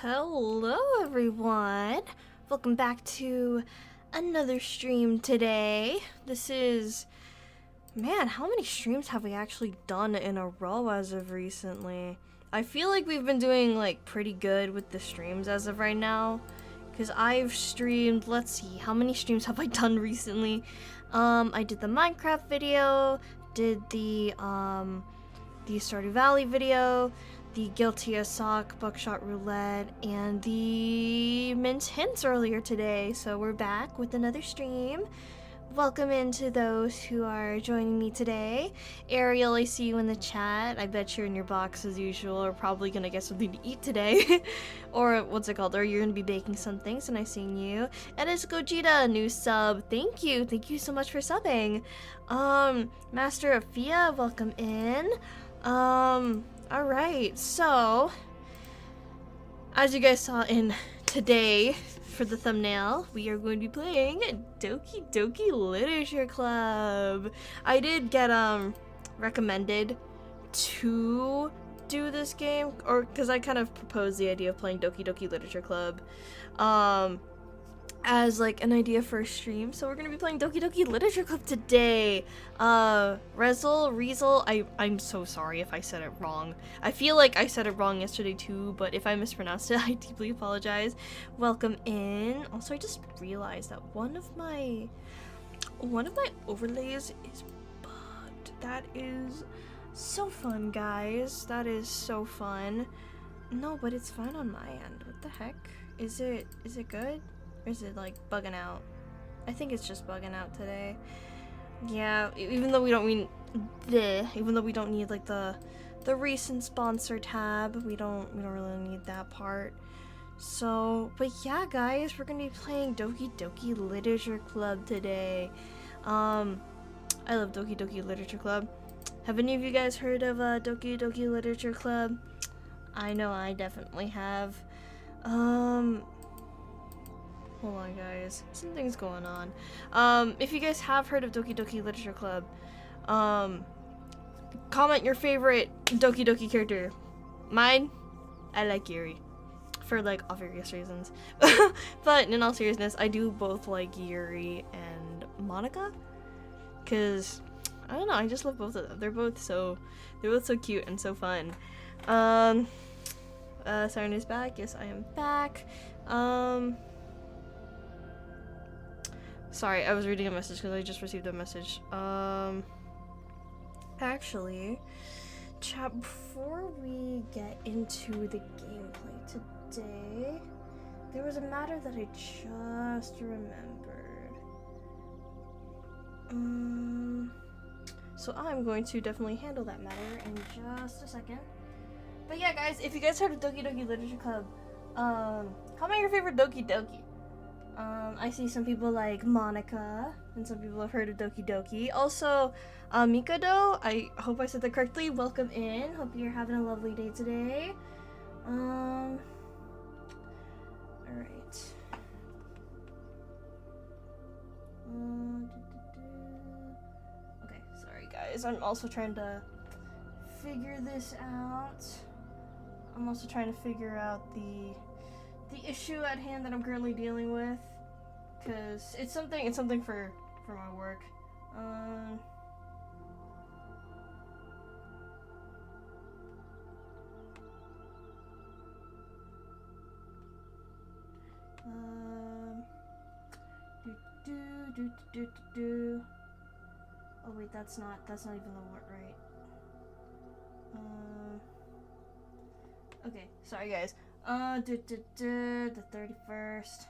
Hello everyone! Welcome back to another stream today. Man, how many streams have we actually done in a row as of recently? I feel like we've been doing like pretty good with the streams as of right now. Because I've streamed, let's see, how many streams have I done recently? I did the Minecraft video, did the Stardew Valley video, the Guilty as Sock, Buckshot Roulette, and the Mint Hints earlier today. So we're back with another stream. Welcome into those who are joining me today. Ariel, I see you in the chat. I bet you're in your box as usual, or probably gonna get something to eat today. Or what's it called? Or you're gonna be baking something, so nice seeing you. And it's Gogeta, new sub. Thank you so much for subbing. Master of Fia, welcome in. Alright, so as you guys saw in today for the thumbnail, we are going to be playing Doki Doki Literature Club. I did get recommended to do this game, or because I kind of proposed the idea of playing Doki Doki Literature Club as like an idea for a stream, so we're gonna be playing Doki Doki Literature Club today. Rezel, I'm so sorry if I said it wrong. I feel like I said it wrong yesterday too, but if I mispronounced it, I deeply apologize. Welcome in. Also, I just realized that one of my overlays is bugged. That is so fun, guys. That is so fun. No, but it's fine on my end. What the heck? Is it good? Or is it like bugging out? I think it's just bugging out today. Yeah, even though we don't need like the recent sponsor tab, we don't really need that part. So, but yeah, guys, we're gonna be playing Doki Doki Literature Club today. I love Doki Doki Literature Club. Have any of you guys heard of Doki Doki Literature Club? I know I definitely have. Hold on, guys. Something's going on. If you guys have heard of Doki Doki Literature Club, comment your favorite Doki Doki character. Mine, I like Yuri. For, like, obvious reasons. But, in all seriousness, I do both like Yuri and Monica. Because, I don't know, I just love both of them. They're both so cute and so fun. Siren is back. Yes, I am back. Sorry, I was reading a message because I just received a message. Actually, chat, before we get into the gameplay today, there was a matter that I just remembered. So I'm going to definitely handle that matter in just a second. But yeah, guys, if you guys heard of Doki Doki Literature Club, comment your favorite Doki Doki. I see some people like Monica, and some people have heard of Doki Doki. Also, Mikado, I hope I said that correctly. Welcome in. Hope you're having a lovely day today. Alright. Okay, sorry guys. I'm also trying to figure this out. I'm also trying to figure out the issue at hand that I'm currently dealing with, because it's something for my work. Oh wait, that's not even the word, right? Okay, sorry guys. The 31st.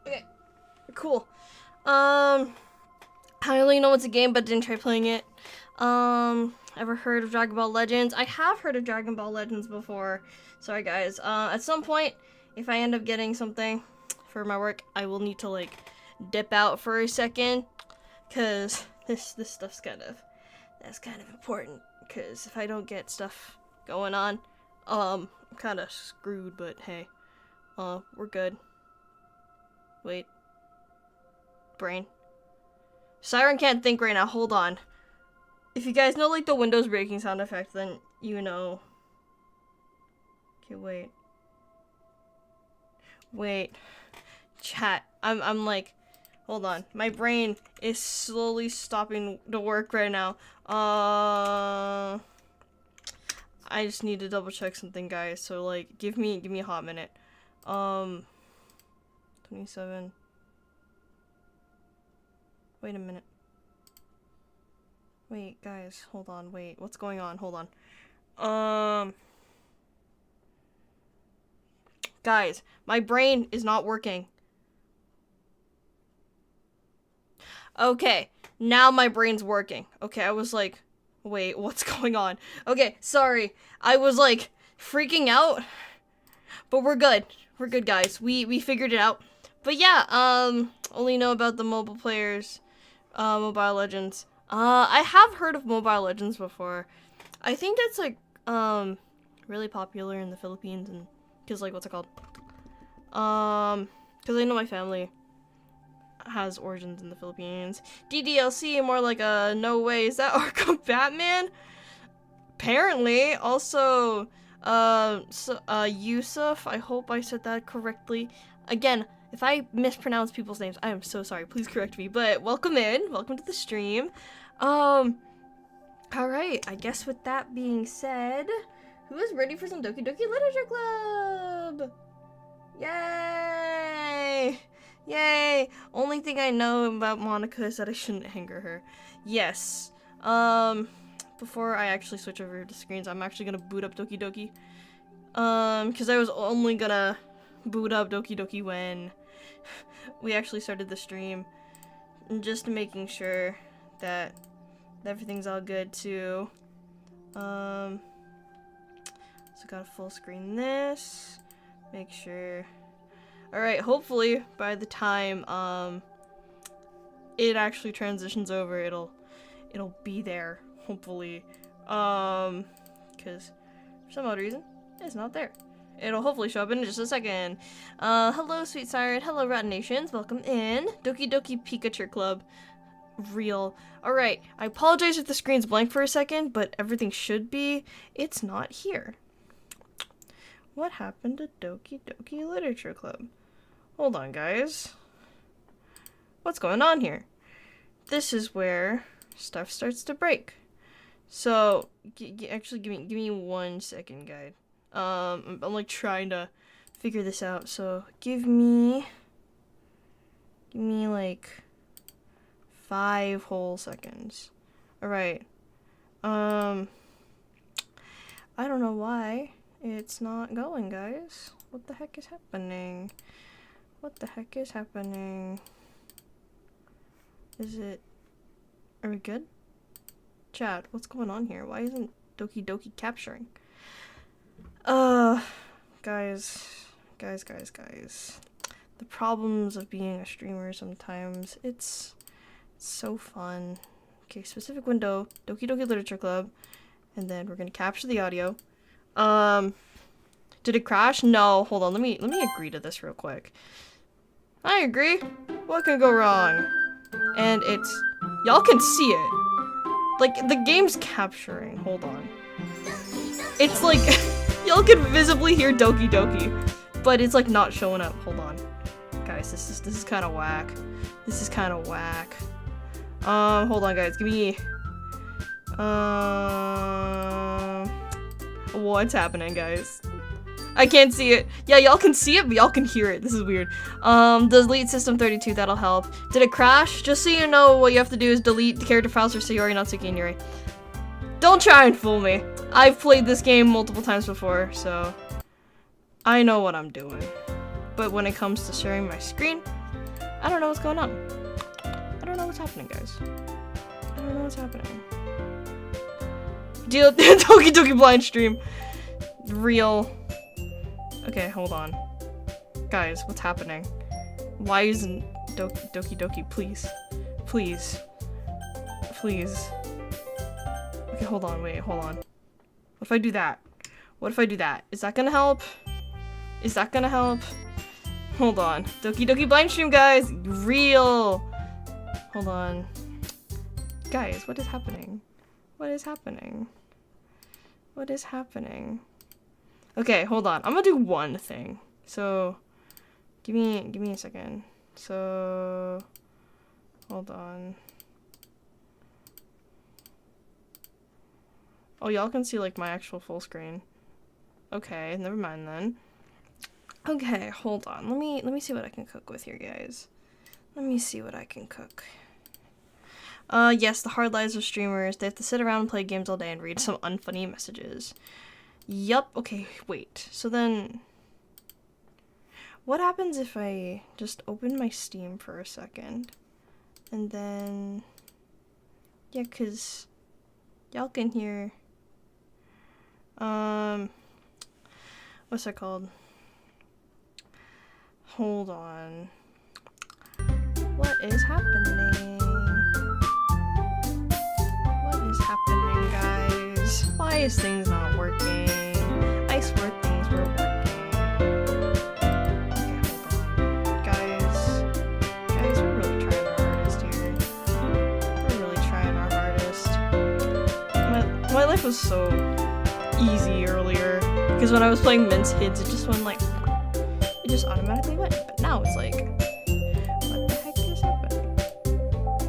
Okay, cool. I only know it's a game, but didn't try playing it. Ever heard of Dragon Ball Legends? I have heard of Dragon Ball Legends before. Sorry guys. At some point, if I end up getting something for my work, I will need to like dip out for a second. Cause this stuff's kind of important. Cause if I don't get stuff going on, I'm kind of screwed. But hey, we're good. Wait, brain. Siren can't think right now. Hold on. If you guys know like the Windows breaking sound effect, then you know. Okay, wait. Wait. Chat. I'm like, hold on. My brain is slowly stopping to work right now. I just need to double check something, guys. So like, give me a hot minute. 27. Wait a minute. Wait, guys, hold on. Wait, what's going on? Hold on. Guys, my brain is not working. Okay, now my brain's working. Okay, I was like, wait, what's going on? Okay, sorry. I was like freaking out. But we're good. We're good, guys. We figured it out. But yeah, only know about the mobile players, Mobile Legends. I have heard of Mobile Legends before. I think that's like really popular in the Philippines, and cause like what's it called? Cause I know my family has origins in the Philippines. DDLC, more like a no way. Is that Arkham Batman? Apparently. Also, Yusuf. I hope I said that correctly. Again, if I mispronounce people's names, I am so sorry. Please correct me. But welcome in. Welcome to the stream. Alright. I guess with that being said, who is ready for some Doki Doki Literature Club? Yay! Yay! Only thing I know about Monica is that I shouldn't anger her. Yes. Before I actually switch over to screens, I'm actually gonna boot up Doki Doki. Because I was only gonna boot up Doki Doki when we actually started the stream. And just making sure that everything's all good too. So gotta full screen this. Make sure. Alright, hopefully by the time it actually transitions over, it'll be there. Hopefully. Cause for some odd reason, it's not there. It'll hopefully show up in just a second. Hello, Sweet Siren. Hello, Rat Nations. Welcome in. Doki Doki Pikachu Club. Real. Alright, I apologize if the screen's blank for a second, but everything should be. It's not here. What happened to Doki Doki Literature Club? Hold on, guys. What's going on here? This is where stuff starts to break. So, actually, give me 1 second, guys. I'm like trying to figure this out. So, give me like 5 whole seconds. Alright. I don't know why it's not going, guys. What the heck is happening? What the heck is happening? Are we good? Chat, what's going on here? Why isn't Doki Doki capturing? Guys. The problems of being a streamer sometimes. It's so fun. Okay, specific window, Doki Doki Literature Club, and then we're gonna capture the audio. Did it crash? No, hold on, let me agree to this real quick. I agree. What could go wrong? And it's, y'all can see it. Like, the game's capturing. Hold on. It's like, y'all can visibly hear Doki Doki, but it's like not showing up. Hold on. Guys, this is kind of whack. This is kind of whack. Hold on, guys. Give me, what's happening, guys? I can't see it. Yeah, y'all can see it, but y'all can hear it. This is weird. Delete system 32, that'll help. Did it crash? Just so you know, what you have to do is delete the character files for Sayori, Natsuki, and Yuri. Don't try and fool me. I've played this game multiple times before, so I know what I'm doing. But when it comes to sharing my screen, I don't know what's going on. I don't know what's happening, guys. I don't know what's happening. Doki Doki blind stream. Real. Okay, hold on. Guys, what's happening? Why isn't Doki Doki, please? Please. Please. Okay, hold on, wait, hold on. What if I do that? What if I do that? Is that gonna help? Is that gonna help? Hold on. Doki Doki blind stream, guys! Real! Hold on. Guys, what is happening? What is happening? What is happening? Okay, hold on. I'm gonna do one thing. So, give me a second. So, hold on. Oh, y'all can see like my actual full screen. Okay, never mind then. Okay, hold on. Let me see what I can cook with here, guys. Let me see what I can cook. Yes, the hard lives of streamers. They have to sit around and play games all day and read some unfunny messages. Yup. Okay, wait. So then, what happens if I just open my Steam for a second? And then, yeah, 'cause y'all can hear, what's that called? Hold on. What is happening? What is happening, guys? Why is things not working? I swear things were working. Okay, hold on. Guys, we're really trying our hardest here. We're really trying our hardest. My life was so easy earlier. Because when I was playing Mince Hids, it just went like, it just automatically went. But now it's like, what the heck is happening?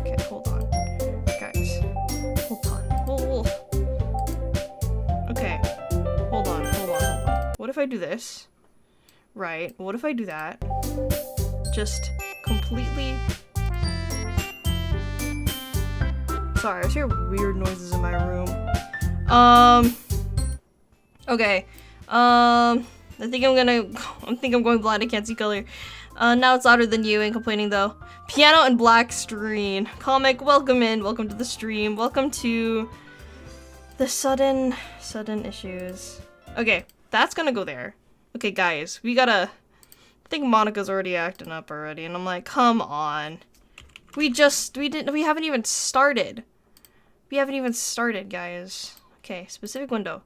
Okay, hold on. Guys, hold on. Whoa. Okay, hold on. What if I do this? Right, what if I do that? Just completely... Sorry, I just hear weird noises in my room. Okay. I think I'm going blind, I can't see color. Now it's louder than you, ain't complaining though. Piano and black screen. Comic, welcome in, welcome to the stream, welcome to the sudden issues. Okay, that's gonna go there. Okay, guys, we gotta, I think Monica's already acting up already, and I'm like, come on. We haven't even started. We haven't even started, guys. Okay, specific window.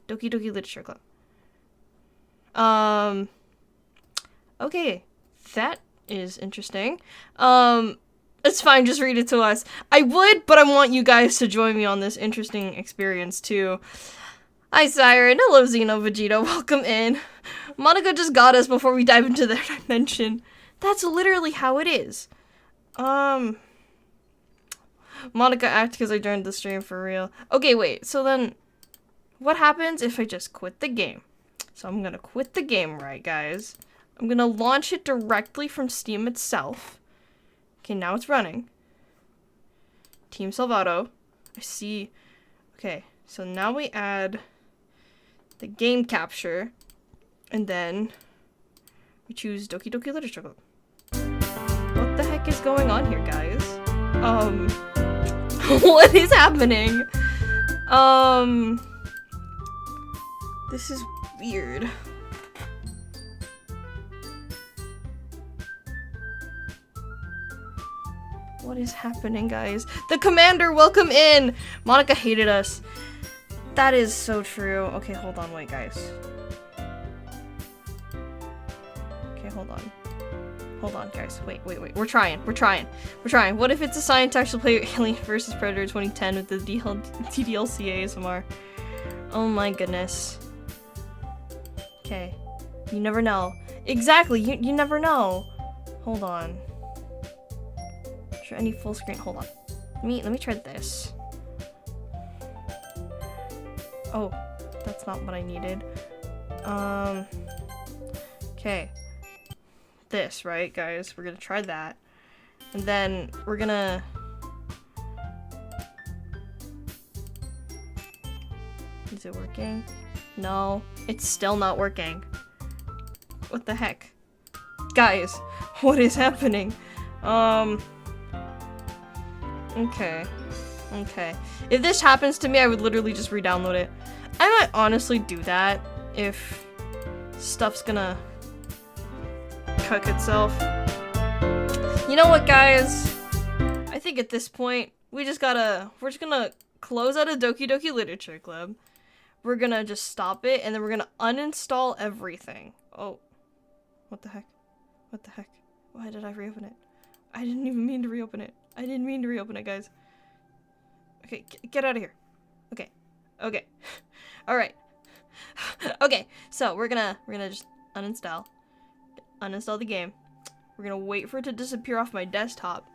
Doki Doki Literature Club. Okay, that is interesting. It's fine, just read it to us. I would, but I want you guys to join me on this interesting experience too. Hi Siren, hello Xeno Vegeta, welcome in. Monica just got us before we dive into their dimension. That's literally how it is. Monica act because I joined the stream for real. Okay, wait, so then what happens if I just quit the game? So I'm gonna quit the game, right, guys? I'm gonna launch it directly from Steam itself. Okay, now it's running. Team Salvato. I see. Okay, so now we add the game capture, and then we choose Doki Doki Literature Club. What the heck is going on here, guys? What is happening? This is weird. What is happening, guys? The commander, welcome in! Monica hated us. That is so true. Okay, hold on, wait, guys. Okay, hold on. Hold on, guys. Wait. We're trying. What if it's a science actual play Alien vs. Predator 2010 with the TDLC ASMR? Oh my goodness. Okay. You never know. Exactly, you never know. Hold on. Sure, any full screen. Hold on. Let me try this. Oh, that's not what I needed. Okay. This, right, guys? We're gonna try that. And then we're gonna... Is it working? No, it's still not working. What the heck? Guys, what is happening? Okay. If this happens to me, I would literally just re-download it. I might honestly do that if stuff's gonna cook itself. You know what, guys? I think at this point, we're just gonna close out of Doki Doki Literature Club. We're gonna just stop it, and then we're gonna uninstall everything. Oh. What the heck? Why did I reopen it? I didn't even mean to reopen it. Guys. Okay, get out of here. Okay. Okay. All right. Okay, so we're gonna just uninstall the game. We're gonna wait for it to disappear off my desktop,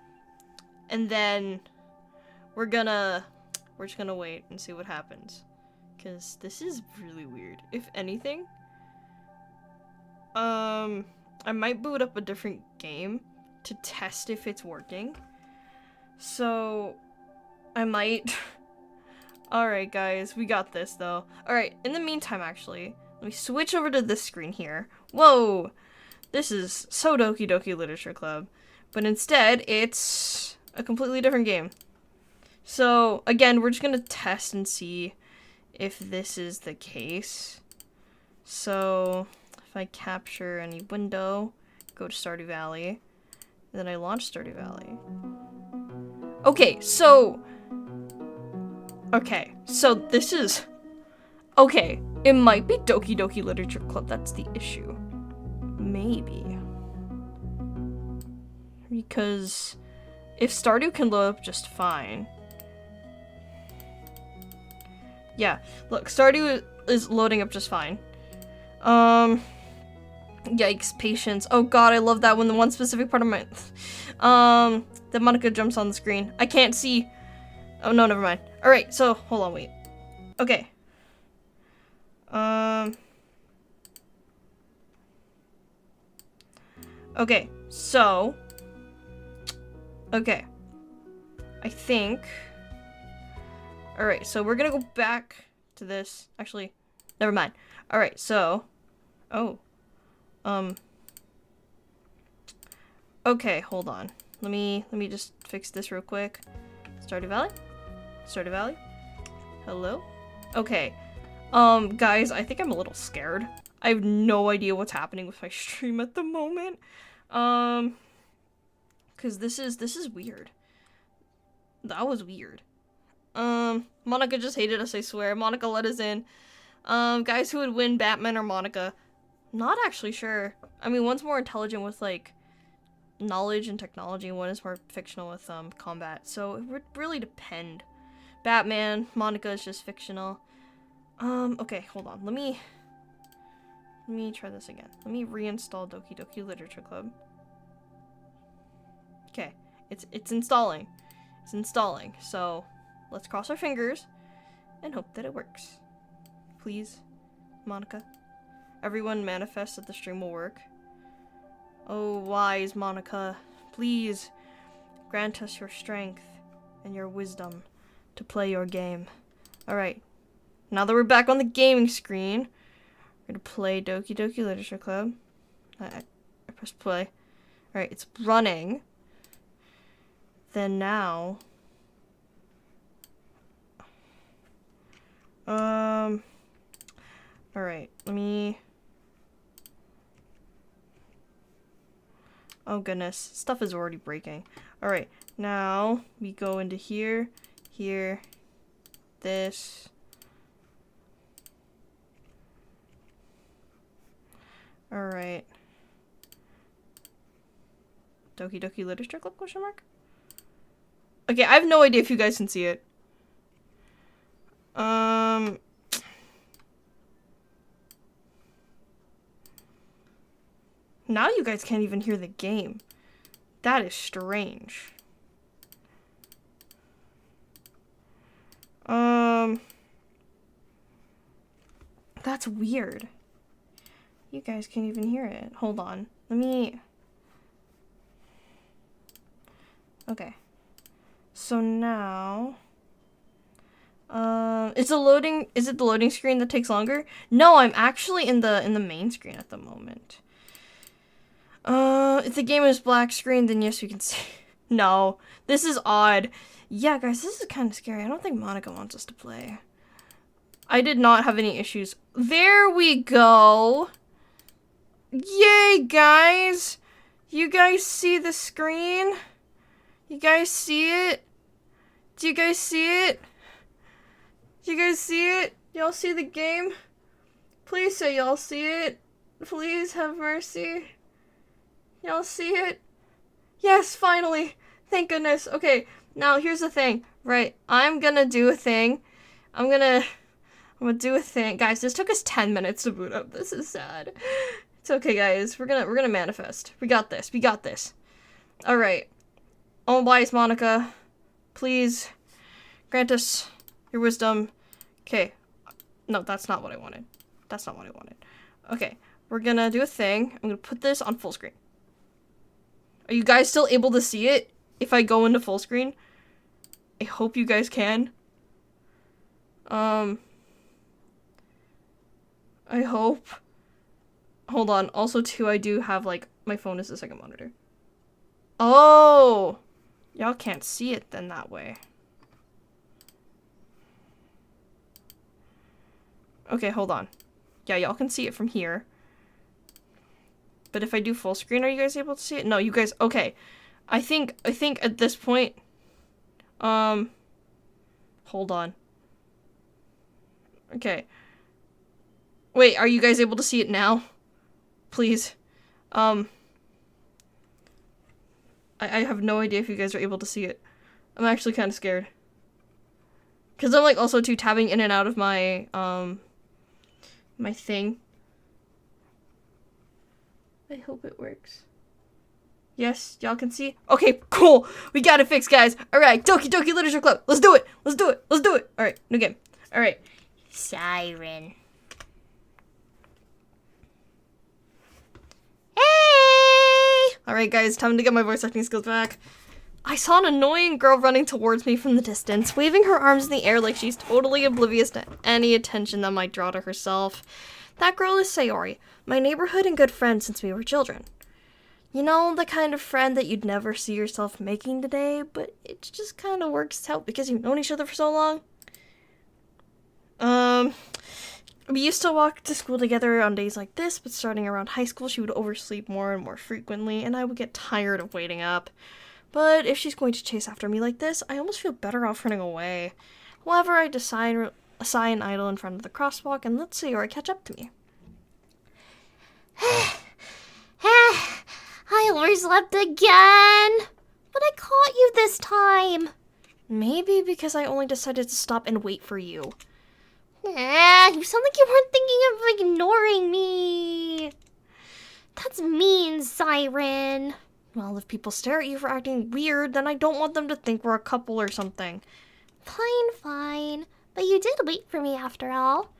and then we're just gonna wait and see what happens, because this is really weird. If anything, I might boot up a different game to test if it's working. So I might. Alright guys, we got this though. Alright, in the meantime actually, let me switch over to this screen here. Whoa! This is so Doki Doki Literature Club. But instead, it's a completely different game. So, again, we're just gonna test and see if this is the case. So, if I capture any window, go to Stardew Valley, and then I launch Stardew Valley. Okay, so this is... Okay, it might be Doki Doki Literature Club that's the issue. Maybe. Because if Stardew can load up just fine... Yeah, look, Stardew is loading up just fine. Yikes, patience. Oh god, I love that when the one specific part of my... that Monica jumps on the screen. I can't see... Oh, no, never mind. Alright, so, hold on, wait. Okay. Okay, so... Okay. I think... Alright, so we're gonna go back to this. Actually, never mind. Alright, so... Oh. Okay, hold on. Let me just fix this real quick. Stardew Valley? Stardew Valley? Hello? Okay. Guys, I think I'm a little scared. I have no idea what's happening with my stream at the moment. Cause this is weird. That was weird. Monica just hated us, I swear. Monica let us in. Guys, who would win, Batman or Monica? Not actually sure. I mean, one's more intelligent with, like, knowledge and technology, and one is more fictional with, combat. So, it would really depend. Batman, Monica is just fictional. Okay, hold on. Let me try this again. Let me reinstall Doki Doki Literature Club. Okay, it's installing. It's installing, so let's cross our fingers and hope that it works. Please, Monica. Everyone manifest that the stream will work. Oh, wise Monica, please grant us your strength and your wisdom to play your game. Alright, now that we're back on the gaming screen, we're gonna play Doki Doki Literature Club. I pressed play. Alright, it's running. Then now... Alright, let me... Oh goodness, stuff is already breaking. Alright, now we go into here, here, this. Alright. Doki Doki Literature Club, question mark? Okay, I have no idea if you guys can see it. Now you guys can't even hear the game. That is strange. That's weird. You guys can't even hear it. Hold on. Let me... Okay. So now... is it the loading screen that takes longer? No, I'm actually in the main screen at the moment. If the game is black screen, then yes, you can see. No, this is odd. Yeah, guys, this is kind of scary. I don't think Monica wants us to play. I did not have any issues. There we go. Yay, guys. You guys see the screen? You guys see it? Do you guys see it? Do you guys see it? Y'all see the game? Please say y'all see it. Please have mercy. Y'all see it? Yes, finally. Thank goodness. Okay, Now, here's the thing. Right, I'm gonna do a thing. I'm gonna do a thing. Guys, this took us 10 minutes to boot up. This is sad. It's okay, guys. We're gonna manifest. We got this. We got this. Alright. Oh, wise Monica. Please grant us your wisdom. Okay. No, that's not what I wanted. That's not what I wanted. Okay. We're gonna do a thing. I'm gonna put this on full screen. Are you guys still able to see it if I go into full screen? I hope you guys can. I hope. Hold on. Also, too, I do have, like, my phone is the second monitor. Oh! Y'all can't see it then that way. Okay, hold on. Yeah, y'all can see it from here. But if I do full screen, are you guys able to see it? No, you guys, okay. I think at this point, hold on. Okay. Wait, are you guys able to see it now? Please. I have no idea if you guys are able to see it. I'm actually kind of scared. Because I'm, like, also, too, tabbing in and out of my, my thing. I hope it works. Yes, y'all can see? Okay, cool. We got it fixed, guys. Alright, Doki Doki Literature Club. Let's do it. Let's do it. Let's do it. Alright, new game. Alright. Siren. Hey! Alright, guys, time to get my voice acting skills back. I saw an annoying girl running towards me from the distance, waving her arms in the air like she's totally oblivious to any attention that might draw to herself. That girl is Sayori, my neighborhood and good friend since we were children. You know, the kind of friend that you'd never see yourself making today, but it just kind of works out because you've known each other for so long. We used to walk to school together on days like this, but starting around high school, she would oversleep more and more frequently, and I would get tired of waiting up. But if she's going to chase after me like this, I almost feel better off running away. However, I decide assign idle in front of the crosswalk and let Sayori catch up to me. I overslept again! But I caught you this time! Maybe because I only decided to stop and wait for you. You sound like you weren't thinking of ignoring me. That's mean, Siren. Well, if people stare at you for acting weird, then I don't want them to think we're a couple or something. Fine, fine. But you did wait for me after all.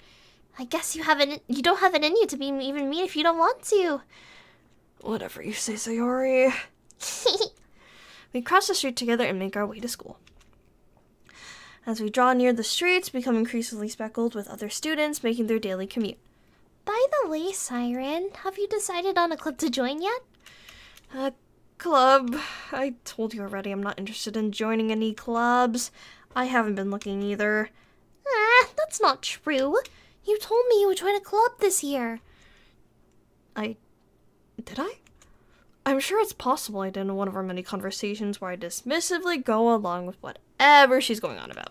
I guess you don't have it in you to be even mean if you don't want to. Whatever you say, Sayori. We cross the street together and make our way to school. As we draw near the streets, become increasingly speckled with other students making their daily commute. By the way, Siren, have you decided on a club to join yet? Club? I told you already I'm not interested in joining any clubs. I haven't been looking either. That's not true. You told me you would join a club this year. Did I? I'm sure it's possible I did in one of our many conversations where I dismissively go along with whatever she's going on about.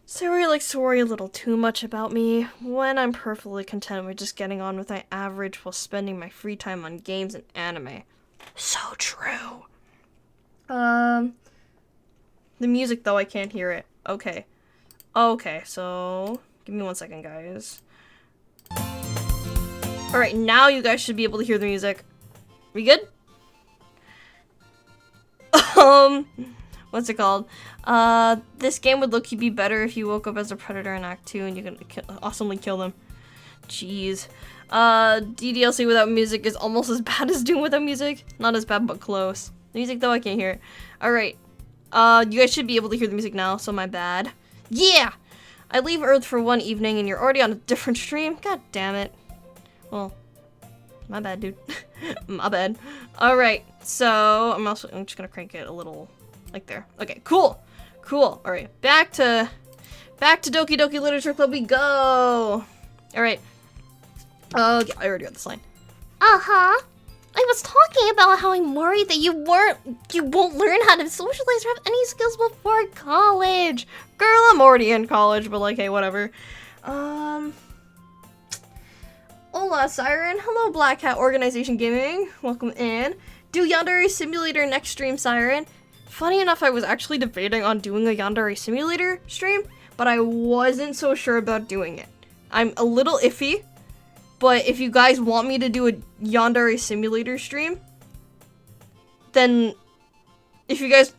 Sayori likes to worry a little too much about me when I'm perfectly content with just getting on with my average while spending my free time on games and anime. So true. The music, though, I can't hear it. Okay. Okay, so give me 1 second, guys. Alright, now you guys should be able to hear the music. We good? What's it called? This game would look be better if you woke up as a predator in Act 2 and you can awesomely kill them. Jeez. DDLC without music is almost as bad as Doom without music. Not as bad, but close. The music, though, I can't hear it. Alright. You guys should be able to hear the music now, so my bad. Yeah! I leave Earth for one evening and you're already on a different stream? God damn it. Well, my bad, dude. My bad. Alright, so I'm just gonna crank it a little like there. Okay, cool. Cool. Alright, back to Doki Doki Literature Club we go. Alright. Yeah, I already got this line. Uh-huh. I was talking about how I'm worried that you won't learn how to socialize or have any skills before college. Girl, I'm already in college, but like, hey, whatever. Hola, Siren. Hello, Black Hat Organization Gaming. Welcome in. Do Yandere Simulator next stream, Siren. Funny enough, I was actually debating on doing a Yandere Simulator stream, but I wasn't so sure about doing it. I'm a little iffy, but if you guys want me to do a Yandere Simulator stream, then if you guys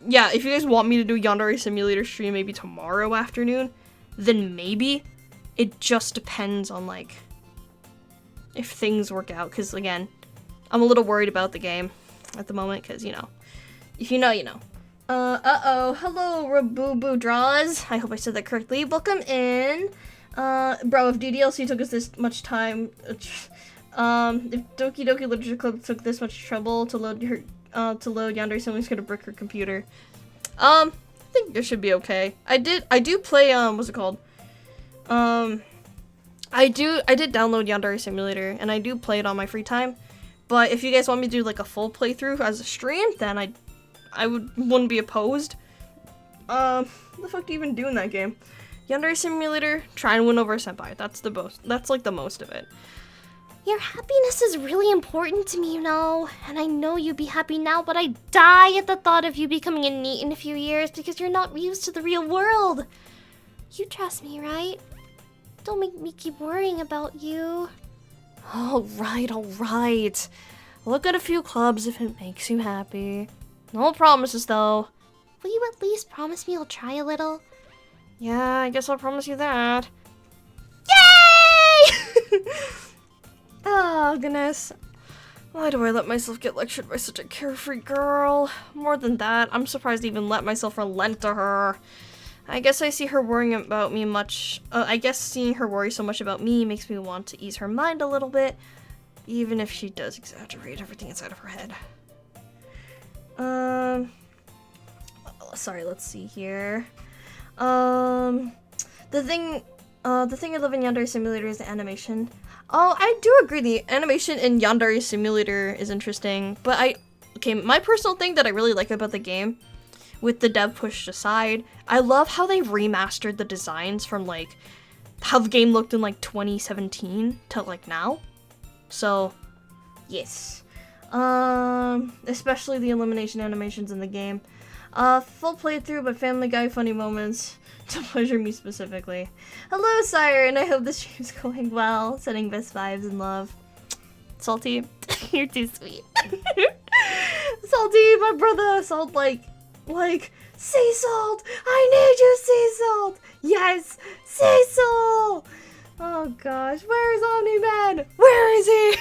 want me to do a Yandere Simulator stream maybe tomorrow afternoon, then maybe. It just depends on, like, if things work out, because, again, I'm a little worried about the game at the moment, because, you know, if you know, you know. Hello, Raboo Draws. I hope I said that correctly. Welcome in. Bro, if DDLC took us this much time, if Doki Doki Literature Club took this much trouble to load Yandere, someone's gonna brick her computer. I think it should be okay. I do play, what's it called? I did download Yandere Simulator, and I do play it on my free time, but if you guys want me to do, like, a full playthrough as a stream, then I wouldn't be opposed. What the fuck do you even do in that game? Yandere Simulator, try and win over a senpai. That's like the most of it. Your happiness is really important to me, you know, and I know you'd be happy now, but I die at the thought of you becoming a NEET in a few years because you're not used to the real world. You trust me, right? Don't make me keep worrying about you. Alright. Look at a few clubs if it makes you happy. No promises, though. Will you at least promise me you'll try a little? Yeah, I guess I'll promise you that. Yay! Oh, goodness. Why do I let myself get lectured by such a carefree girl? More than that, I'm surprised I even let myself relent to her. I guess I see her worrying about me much. I guess seeing her worry so much about me makes me want to ease her mind a little bit, even if she does exaggerate everything inside of her head. Sorry, let's see here. The thing I love in Yandere Simulator is the animation. Oh, I do agree, the animation in Yandere Simulator is interesting, but my personal thing that I really like about the game, with the dev pushed aside, I love how they remastered the designs from, like, how the game looked in, like, 2017 to, like, now. So, yes. Especially the elimination animations in the game. Full playthrough, but Family Guy funny moments to pleasure me specifically. Hello, Siren! I hope the stream's going well. Sending best vibes and love. Salty, you're too sweet. Salty, my brother, Salt, like, sea salt! I need you, sea salt! Yes, sea salt! Oh gosh, where is Omni-Man? Where is he?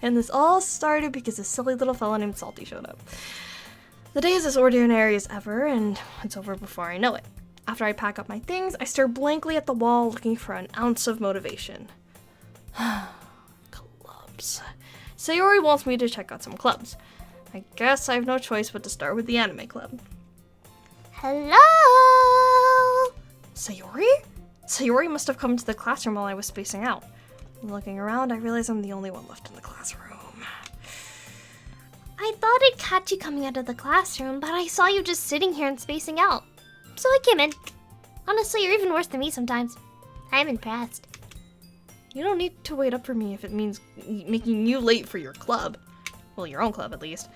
And this all started because a silly little fella named Salty showed up. The day is as ordinary as ever, and it's over before I know it. After I pack up my things, I stare blankly at the wall looking for an ounce of motivation. Clubs. Sayori wants me to check out some clubs. I guess I have no choice but to start with the anime club. Hello? Sayori? Sayori must have come to the classroom while I was spacing out. Looking around, I realize I'm the only one left in the classroom. I thought I'd catch you coming out of the classroom, but I saw you just sitting here and spacing out. So I came in. Honestly, you're even worse than me sometimes. I'm impressed. You don't need to wait up for me if it means making you late for your club. Well, your own club, at least.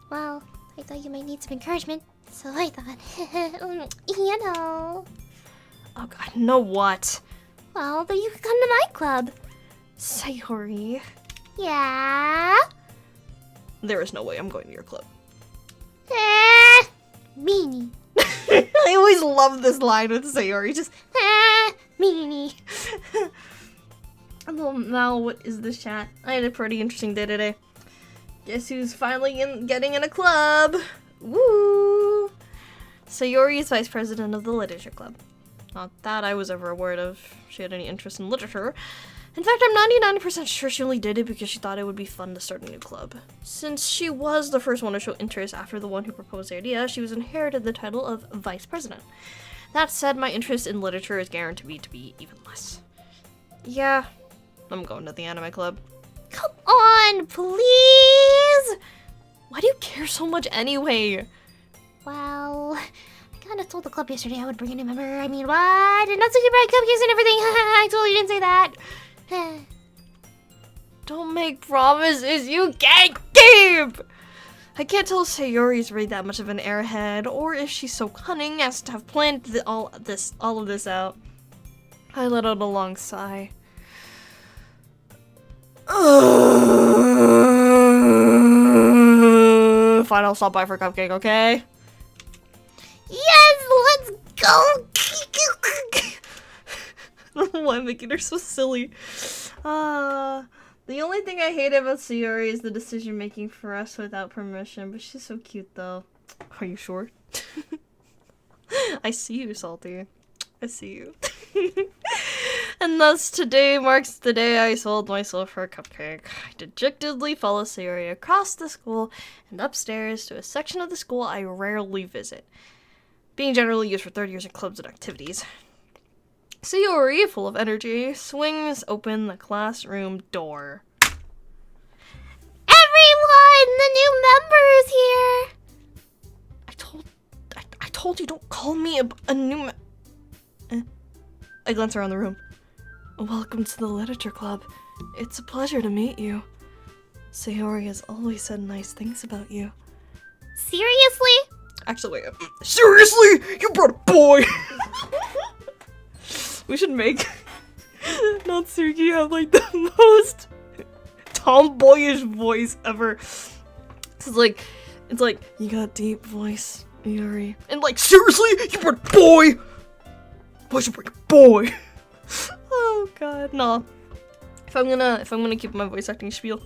Well, I thought you might need some encouragement, so I thought, you know. Oh god, know what? Well, then you could come to my club. Sayori. Yeah? There is no way I'm going to your club. Meanie. I always love this line with Sayori, just meanie. Well, now what is this chat? I had a pretty interesting day today. Guess who's finally getting in a club? Woo! Sayori is vice president of the literature club. Not that I was ever aware of she had any interest in literature. In fact, I'm 99% sure she only did it because she thought it would be fun to start a new club. Since she was the first one to show interest after the one who proposed the idea, she was inherited the title of vice president. That said, my interest in literature is guaranteed to be even less. Yeah, I'm going to the anime club. Come on, please! Why do you care so much anyway? Well, I kind of told the club yesterday I would bring a new member. I mean, what? And not so bright cupcakes and everything. I totally didn't say that. Don't make promises you can't keep! I can't tell if Sayori's really that much of an airhead, or if she's so cunning as to have planned all of this out. I let out a long sigh. Fine, I'll stop by for a cupcake, okay? Yes, let's go! I don't know why I'm making her so silly. The only thing I hate about Sayori is the decision making for us without permission, but she's so cute though. Are you sure? I see you, Salty. I see you. And thus today marks the day I sold myself for a cupcake. I dejectedly follow Sayori across the school and upstairs to a section of the school I rarely visit, being generally used for third years in clubs and activities. Sayori, full of energy, swings open the classroom door. Everyone, the new member is here! I told you, don't call me a new I glance around the room. Welcome to the literature club. It's a pleasure to meet you. Sayori has always said nice things about you. Seriously? Actually, wait. Seriously? You brought a boy! We should make Natsuki have like the most tomboyish voice ever. It's like, you got a deep voice, Yuri. And like, seriously? You brought a boy? Why should you bring a boy? Oh god, no. If I'm gonna keep my voice acting spiel,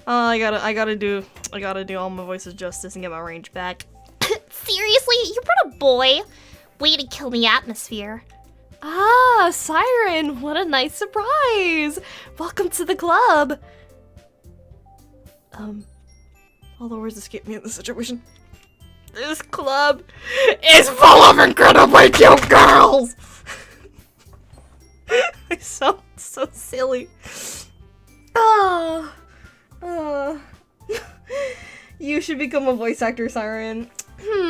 I gotta do all my voices justice and get my range back. Seriously? You brought a boy? Way to kill the atmosphere. Ah, Siren, what a nice surprise! Welcome to the club! All the words escape me in this situation. This club is full of incredibly cute girls! I sound so silly. You should become a voice actor, Siren.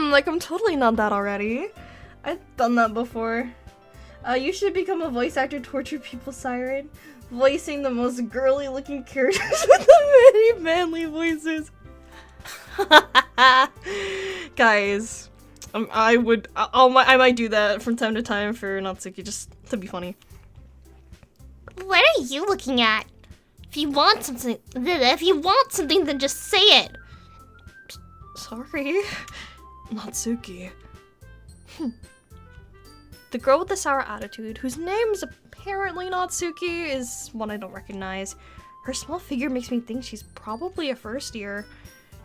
Like I'm totally not that already. I've done that before. You should become a voice actor, torture people, Siren. Voicing the most girly looking characters with the many manly voices. Guys, I might do that from time to time for Natsuki, just to be funny. What are you looking at? If you want something, then just say it. Sorry, Natsuki. The girl with the sour attitude, whose name is apparently Natsuki, is one I don't recognize. Her small figure makes me think she's probably a first year.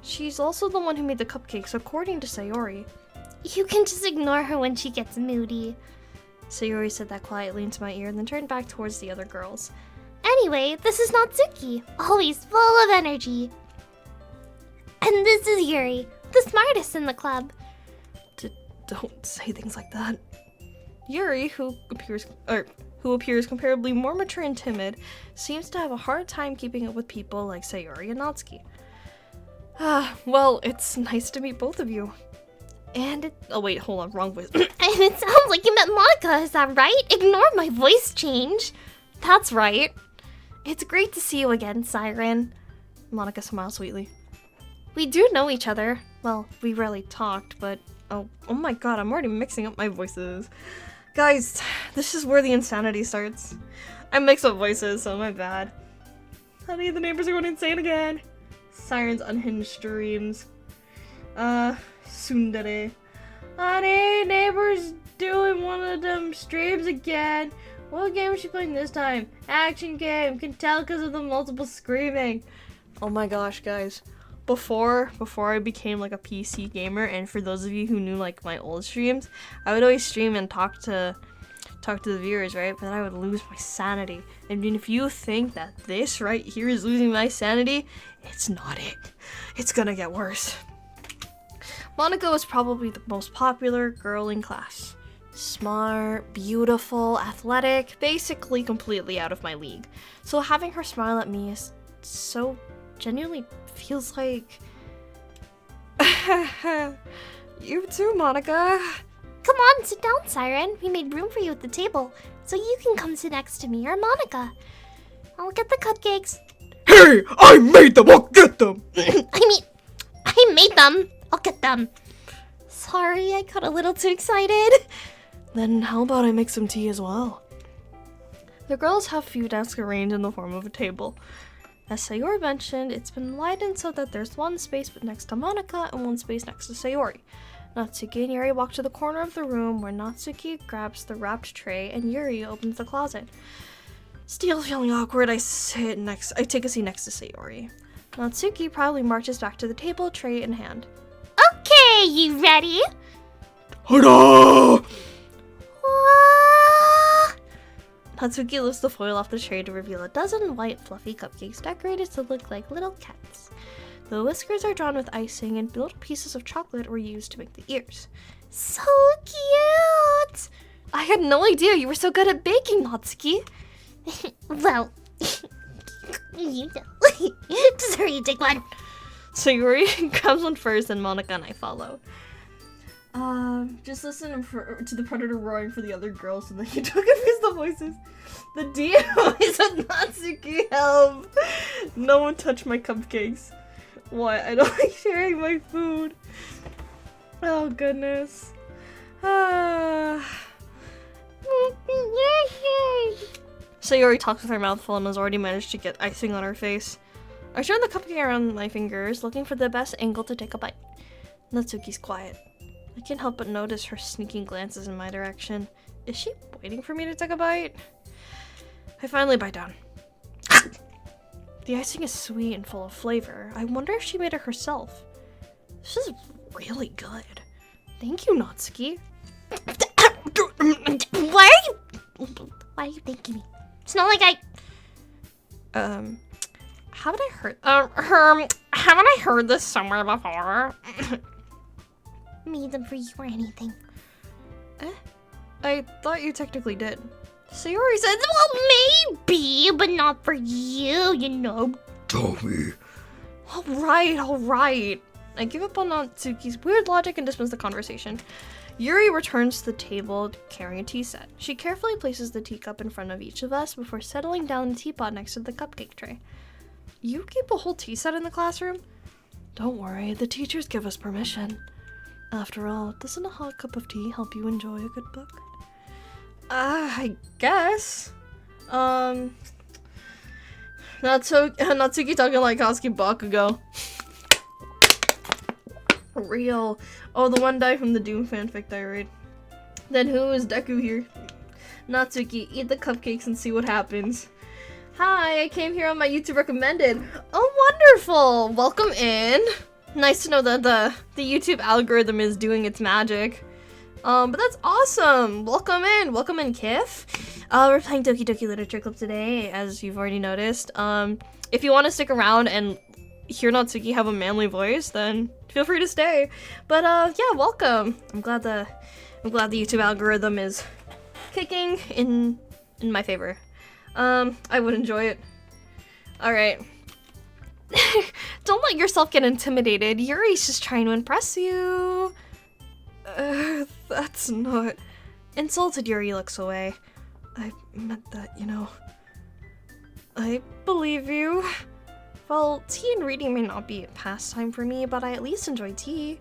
She's also the one who made the cupcakes, according to Sayori. You can just ignore her when she gets moody. Sayori said that quietly into my ear and then turned back towards the other girls. Anyway, this is Natsuki, always full of energy. And this is Yuri, the smartest in the club. Don't say things like that. Yuri, who appears comparably more mature and timid, seems to have a hard time keeping up with people like Sayori and Natsuki. Well, it's nice to meet both of you. And oh wait, hold on, wrong voice. And it sounds like you met Monica, is that right? Ignore my voice change. That's right. It's great to see you again, Siren. Monica smiled sweetly. We do know each other. Well, we rarely talked, but oh my god, I'm already mixing up my voices. Guys, this is where the insanity starts. I mix up voices, so my bad. Honey, the neighbors are going insane again. Siren's unhinged dreams. Tsundere. Honey, neighbor's doing one of them streams again. What game is she playing this time? Action game. Can tell because of the multiple screaming. Oh my gosh, guys. Before I became like a PC gamer, and for those of you who knew like my old streams, I would always stream and talk to the viewers, right? But then I would lose my sanity. And if you think that this right here is losing my sanity, it's not it. It's gonna get worse. Monica was probably the most popular girl in class. Smart, beautiful, athletic, basically completely out of my league. So having her smile at me is so genuinely feels like... You too, Monica. Come on, sit down, Siren. We made room for you at the table, so you can come sit next to me or Monica. I'll get the cupcakes. Hey, I made them, I'll get them! I I made them. I'll get them. Sorry, I got a little too excited. Then how about I make some tea as well? The girls have few desks arranged in the form of a table. As Sayori mentioned, it's been lightened so that there's one space next to Monica and one space next to Sayori. Natsuki and Yuri walk to the corner of the room where Natsuki grabs the wrapped tray and Yuri opens the closet. Still feeling awkward, I take a seat next to Sayori. Natsuki proudly marches back to the table, tray in hand. Okay, you ready? Hurrah! Natsuki lifts the foil off the tray to reveal a dozen white fluffy cupcakes decorated to look like little cats. The whiskers are drawn with icing and little pieces of chocolate were used to make the ears. So cute! I had no idea you were so good at baking, Natsuki. Well, you know. Sorry, take one. Sayori grabs one first and Monica and I follow. Just listen to the predator roaring for the other girls so that you don't confuse the voices. The deal is with Natsuki, help! No one touch my cupcakes. What? I don't like sharing my food. Oh goodness. Sayori talks with her mouth full and has already managed to get icing on her face. I turn the cupcake around my fingers, looking for the best angle to take a bite. Natsuki's quiet. I can't help but notice her sneaking glances in my direction. Is she waiting for me to take a bite? I finally bite down. The icing is sweet and full of flavor. I wonder if she made it herself. This is really good. Thank you, Natsuki. Why are you thanking me? It's not like haven't I heard this somewhere before? made them for you or anything. I thought you technically did. Sayori said, well, maybe, but not for you, you know. Tommy. Alright. I give up on Natsuki's weird logic and dismiss the conversation. Yuri returns to the table carrying a tea set. She carefully places the teacup in front of each of us before settling down the teapot next to the cupcake tray. You keep a whole tea set in the classroom? Don't worry, the teachers give us permission. After all, doesn't a hot cup of tea help you enjoy a good book? I guess. Natsuki talking like Hatsuki Bakugo. Real. Oh, the one guy from the Doom fanfic I read. Then who is Deku here? Natsuki, eat the cupcakes and see what happens. Hi, I came here on my YouTube recommended. Oh, wonderful! Welcome in. Nice to know that the YouTube algorithm is doing its magic. But that's awesome! Welcome in, Kif. We're playing Doki Doki Literature Club today, as you've already noticed. If you want to stick around and hear Natsuki have a manly voice, then feel free to stay. But yeah, welcome. I'm glad the YouTube algorithm is kicking in my favor. I would enjoy it. Alright. Don't let yourself get intimidated. Yuri's just trying to impress you. That's not... Insulted Yuri looks away. I meant that, you know. I believe you. Well, tea and reading may not be a pastime for me, but I at least enjoy tea.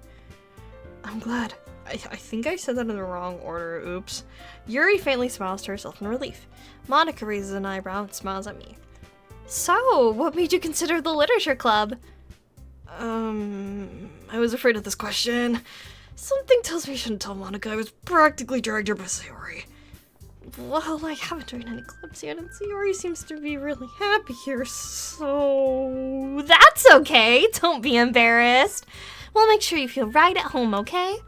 I'm glad. I think I said that in the wrong order, oops. Yuri faintly smiles to herself in relief. Monica raises an eyebrow and smiles at me. So, what made you consider the literature club? I was afraid of this question. Something tells me I shouldn't tell Monica. I was practically dragged here by Sayori. Well, I haven't joined any clubs yet, and Sayori seems to be really happy here, so... That's okay, don't be embarrassed. We'll make sure you feel right at home, okay?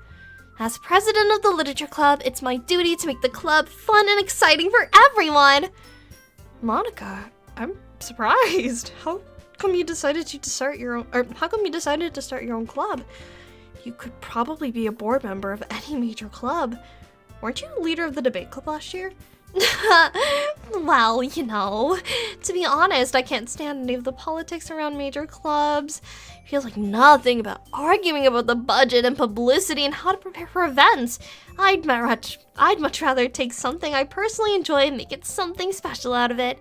As president of the literature club, it's my duty to make the club fun and exciting for everyone. Monica, I'm surprised. How come you decided to start your own club? You could probably be a board member of any major club. Weren't you leader of the debate club last year? Well, you know, to be honest, I can't stand any of the politics around major clubs. It feels like nothing about arguing about the budget and publicity and how to prepare for events. I'd much rather take something I personally enjoy and make it something special out of it.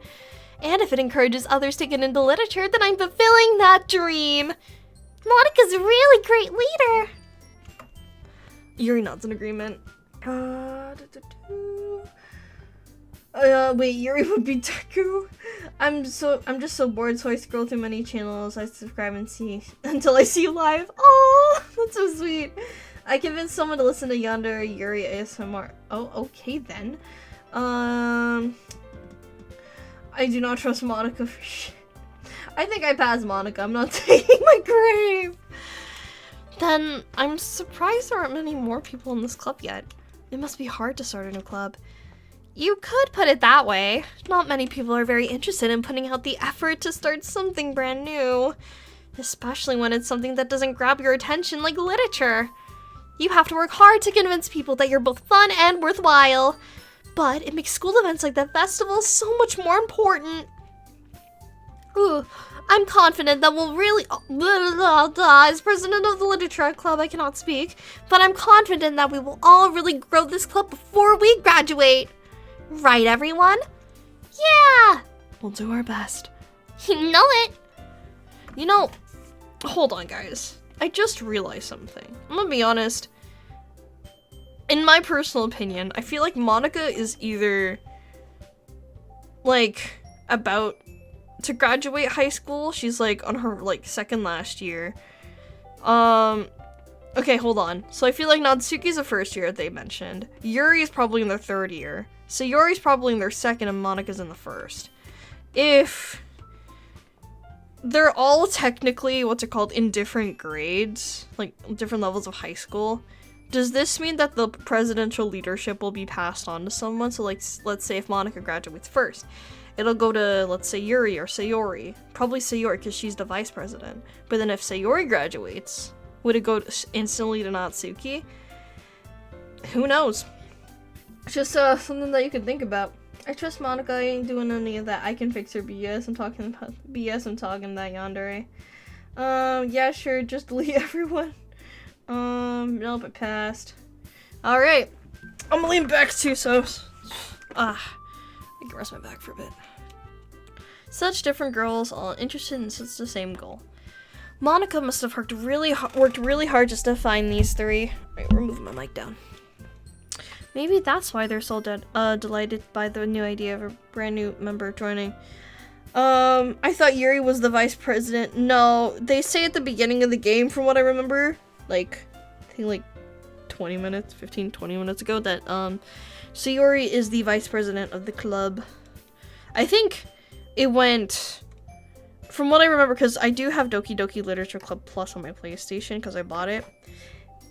And if it encourages others to get into literature, then I'm fulfilling that dream. Monica's a really great leader. Yuri nods in agreement. Wait, Yuri would be Deku? I'm just so bored, so I scroll through many channels. I subscribe and see until I see you live. Oh, that's so sweet. I convinced someone to listen to Yonder Yuri ASMR. Oh, okay then. I do not trust Monica for shit. I think I passed Monica. I'm not taking my grave. Then I'm surprised there aren't many more people in this club yet. It must be hard to start a new club. You could put it that way. Not many people are very interested in putting out the effort to start something brand new. Especially when it's something that doesn't grab your attention like literature. You have to work hard to convince people that you're both fun and worthwhile. But it makes school events like the festival so much more important. Ooh, I'm confident that we'll really... As president of the literature club, I cannot speak. But I'm confident that we will all really grow this club before we graduate. Right, everyone? Yeah! We'll do our best. You know it. You know, hold on, guys. I just realized something. I'm gonna be honest. In my personal opinion, I feel like Monica is either, like, about to graduate high school. She's, like, on her, like, second last year. Okay, hold on. So I feel like Natsuki's a first year, they mentioned. Yuri's probably in their third year. Sayori's probably in their second, and Monica's in the first. If they're all technically, in different grades, like different levels of high school, does this mean that the presidential leadership will be passed on to someone? So, like, let's say if Monica graduates first, it'll go to, let's say, Yuri or Sayori. Probably Sayori, because she's the vice president. But then if Sayori graduates, would it go instantly to Natsuki? Who knows? It's just something that you could think about. I trust Monica. I ain't doing any of that. I can fix her BS. I'm talking about BS. I'm talking that Yandere. Yeah, sure. Just delete everyone. Nope, it passed. Alright. I'm gonna lean back too, so... I can rest my back for a bit. Such different girls, all interested in such the same goal. Monica must have worked really hard just to find these three. Alright, we're moving my mic down. Maybe that's why they're so delighted by the new idea of a brand new member joining. I thought Yuri was the vice president. No, they say at the beginning of the game, from what I remember, like, I think like 20 minutes ago, that, Sayori is the vice president of the club. I think it went, from what I remember, because I do have Doki Doki Literature Club Plus on my PlayStation, because I bought it.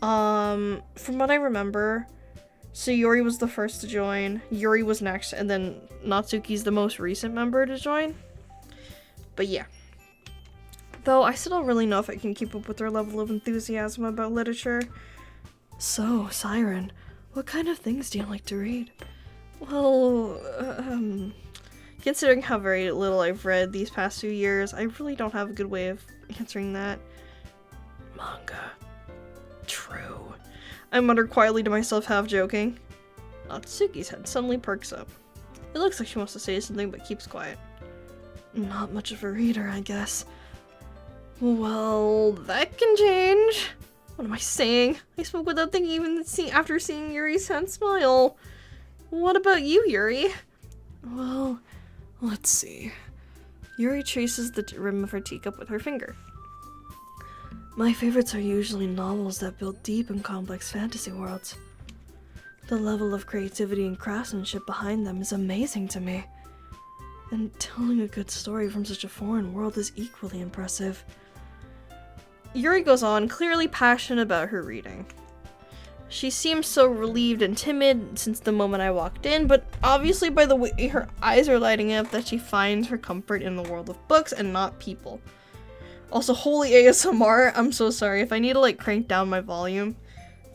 From what I remember, Sayori was the first to join, Yuri was next, and then Natsuki's the most recent member to join. But yeah. Though I still don't really know if I can keep up with their level of enthusiasm about literature. So, Siren, what kind of things do you like to read? Well, considering how very little I've read these past few years, I really don't have a good way of answering that. Manga. True. I muttered quietly to myself, half joking. Natsuki's head suddenly perks up. It looks like she wants to say something, but keeps quiet. Not much of a reader, I guess. Well, that can change. What am I saying? I spoke without thinking even after seeing Yuri's hand smile. What about you, Yuri? Well, let's see. Yuri traces the rim of her teacup with her finger. My favorites are usually novels that build deep and complex fantasy worlds. The level of creativity and craftsmanship behind them is amazing to me. And telling a good story from such a foreign world is equally impressive. Yuri goes on, clearly passionate about her reading. She seems so relieved and timid since the moment I walked in, but obviously by the way her eyes are lighting up that she finds her comfort in the world of books and not people. Also, holy ASMR, I'm so sorry. If I need to, like, crank down my volume,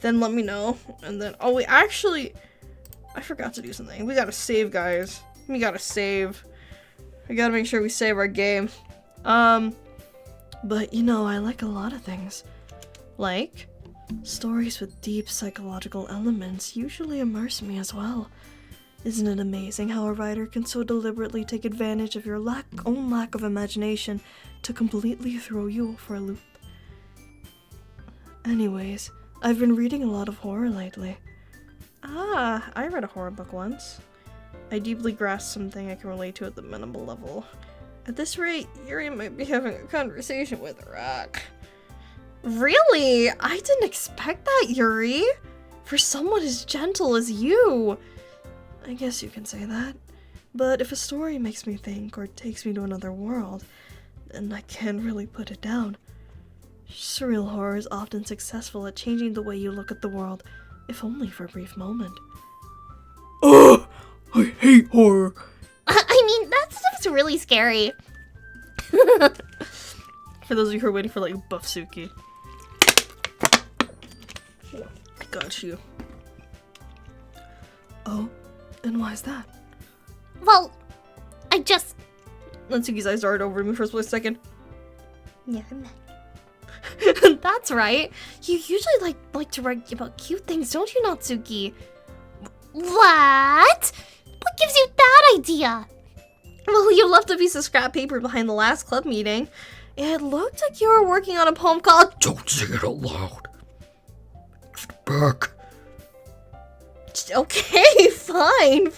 then let me know. And then, oh wait, actually, I forgot to do something. We gotta save, guys. We gotta save. We gotta make sure we save our game. But, you know, I like a lot of things. Like, stories with deep psychological elements usually immerse me as well. Isn't it amazing how a writer can so deliberately take advantage of your own lack of imagination to completely throw you for a loop? Anyways, I've been reading a lot of horror lately. Ah, I read a horror book once. I deeply grasp something I can relate to at the minimal level. At this rate, Yuri might be having a conversation with a rock. Really? I didn't expect that, Yuri. For someone as gentle as you. I guess you can say that. But if a story makes me think or takes me to another world, then I can't really put it down. Surreal horror is often successful at changing the way you look at the world, if only for a brief moment. Ugh! I hate horror! I mean, that stuff's really scary. For those of you who are waiting for, like, buff Suki. I got you. Oh, and why is that? Well, I just... Natsuki's eyes darted over me for a split second. Never mind. That's right. You usually like to write about cute things, don't you, Natsuki? What? What gives you that idea? Well, you left a piece of scrap paper behind the last club meeting. It looked like you were working on a poem called... Don't say it out loud. Give it back. Okay, fine.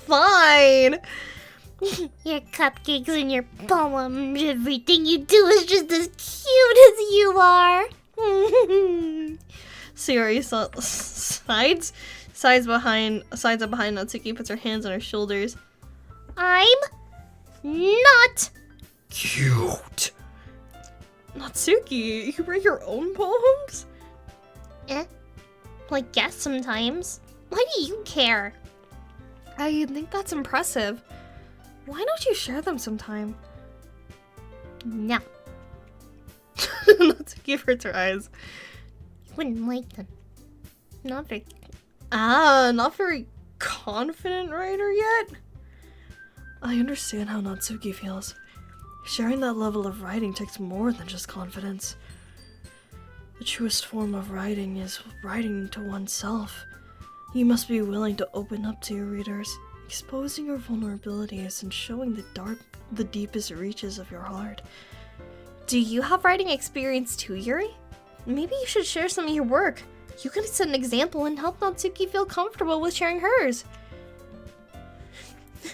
Your cupcakes and your poems, everything you do is just as cute as you are. Sayori sides behind Natsuki, puts her hands on her shoulders. I'm not. Cute. Natsuki, you write your own poems? I guess sometimes. Why do you care? I think that's impressive. Why don't you share them sometime? No, Natsuki averts her eyes. wouldn't like them. Not very. Not very confident writer yet? I understand how Natsuki feels. Sharing that level of writing takes more than just confidence. The truest form of writing is writing to oneself. You must be willing to open up to your readers, exposing your vulnerabilities and showing the deepest reaches of your heart. Do you have writing experience too, Yuri? Maybe you should share some of your work. You could set an example and help Natsuki feel comfortable with sharing hers.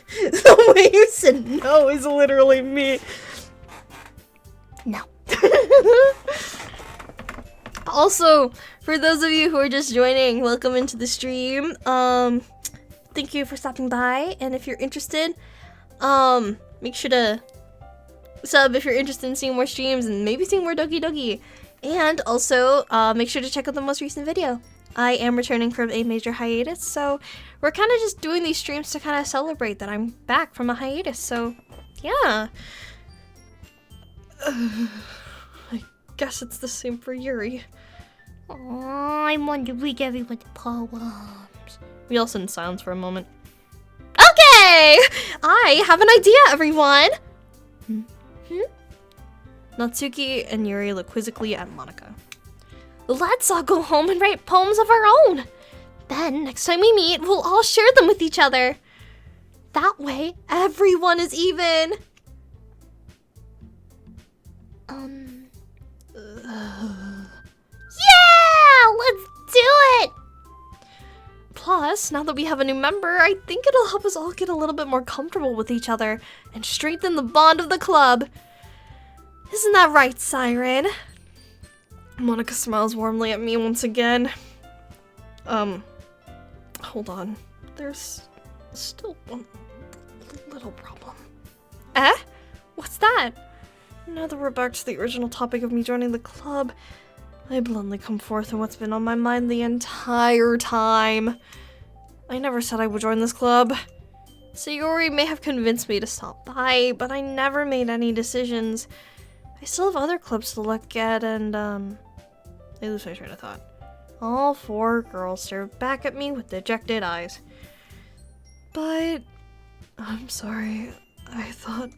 The way you said no is literally me. No. Also, for those of you who are just joining, welcome into the stream. Thank you for stopping by, and if you're interested, make sure to sub if you're interested in seeing more streams and maybe seeing more Doki Doki. And also, make sure to check out the most recent video. I am returning from a major hiatus, so we're kind of just doing these streams to kind of celebrate that I'm back from a hiatus, so yeah. I guess it's the same for Yuri. Oh, I want to read everyone's poems. We all sit in silence for a moment. Okay! I have an idea, everyone! Natsuki and Yuri look quizzically at Monika. Let's all go home and write poems of our own. Then, next time we meet, we'll all share them with each other. That way, everyone is even. Yeah! Let's do it! Plus, now that we have a new member, I think it'll help us all get a little bit more comfortable with each other and strengthen the bond of the club. Isn't that right, Siren? Monika smiles warmly at me once again. Hold on. There's still one little problem. What's that? Now that we're back to the original topic of me joining the club, I bluntly come forth in what's been on my mind the entire time. I never said I would join this club. Sayori may have convinced me to stop by, but I never made any decisions. I still have other clubs to look at, and, I lose my train of thought. All four girls stared back at me with dejected eyes. But, I'm sorry, I thought...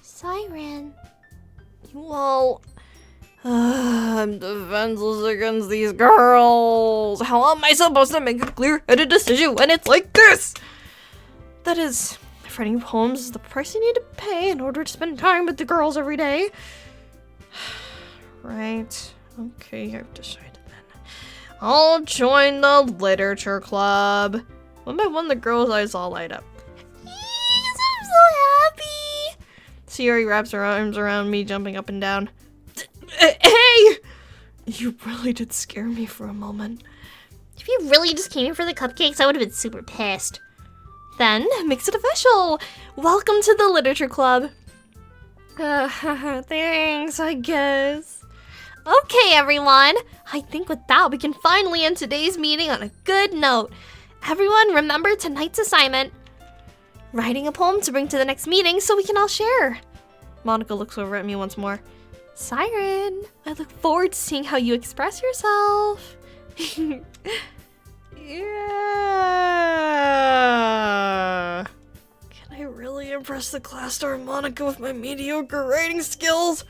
Siren. Well, I'm defenseless against these girls. How am I supposed to make a clear-headed decision when it's like this? That is, if writing poems is the price you need to pay in order to spend time with the girls every day. Right. Okay, I've decided then. I'll join the literature club. One by one, the girl's eyes all light up. Yes, I'm so happy. Siri wraps her arms around me, jumping up and down. Hey! You really did scare me for a moment. If you really just came here for the cupcakes, I would have been super pissed. Then, makes it official. Welcome to the literature club. Thanks, I guess. Okay, everyone. I think with that, we can finally end today's meeting on a good note. Everyone, remember tonight's assignment. Writing a poem to bring to the next meeting so we can all share. Monica looks over at me once more. Siren, I look forward to seeing how you express yourself. Yeah. Can I really impress the class star Monica with my mediocre writing skills?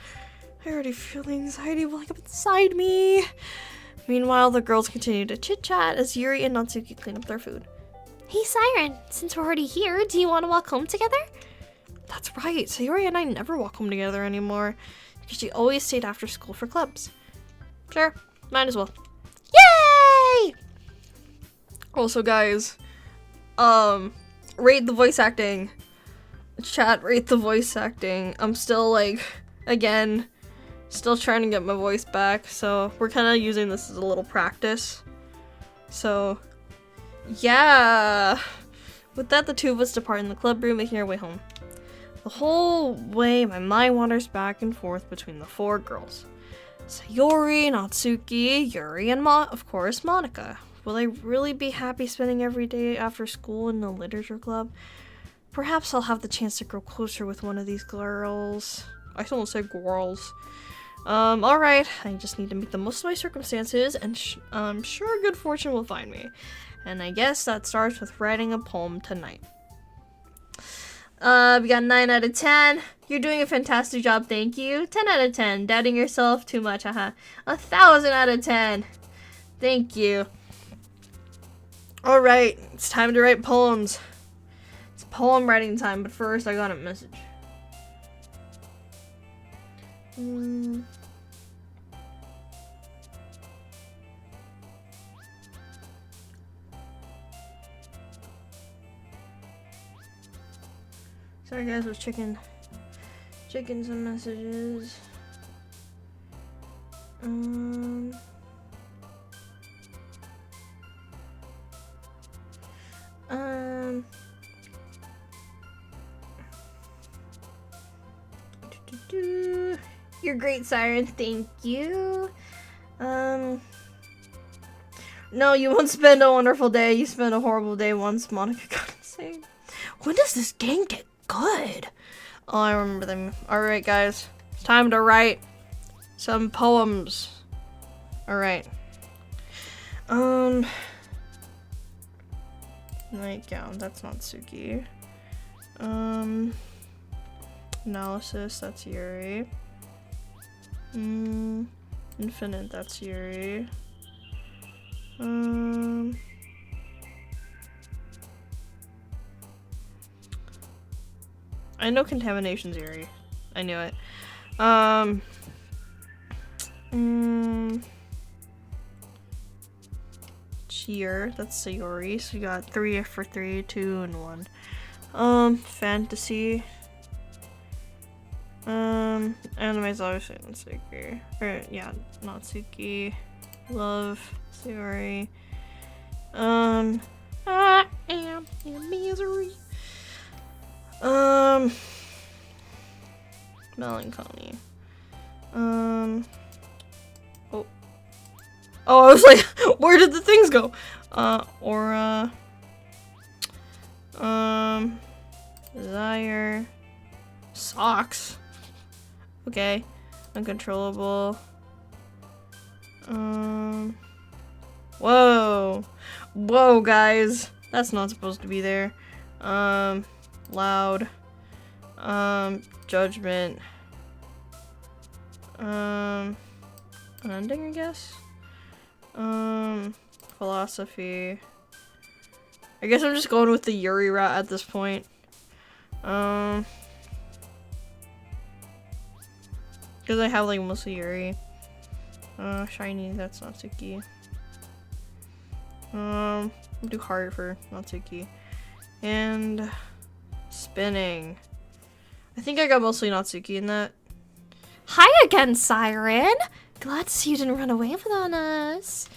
I already feel the anxiety welling up inside me. Meanwhile, the girls continue to chit-chat as Yuri and Natsuki clean up their food. Hey, Siren, since we're already here, do you want to walk home together? That's right, Sayori and I never walk home together anymore, because she always stayed after school for clubs. Sure, might as well. Yay! Also, guys, rate the voice acting. Chat, rate the voice acting. I'm still, again, still trying to get my voice back, so we're kind of using this as a little practice. So, yeah. With that, the two of us depart in the club room, making our way home. The whole way, my mind wanders back and forth between the four girls. Sayori, Natsuki, Yuri, and of course, Monica. Will I really be happy spending every day after school in the literature club? Perhaps I'll have the chance to grow closer with one of these girls. I still don't say girls. Alright, I just need to make the most of my circumstances, and I'm sure good fortune will find me. And I guess that starts with writing a poem tonight. We got 9 out of 10. You're doing a fantastic job, thank you. 10 out of 10. Doubting yourself too much, haha. 1,000 out of 10. Thank you. Alright, it's time to write poems. It's poem writing time, but first I got a message. Sorry guys, I was checking some messages. You're great, Siren. Thank you. No, you won't spend a wonderful day. You spent a horrible day once Monica got insane. When does this game get good? Oh, I remember them. Alright, guys. It's time to write some poems. Alright. Nightgown, that's not Suki. Analysis, that's Yuri. Infinite, that's Yuri. I know contamination's Yuri. I knew it. Cheer, that's Sayori. So you got 3 for 3, 2, and 1. Fantasy. Anime's obviously Natsuki. Or, yeah, Natsuki. Love, Sayori. I am in misery. Melancholy. Oh, I was like, where did the things go? Aura. Desire. Socks. Okay. Uncontrollable. Whoa. Whoa, guys. That's not supposed to be there. Loud. Judgment. Unending, I guess? Philosophy. I guess I'm just going with the Yuri route at this point. Because I have like mostly Yuri. Shiny, that's Natsuki. Do heart for Natsuki. And spinning. I think I got mostly Natsuki in that. Hi again, Siren. Glad to see you didn't run away without us.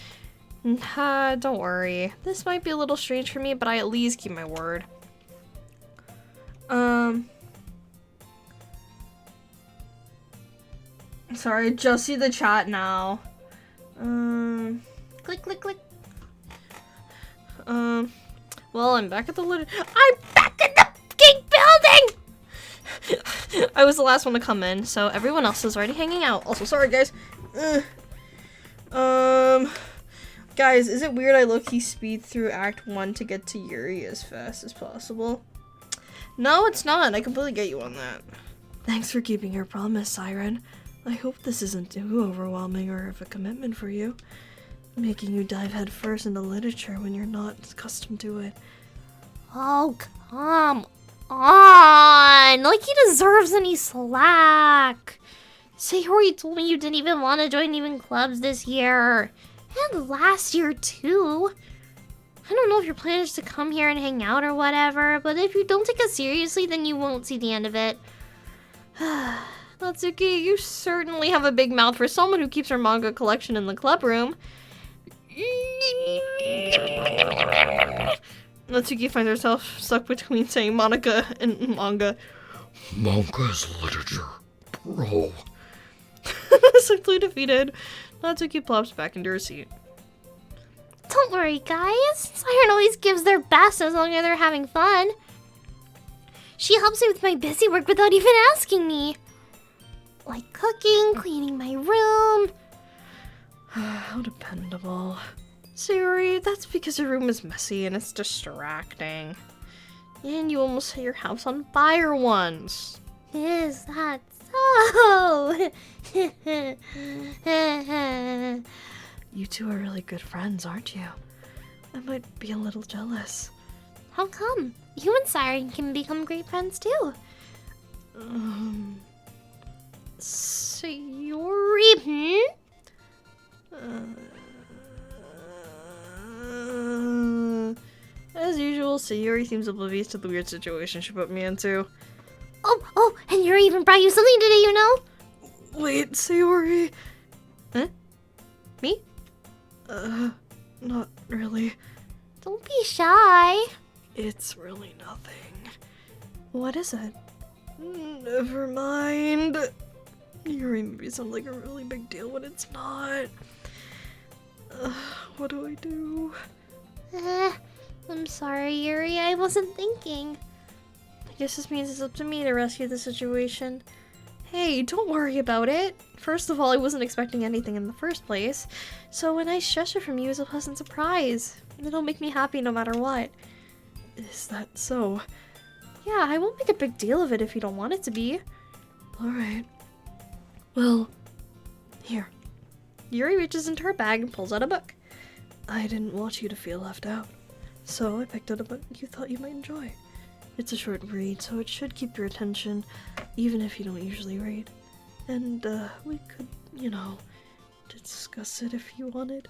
Don't worry. This might be a little strange for me, but I at least keep my word. Sorry, I just see the chat now. Click, click, click. Well, I'm back at the I'm back in the fucking building! I was the last one to come in, so everyone else is already hanging out. Also, sorry, guys. Guys, is it weird I low-key speed through Act 1 to get to Yuri as fast as possible? No, it's not. I completely get you on that. Thanks for keeping your promise, Siren. I hope this isn't too overwhelming or of a commitment for you. Making you dive headfirst into literature when you're not accustomed to it. Oh, come on! Like he deserves any slack. Sayori told me you didn't even want to join even clubs this year. And last year, too. I don't know if your plan is to come here and hang out or whatever, but if you don't take it seriously, then you won't see the end of it. Natsuki, you certainly have a big mouth for someone who keeps her manga collection in the club room. Natsuki finds herself stuck between saying Monica and manga. Manga's literature, bro. Simply defeated, Natsuki plops back into her seat. Don't worry, guys. Siren always gives their best as long as they're having fun. She helps me with my busy work without even asking me. Like cooking, cleaning my room. How dependable. Sayori, that's because your room is messy and it's distracting. And you almost set your house on fire once. Is that so? You two are really good friends, aren't you? I might be a little jealous. How come? You and Siren can become great friends too. Sayori? As usual, Sayori seems oblivious to the weird situation she put me into. Oh, and Yuri even brought you something today, you know? Wait, Sayori? Huh? Me? Not really. Don't be shy. It's really nothing. What is it? Never mind. Yuri made me sound like a really big deal when it's not. What do I do? I'm sorry, Yuri. I wasn't thinking. I guess this means it's up to me to rescue the situation. Hey, don't worry about it. First of all, I wasn't expecting anything in the first place, so a nice gesture from you is a pleasant surprise. It'll make me happy no matter what. Is that so? Yeah, I won't make a big deal of it if you don't want it to be. Alright. Well, here. Yuri reaches into her bag and pulls out a book. I didn't want you to feel left out, so I picked out a book you thought you might enjoy. It's a short read, so it should keep your attention, even if you don't usually read. And, we could, discuss it if you wanted.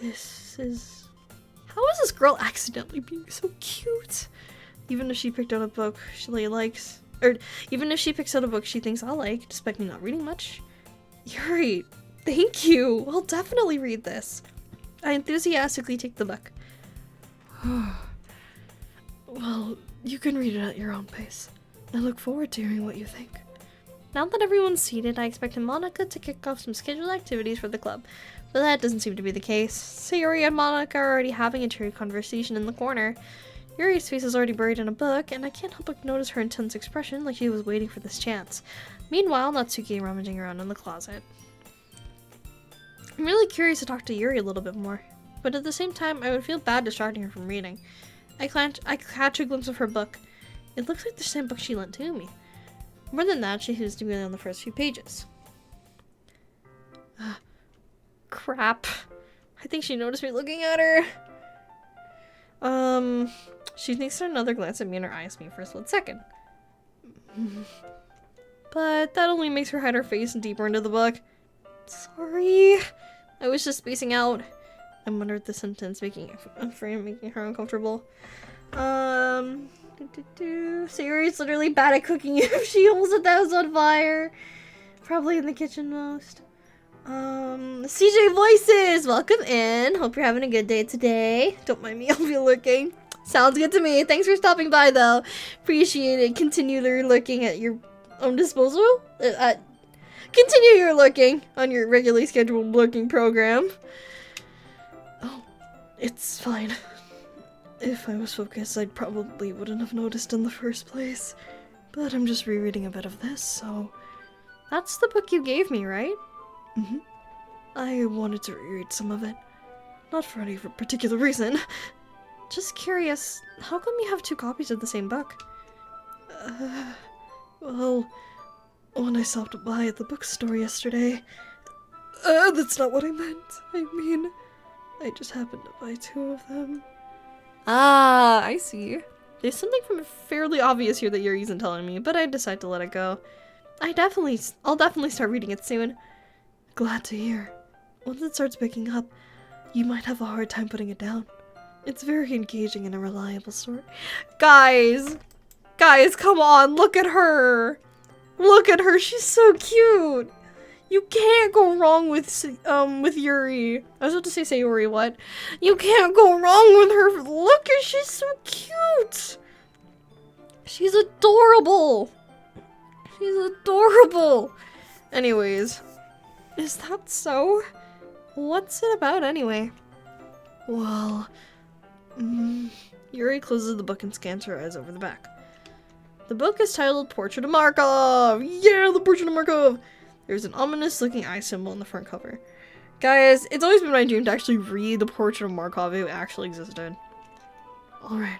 This is... How is this girl accidentally being so cute? Even if she picked out a book she likes... Or, even if she picks out a book she thinks I'll like, despite me not reading much. Yuri, thank you! I'll definitely read this. I enthusiastically take the book. Well, you can read it at your own pace. I look forward to hearing what you think. Now that everyone's seated, I expected Monica to kick off some scheduled activities for the club, but that doesn't seem to be the case. Sayori and Monica are already having a cheery conversation in the corner. Yuri's face is already buried in a book, and I can't help but notice her intense expression like she was waiting for this chance. Meanwhile, Natsuki rummaging around in the closet. I'm really curious to talk to Yuri a little bit more, but at the same time, I would feel bad distracting her from reading. I catch a glimpse of her book. It looks like the same book she lent to me. More than that, she seems to be on the first few pages. Crap. I think she noticed me looking at her. She takes another glance at me and her eyes me for a split second. But that only makes her hide her face deeper into the book. Sorry. I was just spacing out. I muttered the sentence, making her uncomfortable. Siri's literally bad at cooking if she holds the house on fire. Probably in the kitchen most. CJ Voices, welcome in. Hope you're having a good day today. Don't mind me, I'll be looking. Sounds good to me. Thanks for stopping by, though. Appreciate it. Continue looking at your own disposal. Continue your looking on your regularly scheduled looking program. Oh, it's fine. If I was focused, I probably wouldn't have noticed in the first place. But I'm just rereading a bit of this, so... That's the book you gave me, right? Mm-hmm. I wanted to reread some of it. Not for any particular reason. Just curious, how come you have 2 copies of the same book? Well, when I stopped by at the bookstore yesterday... that's not what I meant. I mean, I just happened to buy 2 of them. Ah, I see. There's something fairly obvious here that Yuri isn't telling me, but I decide to let it go. I'll definitely start reading it soon. Glad to hear. Once it starts picking up, you might have a hard time putting it down. It's very engaging and a reliable story. Guys, come on, look at her. Look at her, she's so cute. You can't go wrong with Yuri. I was about to say Sayori, what? You can't go wrong with her. Look at, she's so cute. She's adorable. She's adorable. Anyways, is that so? What's it about anyway? Well, Yuri closes the book and scans her eyes over the back. The book is titled Portrait of Markov. Yeah, the Portrait of Markov. There's an ominous looking eye symbol on the front cover. Guys, it's always been my dream to actually read the Portrait of Markov if it actually existed. Alright.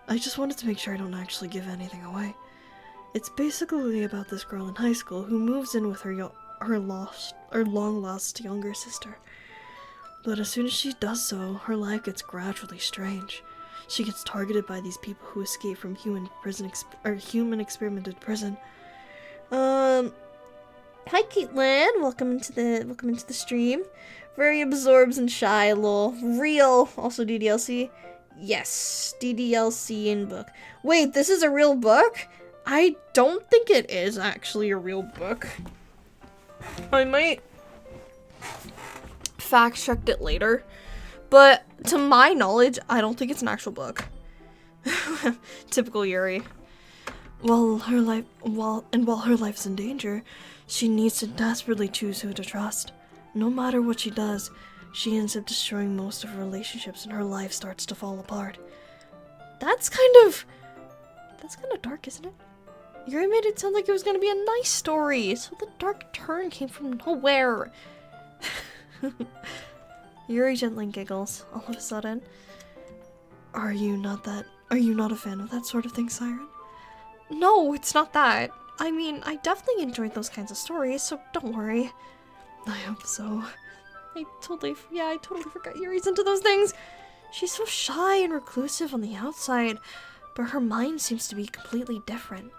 I just wanted to make sure I don't actually give anything away. It's basically about this girl in high school who moves in with her long-lost younger sister. But as soon as she does so, her life gets gradually strange. She gets targeted by these people who escape from human experimented prison. Hi Caitlin, welcome into the stream. Very absorbed and shy, lol. Real, also DDLC. Yes, DDLC in book. Wait, this is a real book? I don't think it is actually a real book. I might fact check it later, but to my knowledge, I don't think it's an actual book. Typical Yuri. While her life's in danger, she needs to desperately choose who to trust. No matter what she does, she ends up destroying most of her relationships and her life starts to fall apart. That's kind of dark, isn't it? Yuri made it sound like it was gonna be a nice story, so the dark turn came from nowhere. Yuri gently giggles all of a sudden. Are you not a fan of that sort of thing, Siren? No, it's not that. I mean, I definitely enjoyed those kinds of stories, so don't worry. I hope so. I totally forgot Yuri's into those things. She's so shy and reclusive on the outside, but her mind seems to be completely different.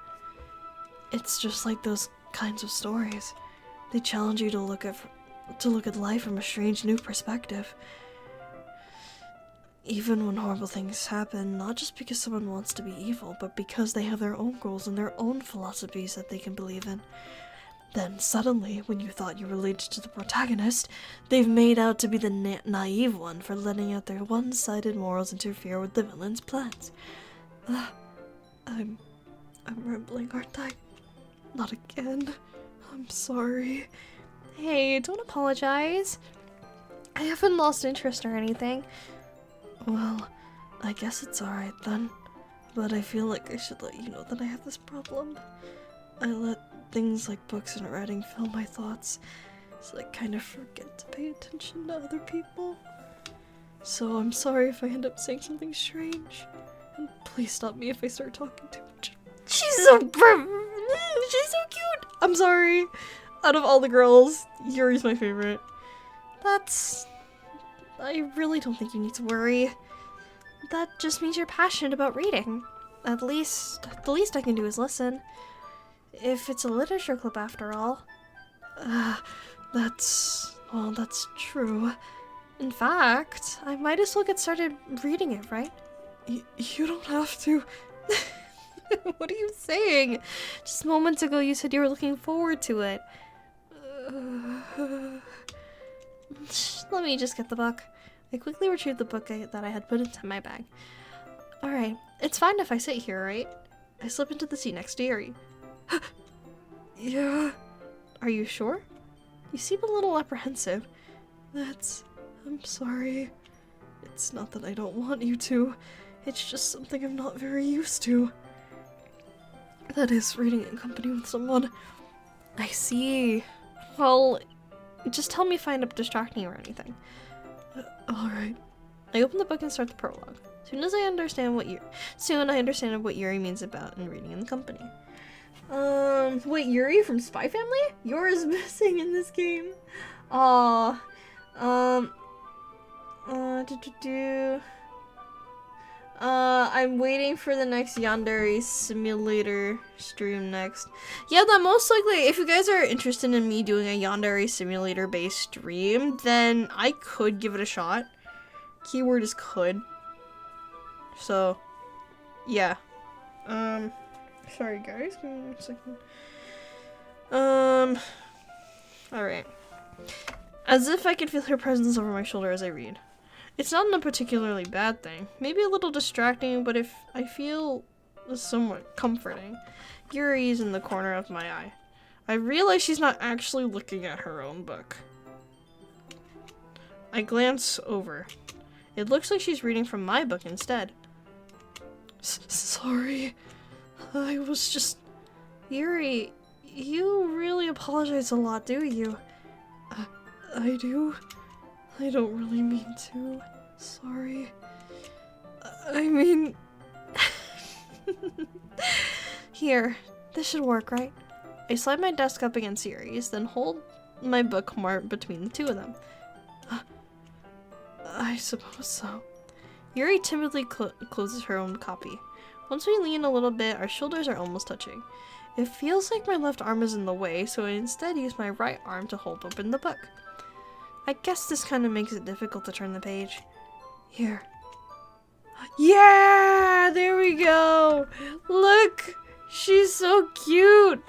It's just like those kinds of stories. They challenge you to look at life from a strange new perspective. Even when horrible things happen, not just because someone wants to be evil, but because they have their own goals and their own philosophies that they can believe in. Then suddenly, when you thought you related to the protagonist, they've made out to be the naive one for letting out their one-sided morals interfere with the villain's plans. I'm rambling, aren't I? Not again. I'm sorry. Hey, don't apologize. I haven't lost interest or anything. Well, I guess it's alright then. But I feel like I should let you know that I have this problem. I let things like books and writing fill my thoughts, so I kind of forget to pay attention to other people. So I'm sorry if I end up saying something strange. And please stop me if I start talking too much. She's so cute! I'm sorry. Out of all the girls, Yuri's my favorite. I really don't think you need to worry. That just means you're passionate about reading. The least I can do is listen. If it's a literature club after all. Well, that's true. In fact, I might as well get started reading it, right? You don't have to. What are you saying? Just moments ago you said you were looking forward to it. Let me just get the book. I quickly retrieved the book that I had put into my bag. Alright, it's fine if I sit here, right? I slip into the seat next to Yuri. Yeah. Are you sure? You seem a little apprehensive. I'm sorry. It's not that I don't want you to. It's just something I'm not very used to. That is, reading in company with someone. I see. Well, just tell me if I end up distracting you or anything. Alright. I open the book and start the prologue. Soon I understand what Yuri means about in reading in company. Wait, Yuri from Spy Family? Yuri is missing in this game. Aww. I'm waiting for the next Yandere Simulator stream next. Yeah, that most likely, if you guys are interested in me doing a Yandere Simulator based stream, then I could give it a shot. Keyword is could. So, yeah. Sorry guys, give me a second. Alright. As if I could feel her presence over my shoulder as I read. It's not a particularly bad thing. Maybe a little distracting, but if I feel somewhat comforting. Yuri's in the corner of my eye. I realize she's not actually looking at her own book. I glance over. It looks like she's reading from my book instead. Sorry. I was just... Yuri, you really apologize a lot, do you? I do. I don't really mean to. Sorry. I mean... Here. This should work, right? I slide my desk up against Yuri's, then hold my book marked between the two of them. I suppose so. Yuri timidly closes her own copy. Once we lean a little bit, our shoulders are almost touching. It feels like my left arm is in the way, so I instead use my right arm to hold open the book. I guess this kind of makes it difficult to turn the page. Here. Yeah! There we go! Look! She's so cute!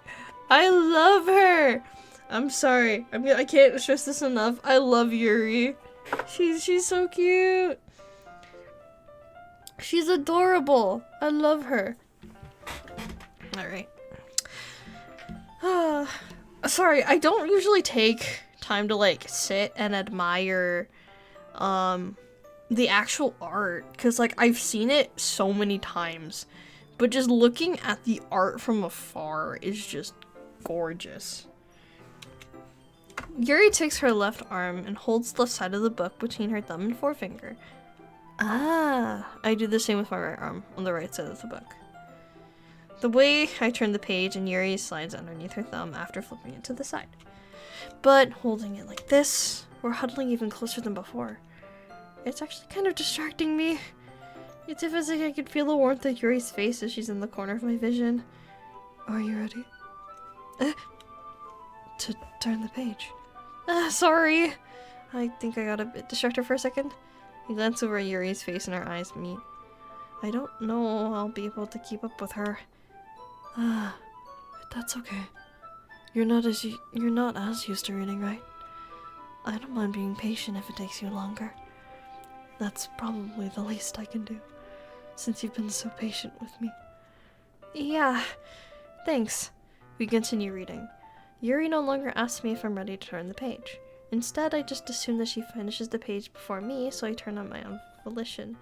I love her! I'm sorry. I can't stress this enough. I love Yuri. She's so cute. She's adorable. I love her. Alright. Sorry, I don't usually take time to like sit and admire the actual art, because like I've seen it so many times, but just looking at the art from afar is just gorgeous. Yuri takes her left arm and holds the left side of the book between her thumb and forefinger. I do the same with my right arm on the right side of the book. The way I turn the page and Yuri slides underneath her thumb after flipping it to the side. But holding it like this, we're huddling even closer than before. It's actually kind of distracting me. It's as if I could feel the warmth of Yuri's face as she's in the corner of my vision. Are you ready? To turn the page. Sorry. I think I got a bit distracted for a second. I glance over at Yuri's face and our eyes meet. I don't know I'll be able to keep up with her. But that's okay. You're not as used to reading, right? I don't mind being patient if it takes you longer. That's probably the least I can do, since you've been so patient with me. Yeah, thanks. We continue reading. Yuri no longer asks me if I'm ready to turn the page. Instead, I just assume that she finishes the page before me, so I turn on my own volition.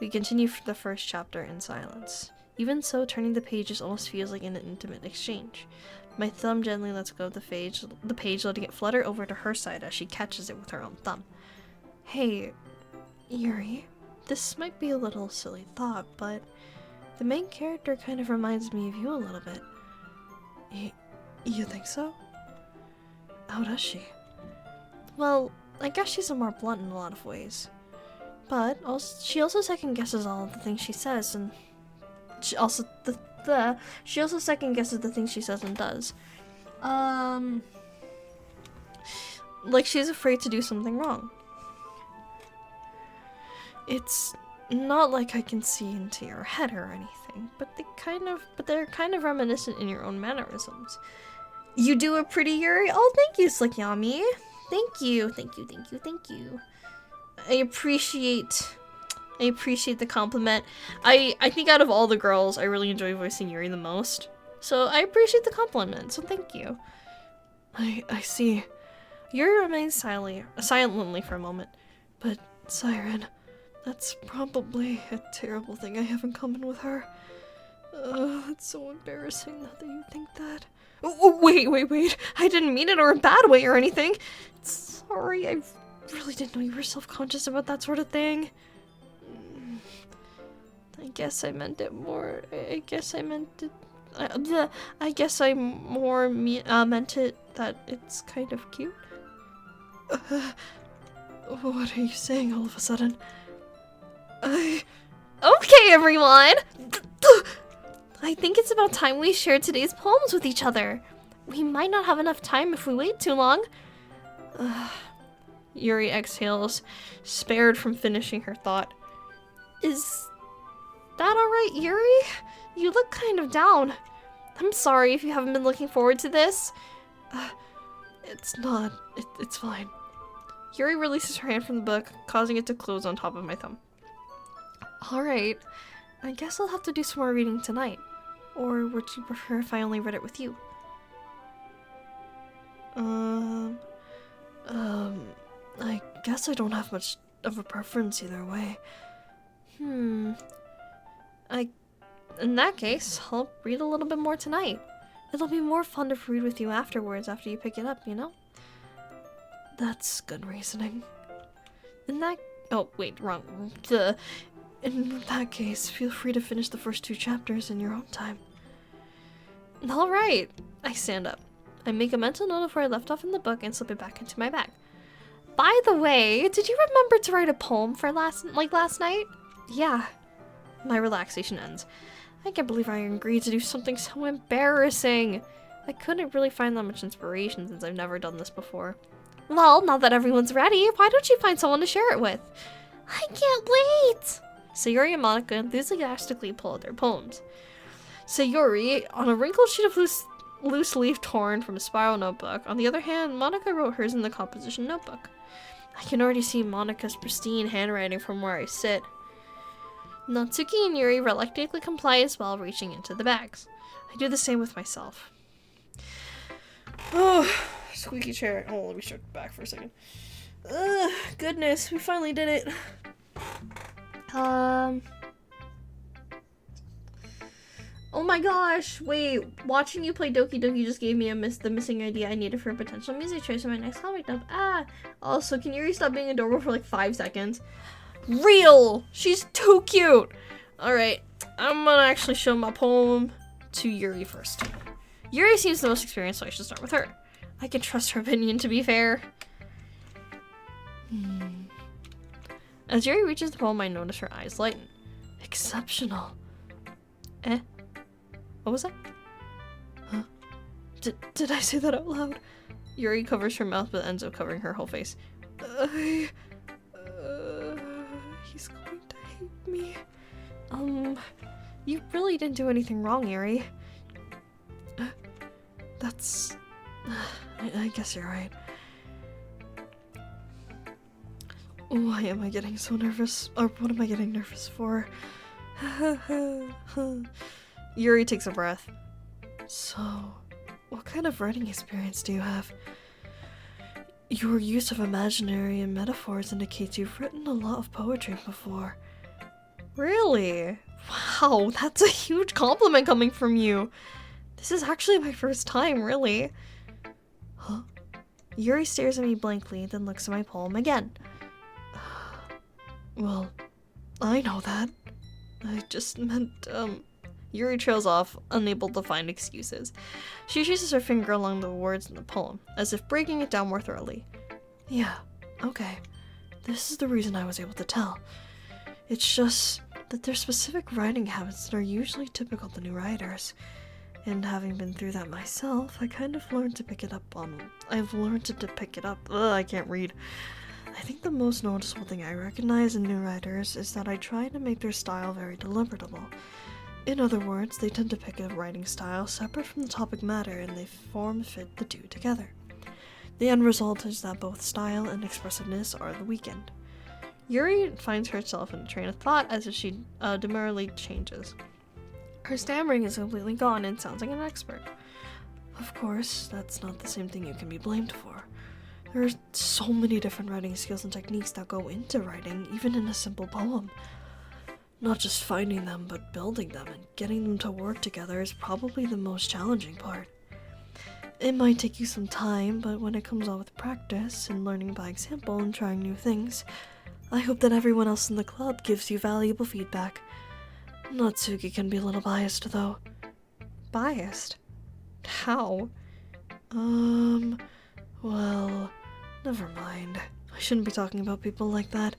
We continue the first chapter in silence. Even so, turning the pages almost feels like an intimate exchange. My thumb gently lets go of the page, letting it flutter over to her side as she catches it with her own thumb. Hey, Yuri, this might be a little silly thought, but the main character kind of reminds me of you a little bit. You think so? How does she? Well, I guess she's more blunt in a lot of ways. But she also second guesses all of the things she says, and she also second guesses the things she says and does. like she's afraid to do something wrong. It's not like I can see into your head or anything, but they're kind of reminiscent in your own mannerisms. You do it pretty, Yuri. Oh, thank you, Slikyami. Thank you. I appreciate the compliment. I think out of all the girls, I really enjoy voicing Yuri the most. So I appreciate the compliment, so thank you. I see. Yuri remains silently for a moment. But, Siren, that's probably a terrible thing I have in common with her. It's so embarrassing that you think that. Oh, wait. I didn't mean it in a bad way or anything. Sorry, I really didn't know you were self-conscious about that sort of thing. I guess I meant it more. I guess I meant it that it's kind of cute. What are you saying all of a sudden? Okay, everyone! I think it's about time we shared today's poems with each other. We might not have enough time if we wait too long. Yuri exhales, spared from finishing her thought. Is that alright, Yuri? You look kind of down. I'm sorry if you haven't been looking forward to this. It's not. It's fine. Yuri releases her hand from the book, causing it to close on top of my thumb. Alright, I guess I'll have to do some more reading tonight. Or would you prefer if I only read it with you? I guess I don't have much of a preference either way. In that case, I'll read a little bit more tonight. It'll be more fun to read with you afterwards after you pick it up, you know? That's good reasoning. Oh, wait, wrong. In that case, feel free to finish the first 2 chapters in your own time. Alright. I stand up. I make a mental note of where I left off in the book and slip it back into my bag. By the way, did you remember to write a poem for last night? Yeah. My relaxation ends. I can't believe I agreed to do something so embarrassing. I couldn't really find that much inspiration since I've never done this before. Well, now that everyone's ready, why don't you find someone to share it with? I can't wait! Sayuri and Monica enthusiastically pull out their poems. Sayuri, on a wrinkled sheet of loose leaf torn from a spiral notebook. On the other hand, Monica wrote hers in the composition notebook. I can already see Monica's pristine handwriting from where I sit. Natsuki and Yuri reluctantly comply as well, reaching into the bags. I do the same with myself. Oh, squeaky chair. Oh, let me start back for a second. Goodness, we finally did it. Oh my gosh, wait, watching you play Doki Doki just gave me the missing idea I needed for a potential music choice in my next comic dub. Also, can Yuri stop being adorable for like 5 seconds? Real! She's too cute! Alright, I'm gonna actually show my poem to Yuri first. Yuri seems the most experienced, so I should start with her. I can trust her opinion, to be fair. As Yuri reaches the poem, I notice her eyes lighten. Exceptional. What was that? Huh? Did I say that out loud? Yuri covers her mouth, but ends up covering her whole face. He's going to hate me. You really didn't do anything wrong, Yuri. I guess you're right. Why am I getting so nervous? Or what am I getting nervous for? Yuri takes a breath. So, what kind of writing experience do you have? Your use of imaginary and metaphors indicates you've written a lot of poetry before. Really? Wow, that's a huge compliment coming from you. This is actually my first time, really. Huh? Yuri stares at me blankly, then looks at my poem again. Well, I know that. I just meant, Yuri trails off, unable to find excuses. She traces her finger along the words in the poem, as if breaking it down more thoroughly. Yeah, okay. This is the reason I was able to tell. It's just that there's specific writing habits that are usually typical to new writers. And having been through that myself, I kind of learned to pick it up I've learned to pick it up. Ugh, I can't read. I think the most noticeable thing I recognize in new writers is that I try to make their style very deliberable. In other words, they tend to pick a writing style separate from the topic matter and they fit the two together. The end result is that both style and expressiveness are the weekend. Yuri finds herself in a train of thought as if she demurely changes. Her stammering is completely gone and sounds like an expert. Of course, that's not the same thing you can be blamed for. There are so many different writing skills and techniques that go into writing, even in a simple poem. Not just finding them, but building them and getting them to work together is probably the most challenging part. It might take you some time, but when it comes on with practice and learning by example and trying new things, I hope that everyone else in the club gives you valuable feedback. Natsuki can be a little biased, though. Biased? How? Well, never mind. I shouldn't be talking about people like that.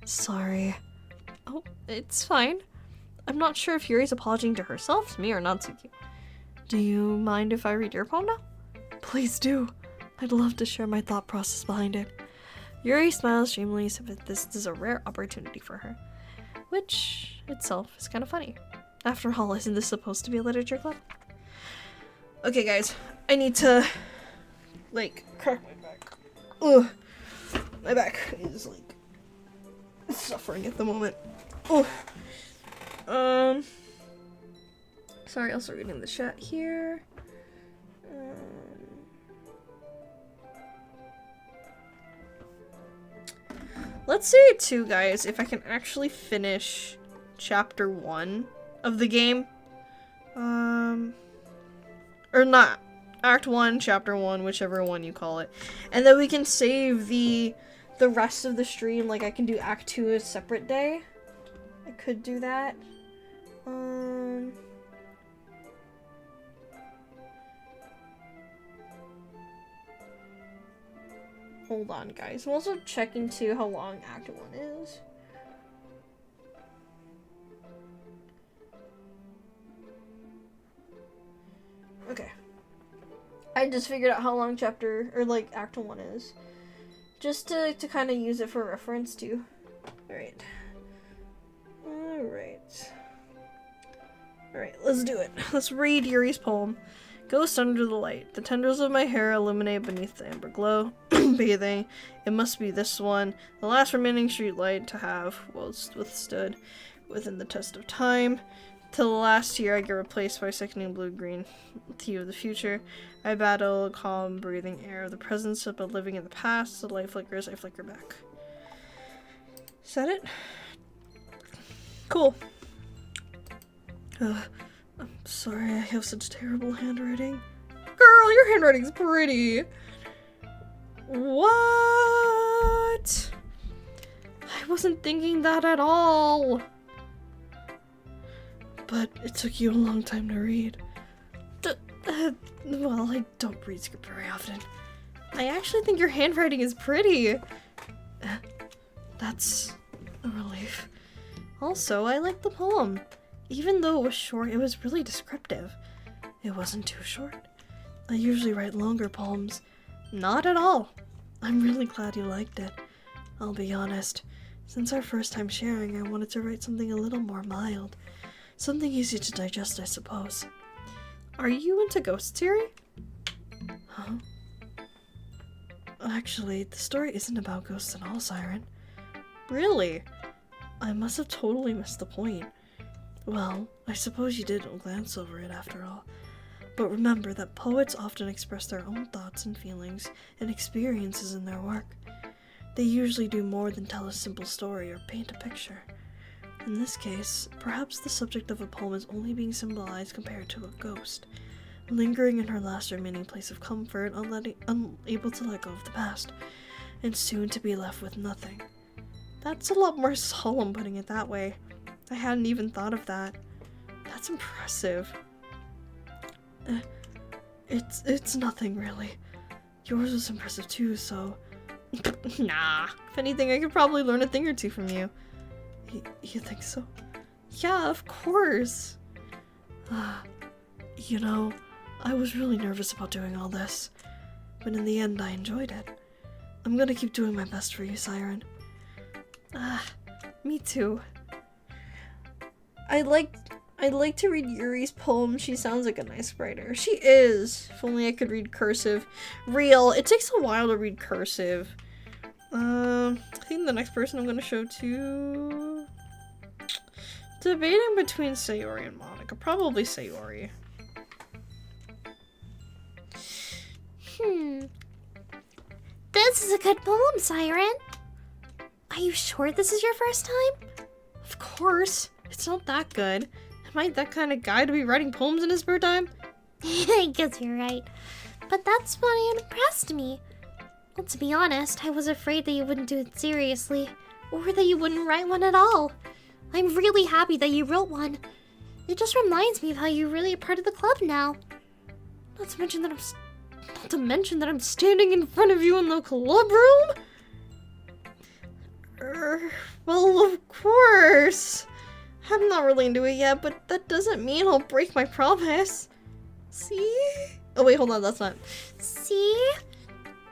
Sorry. Oh, it's fine. I'm not sure if Yuri's apologizing to herself, to me, or Natsuki. Do you mind if I read your poem now? Please do. I'd love to share my thought process behind it. Yuri smiles dreamily as if this is a rare opportunity for her. Which, itself, is kind of funny. After all, isn't this supposed to be a literature club? Okay, guys. I need to, crack my back. Ugh. My back is, suffering at the moment. Ugh. Sorry, I'll start reading the chat here. Let's see too, guys, if I can actually finish chapter 1 of the game. Or not. Act 1, chapter 1, whichever one you call it. And then we can save the rest of the stream, I can do Act 2 a separate day. I could do that. Hold on, guys. I'm also checking too how long Act 1 is. Okay. I just figured out how long Act 1 is. Just to kind of use it for reference too. Alright. Alright, let's do it. Let's read Yuri's poem. Ghost under the light. The tendrils of my hair illuminate beneath the amber glow. Bathing. It must be this one. The last remaining street light to have withstood within the test of time. Till the last year I get replaced by sickening blue-green tea of the future. I battle calm, breathing air of the present, but living in the past. The light flickers, I flicker back. Is that it? Cool. I'm sorry I have such terrible handwriting. Girl, your handwriting's pretty. What? I wasn't thinking that at all. But it took you a long time to read. Well, I don't read script very often. I actually think your handwriting is pretty. That's a relief. Also, I like the poem. Even though it was short, it was really descriptive. It wasn't too short. I usually write longer poems. Not at all. I'm really glad you liked it. I'll be honest. Since our first time sharing, I wanted to write something a little more mild. Something easy to digest, I suppose. Are you into ghosts, Yuri? Huh? Actually, the story isn't about ghosts at all, Siren. Really? I must have totally missed the point. Well, I suppose you did glance over it after all. But remember that poets often express their own thoughts and feelings and experiences in their work. They usually do more than tell a simple story or paint a picture. In this case, perhaps the subject of a poem is only being symbolized compared to a ghost, lingering in her last remaining place of comfort, unable to let go of the past, and soon to be left with nothing. That's a lot more solemn putting it that way. I hadn't even thought of that. That's impressive. It's nothing really. Yours was impressive too, so... Nah. If anything, I could probably learn a thing or two from you. You think so? Yeah, of course. You know, I was really nervous about doing all this, but in the end I enjoyed it. I'm gonna keep doing my best for you, Siren. Me too. I'd like to read Yuri's poem. She sounds like a nice writer. She is. If only I could read cursive. Real. It takes a while to read cursive. I think the next person I'm gonna show to... Debating between Sayori and Monica. Probably Sayori. This is a good poem, Siren. Are you sure this is your first time? Of course. It's not that good. Am I that kind of guy to be writing poems in his spare time? I guess you're right. But that's what impressed me. Well, to be honest, I was afraid that you wouldn't do it seriously, or that you wouldn't write one at all. I'm really happy that you wrote one. It just reminds me of how you're really a part of the club now. Not to mention that I'm standing in front of you in the club room. Well, of course. I'm not really into it yet, but that doesn't mean I'll break my promise. See? Oh wait, hold on, that's not. See?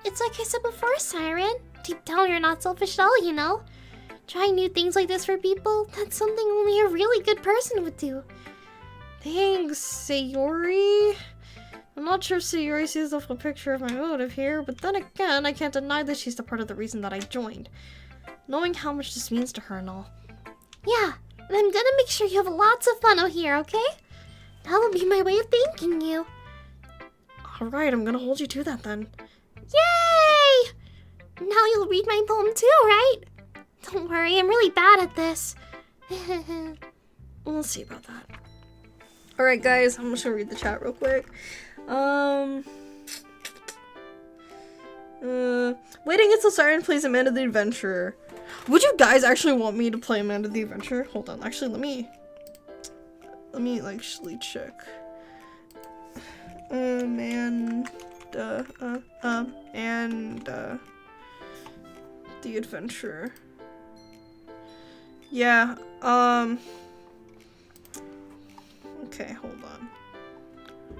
It's like I said before, Siren. Deep down, you're not selfish at all, you know? Trying new things like this for people, that's something only a really good person would do. Thanks, Sayori. I'm not sure if Sayori sees the full picture of my motive here, but then again, I can't deny that she's the part of the reason that I joined. Knowing how much this means to her and all. Yeah, and I'm gonna make sure you have lots of fun out here, okay? That'll be my way of thanking you. Alright, I'm gonna hold you to that then. Yay! Now you'll read my poem too, right? Don't worry, I'm really bad at this. We'll see about that. Alright guys, I'm just gonna read the chat real quick. Waiting until Siren plays Amanda the Adventurer. Would you guys actually want me to play Amanda the Adventurer? Hold on, actually let me actually check. And the Adventurer. Yeah, okay, hold on.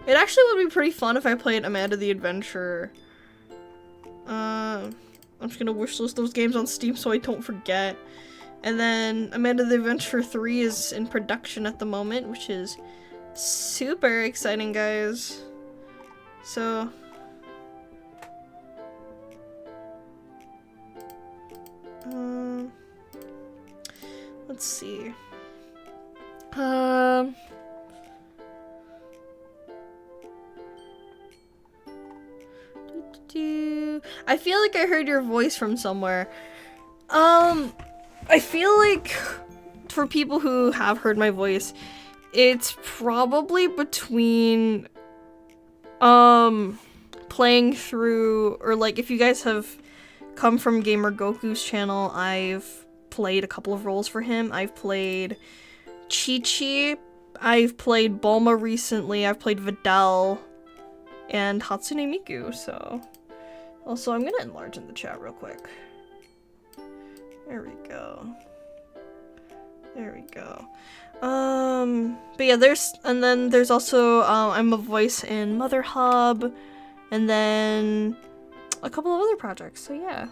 It actually would be pretty fun if I played Amanda the Adventurer. I'm just gonna wishlist those games on Steam so I don't forget. And then Amanda the Adventurer 3 is in production at the moment, which is super exciting, guys. So... let's see. I feel like I heard your voice from somewhere. I feel like for people who have heard my voice, it's probably between playing through, or like if you guys have come from Gamer Goku's channel, I've played a couple of roles for him. I've played Chi-Chi, I've played Bulma recently, I've played Videl, and Hatsune Miku, so... Also, I'm gonna enlarge in the chat real quick. There we go. There we go. But yeah, there's also, I'm a voice in Mother Hub, and then a couple of other projects, so yeah.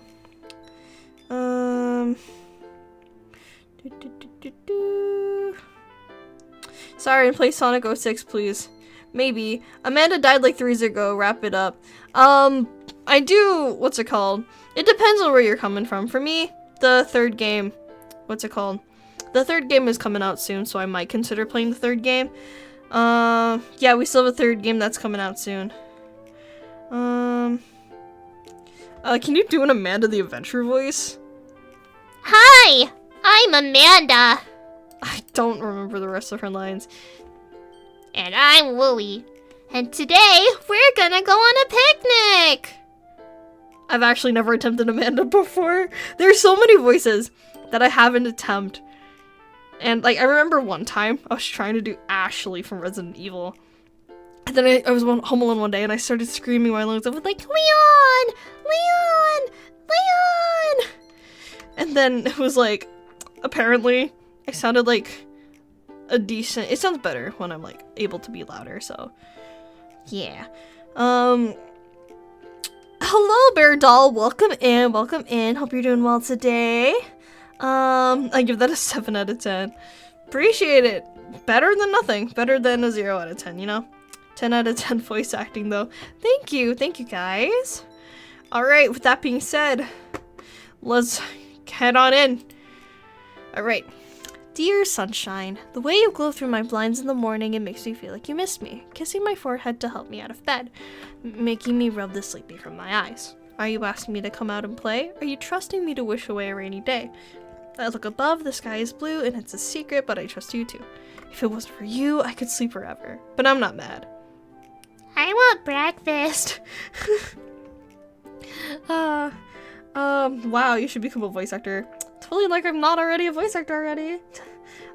Sorry, play Sonic 06, please. Maybe. Amanda died like 3 years ago, wrap it up. I do, what's it called? It depends on where you're coming from. For me, the third game, what's it called? The third game is coming out soon, so I might consider playing the third game. Yeah, we still have a third game that's coming out soon. Can you do an Amanda the Adventurer voice? Hi, I'm Amanda. I don't remember the rest of her lines. And I'm Wooly. And today, we're gonna go on a picnic! I've actually never attempted Amanda before. There's so many voices that I haven't attempted. And, like, I remember one time, I was trying to do Ashley from Resident Evil. And then I was home alone one day, and I started screaming my lungs up with, like, Leon! Leon! Leon! And then it was, like, apparently, I sounded like a decent. It sounds better when I'm like able to be louder. So, yeah. Hello, Bear Doll. Welcome in. Welcome in. Hope you're doing well today. I give that a 7 out of 10. Appreciate it. Better than nothing. Better than a 0 out of 10. You know. 10 out of 10 voice acting though. Thank you guys. All right. With that being said, let's head on in. All right. Dear sunshine, the way you glow through my blinds in the morning, it makes me feel like you missed me, kissing my forehead to help me out of bed, making me rub the sleepy from my eyes. Are you asking me to come out and play? Are you trusting me to wish away a rainy day? I look above, the sky is blue, and it's a secret, but I trust you too. If it wasn't for you, I could sleep forever, but I'm not mad. I want breakfast. Wow, you should become a voice actor. Totally like I'm not already a voice actor already.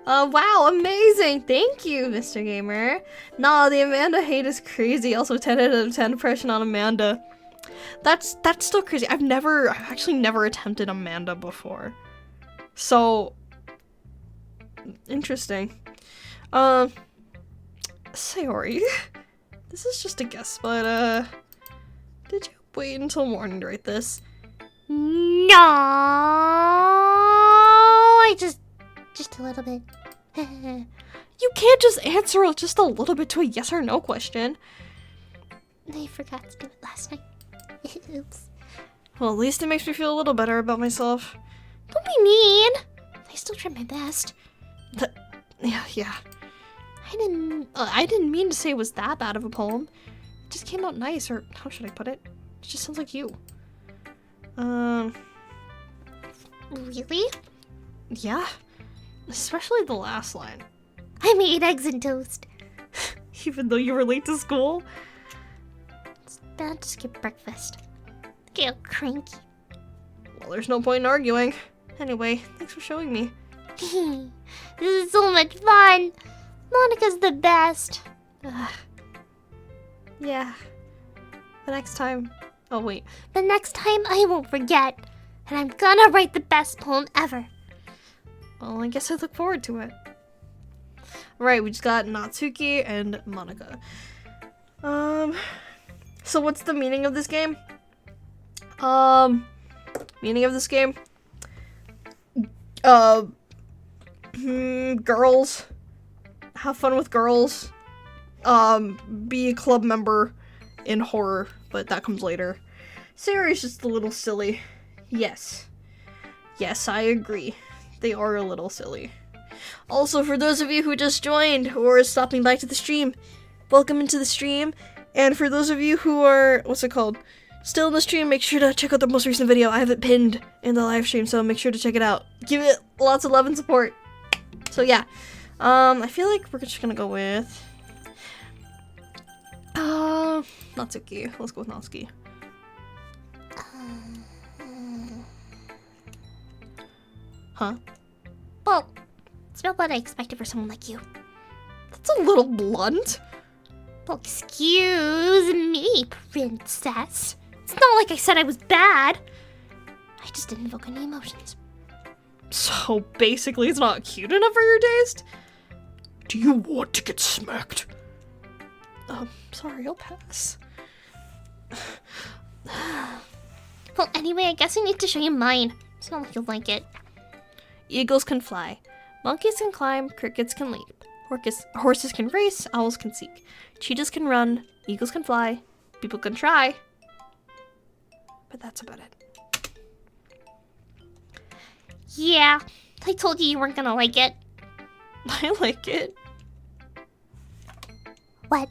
Wow, amazing. Thank you, Mr. Gamer. Nah, the Amanda hate is crazy. Also 10 out of 10 impression on Amanda. That's still crazy. I've actually never attempted Amanda before. So, interesting. Sayori, this is just a guess, but, did you wait until morning to write this? No, I just a little bit. You can't just answer just a little bit to a yes or no question. I forgot to do it last night. Oops. Well, at least it makes me feel a little better about myself. Don't be mean. I still tried my best. Yeah. I didn't mean to say it was that bad of a poem. It just came out nice, or how should I put it? It just sounds like you. Really? Yeah. Especially the last line. I made eggs and toast. Even though you were late to school? It's bad to skip breakfast. Get cranky. Well, there's no point in arguing. Anyway, thanks for showing me. This is so much fun. Monica's the best. Yeah. The next time. Oh, wait. The next time I won't forget. And I'm gonna write the best poem ever. Well, I guess I look forward to it. Right, we just got Natsuki and Monica. So what's the meaning of this game? Meaning of this game? Girls. Have fun with girls. Be a club member in horror, but that comes later. Sarah's just a little silly. Yes. Yes, I agree. They are a little silly. Also, for those of you who just joined or stopping by to the stream, welcome into the stream. And for those of you who are, still in the stream, make sure to check out the most recent video. I have it pinned in the live stream, so make sure to check it out. Give it lots of love and support. So yeah, I feel like we're just gonna go with Natsuki. Let's go with Natsuki. Huh? Well, it's about what I expected for someone like you. That's a little blunt. Well, excuse me, princess. It's not like I said I was bad. I just didn't evoke any emotions. So basically it's not cute enough for your taste? Do you want to get smacked? Sorry, I'll pass. Well, anyway, I guess I need to show you mine. It's not like you'll like it. Eagles can fly. Monkeys can climb. Crickets can leap. Horses can race. Owls can seek. Cheetahs can run. Eagles can fly. People can try. But that's about it. Yeah, I told you weren't gonna like it. I like it. What?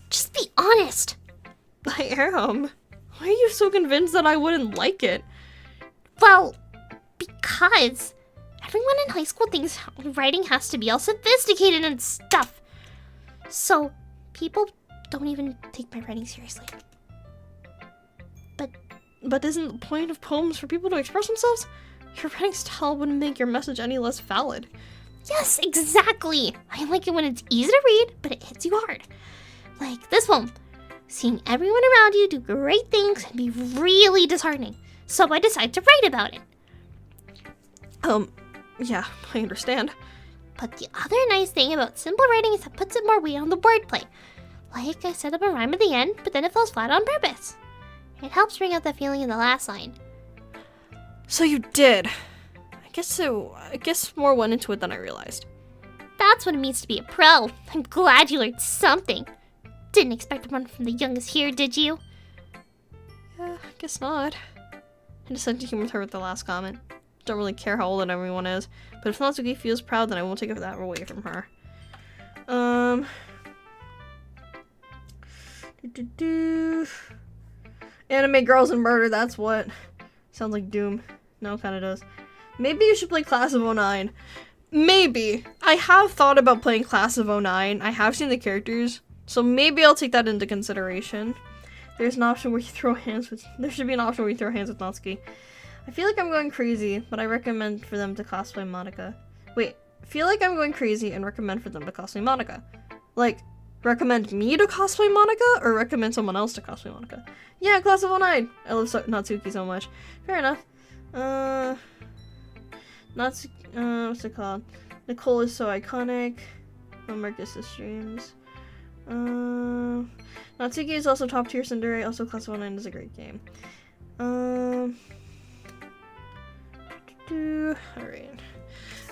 Just be honest. I am. Why are you so convinced that I wouldn't like it? Well, because everyone in high school thinks writing has to be all sophisticated and stuff. So, people don't even take my writing seriously. But isn't the point of poems for people to express themselves? Your writing style wouldn't make your message any less valid. Yes, exactly. I like it when it's easy to read, but it hits you hard. Like this poem. Seeing everyone around you do great things can be really disheartening. So I decided to write about it. Yeah, I understand. But the other nice thing about simple writing is it puts it more weight on the wordplay. Like I set up a rhyme at the end, but then it falls flat on purpose. It helps bring out that feeling in the last line. So you did. I guess more went into it than I realized. That's what it means to be a pro. I'm glad you learned something. Didn't expect one from the youngest here, did you? Yeah, I guess not. I just had to humor her with the last comment. Don't really care how old everyone is, but if Natsuki feels proud, then I won't take that away from her. Anime girls and murder, that's what. Sounds like Doom. No, it kinda does. Maybe you should play Class of '09. Maybe. I have thought about playing Class of '09. I have seen the characters, so maybe I'll take that into consideration. There's an option where you throw hands with- There should be an option where you throw hands with Natsuki. I feel like I'm going crazy, but I recommend for them to cosplay Monica. Wait, feel like I'm going crazy and recommend for them to cosplay Monica. Like, recommend me to cosplay Monica, or recommend someone else to cosplay Monica? Yeah, Class of '09. I love Natsuki so much. Fair enough. Natsuki, what's it called? Nicole is so iconic. Marcus's streams. Natsuki is also top tier Tsundere. Also, Class of '09 is a great game. Alright.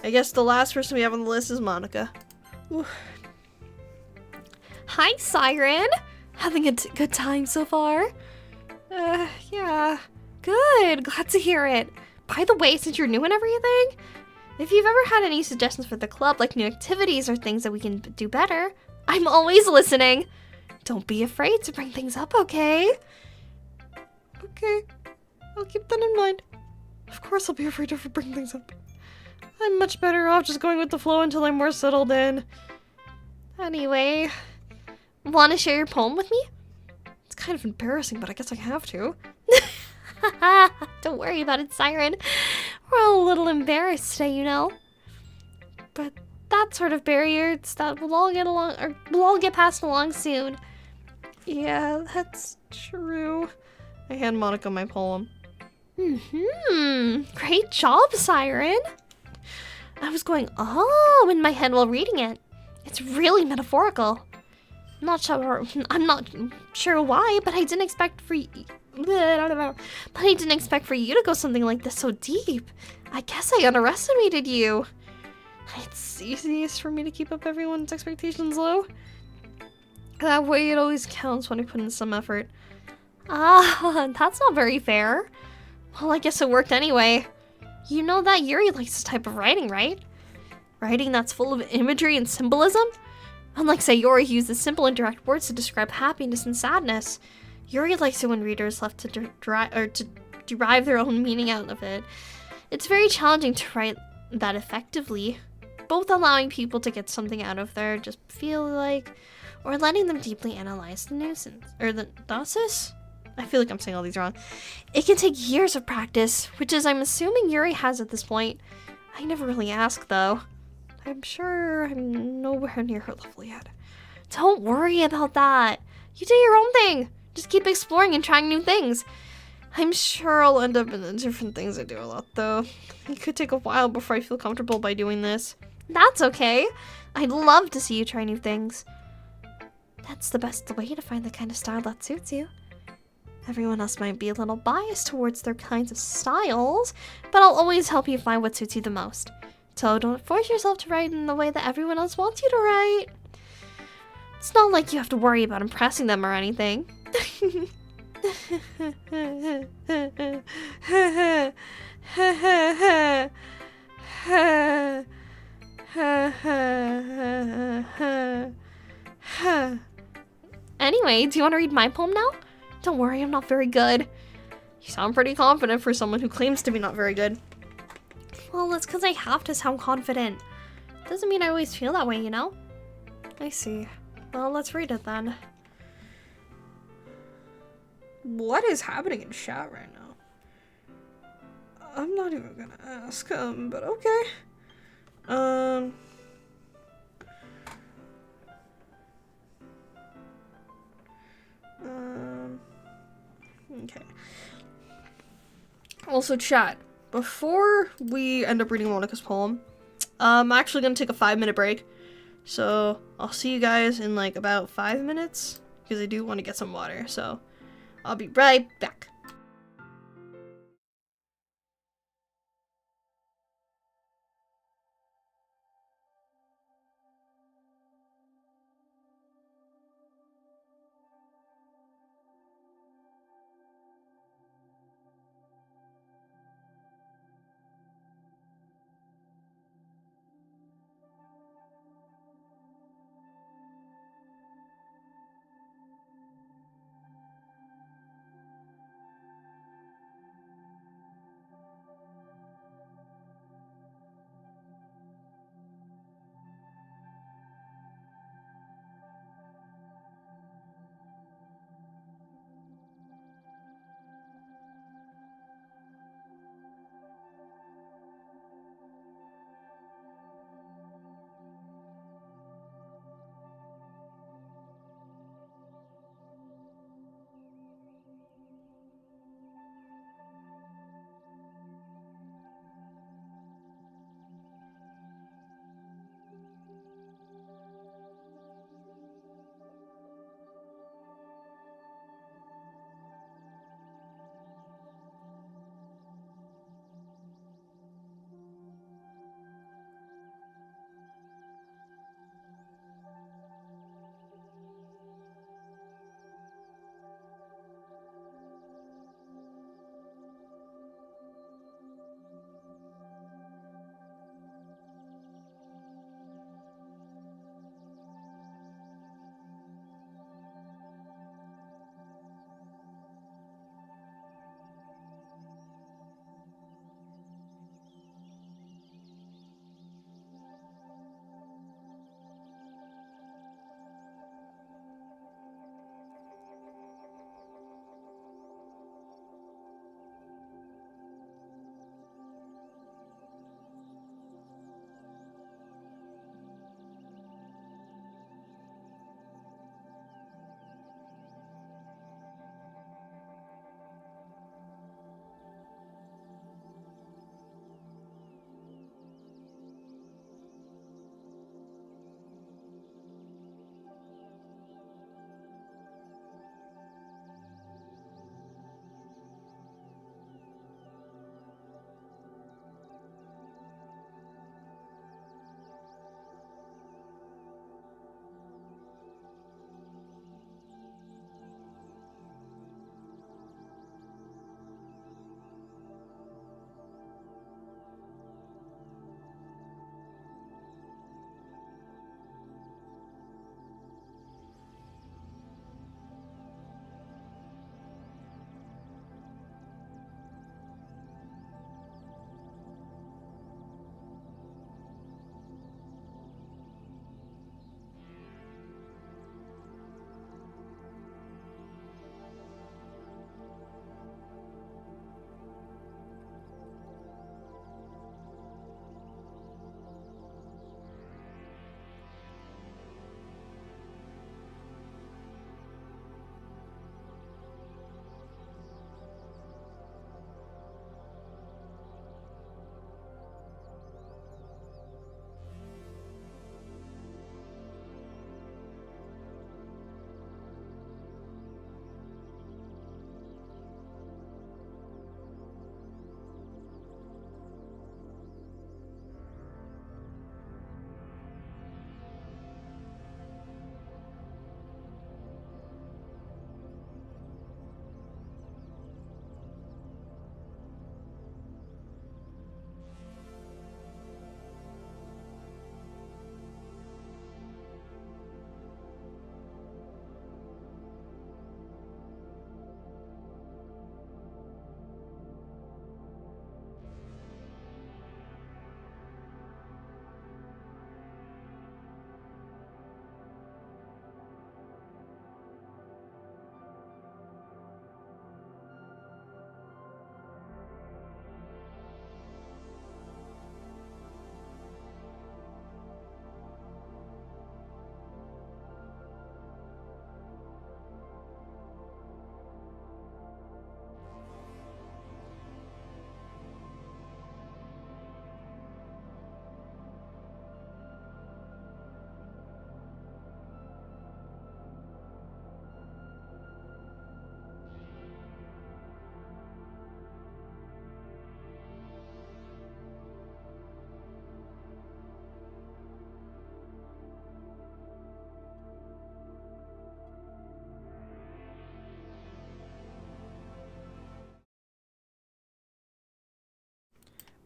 I guess the last person we have on the list is Monica. Ooh. Hi, Siren! Having a good time so far? Yeah. Good, glad to hear it. By the way, since you're new and everything, if you've ever had any suggestions for the club, like new activities or things that we can do better, I'm always listening. Don't be afraid to bring things up, okay? Okay. I'll keep that in mind. Of course I'll be afraid to bring things up. I'm much better off just going with the flow until I'm more settled in. Anyway, want to share your poem with me? It's kind of embarrassing, but I guess I have to. Don't worry about it, Siren. We're all a little embarrassed today, you know. But that sort of barrier, it's that we'll all get past along soon. Yeah, that's true. I hand Monica my poem. Great job, Siren. I was going, oh, in my head while reading it. It's really metaphorical. I'm not sure why, but I didn't expect for you to go something like this so deep. I guess I underestimated you. It's easiest for me to keep up everyone's expectations low. That way it always counts when I put in some effort. That's not very fair. Well, I guess it worked anyway. You know that Yuri likes this type of writing, right? Writing that's full of imagery and symbolism? Unlike Sayori, who uses simple and direct words to describe happiness and sadness, Yuri likes it when readers left to derive their own meaning out of it. It's very challenging to write that effectively, both allowing people to get something out of their just feel like, or letting them deeply analyze the nuisance, or the gnosis? I feel like I'm saying all these wrong. It can take years of practice, which is I'm assuming Yuri has at this point. I never really asked though. I'm sure I'm nowhere near her level yet. Don't worry about that. You do your own thing. Just keep exploring and trying new things. I'm sure I'll end up in the different things I do a lot though. It could take a while before I feel comfortable by doing this. That's okay. I'd love to see you try new things. That's the best way to find the kind of style that suits you. Everyone else might be a little biased towards their kinds of styles, but I'll always help you find what suits you the most. So don't force yourself to write in the way that everyone else wants you to write. It's not like you have to worry about impressing them or anything. Anyway, do you want to read my poem now? Don't worry, I'm not very good. You sound pretty confident for someone who claims to be not very good. Well, that's because I have to sound confident. Doesn't mean I always feel that way, you know? I see. Well, let's read it then. What is happening in chat right now? I'm not even gonna ask him, but okay. Okay. Also, chat, before we end up reading Monica's poem, I'm actually gonna take a 5-minute break. So I'll see you guys in like about 5 minutes because I do want to get some water. So I'll be right back.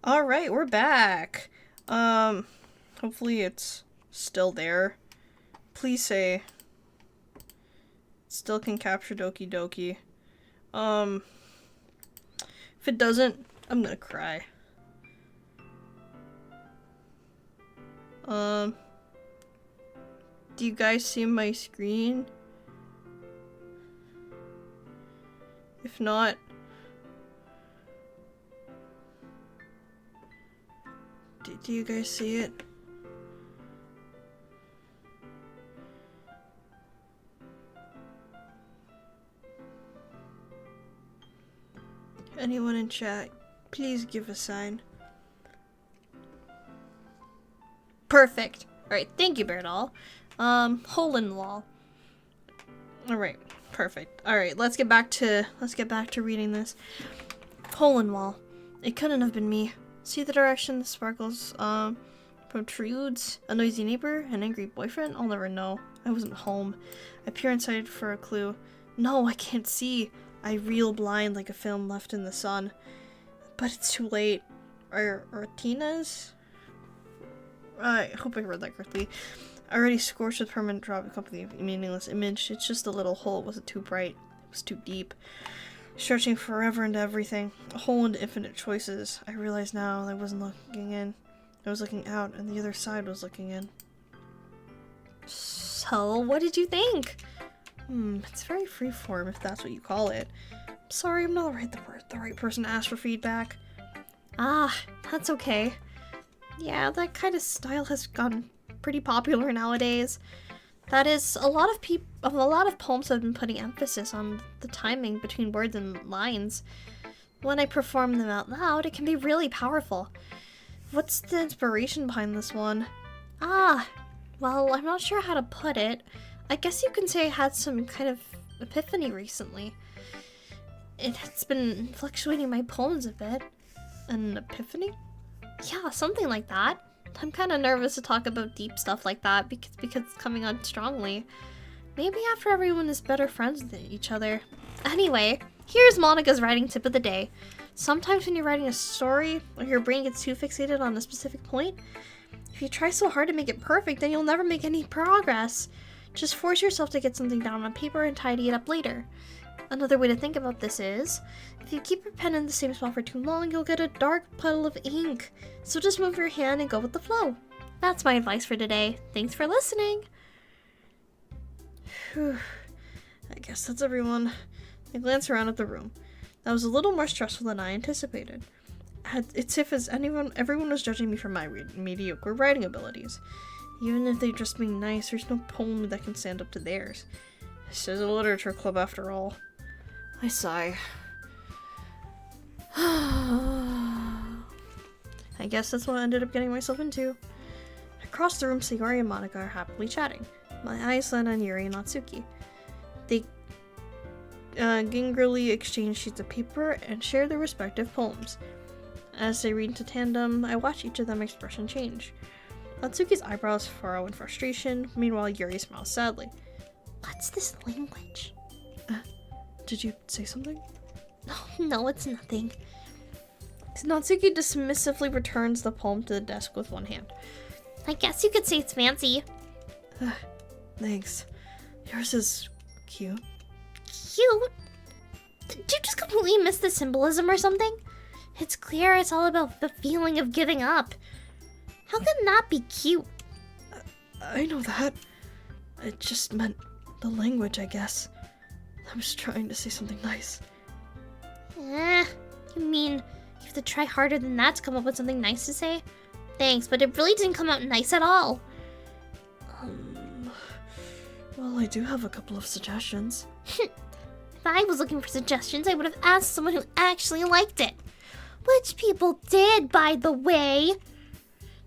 Alright, we're back. Hopefully it's still there. Please say still can capture Doki Doki. If it doesn't, I'm gonna cry. Do you guys see my screen? If not, do you guys see it? Anyone in chat, please give a sign. Perfect. Alright, thank you, Bear Doll. Hole in the wall. Alright, perfect. Alright, let's get back to reading this. Hole in wall. It couldn't have been me. See the direction the sparkles protrudes? A noisy neighbor? An angry boyfriend? I'll never know. I wasn't home. I peer inside for a clue. No, I can't see. I reel blind like a film left in the sun. But it's too late. Are Tina's? I hope I read that correctly. Already scorched with permanent drop, accompanying a meaningless image. It's just a little hole. It wasn't too bright. It was too deep. Stretching forever into everything. A hole into infinite choices. I realize now I wasn't looking in. I was looking out, and the other side was looking in. So, what did you think? It's very freeform, if that's what you call it. I'm sorry, I'm not the right person to ask for feedback. Ah, that's okay. Yeah, that kind of style has gotten pretty popular nowadays. That is, a lot of poems have been putting emphasis on the timing between words and lines. When I perform them out loud, it can be really powerful. What's the inspiration behind this one? Ah, well, I'm not sure how to put it. I guess you can say I had some kind of epiphany recently. It's been fluctuating my poems a bit. An epiphany? Yeah, something like that. I'm kind of nervous to talk about deep stuff like that because it's coming on strongly. Maybe after everyone is better friends with each other. Anyway, here's Monica's writing tip of the day. Sometimes when you're writing a story, or your brain gets too fixated on a specific point, if you try so hard to make it perfect, then you'll never make any progress. Just force yourself to get something down on paper and tidy it up later. Another way to think about this is, if you keep your pen in the same spot for too long, you'll get a dark puddle of ink. So just move your hand and go with the flow. That's my advice for today. Thanks for listening. Whew. I guess that's everyone. I glance around at the room. That was a little more stressful than I anticipated. It's as everyone was judging me for my mediocre writing abilities. Even if they just being nice, there's no poem that can stand up to theirs. This is a literature club after all. I sigh. I guess that's what I ended up getting myself into. Across the room, Sayori and Monica are happily chatting. My eyes land on Yuri and Natsuki. They gingerly exchange sheets of paper and share their respective poems. As they read into tandem, I watch each of them expression change. Natsuki's eyebrows furrow in frustration, meanwhile Yuri smiles sadly. What's this language? Did you say something? No, it's nothing. Natsuki dismissively returns the poem to the desk with one hand. I guess you could say it's fancy. Thanks. Yours is cute. Cute? Did you just completely miss the symbolism or something? It's clear it's all about the feeling of giving up. How can that be cute? I know that. It just meant the language, I guess. I was trying to say something nice. You mean you have to try harder than that to come up with something nice to say? Thanks, but it really didn't come out nice at all. Well, I do have a couple of suggestions. If I was looking for suggestions, I would have asked someone who actually liked it. Which people did, by the way.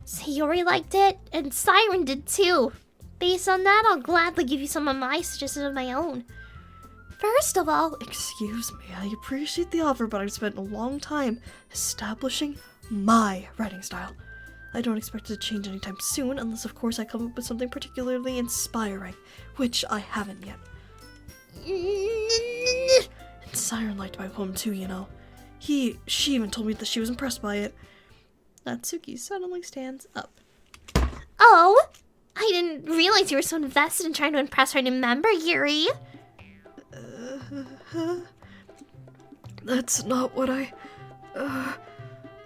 Sayori liked it, and Siren did too. Based on that, I'll gladly give you some of my suggestions of my own. First of all... Excuse me, I appreciate the offer, but I've spent a long time establishing my writing style. I don't expect it to change anytime soon, unless of course I come up with something particularly inspiring, which I haven't yet. And Siren liked my poem too, you know. She even told me that she was impressed by it. Natsuki suddenly stands up. Oh, I didn't realize you were so invested in trying to impress our new member, Yuri. That's not what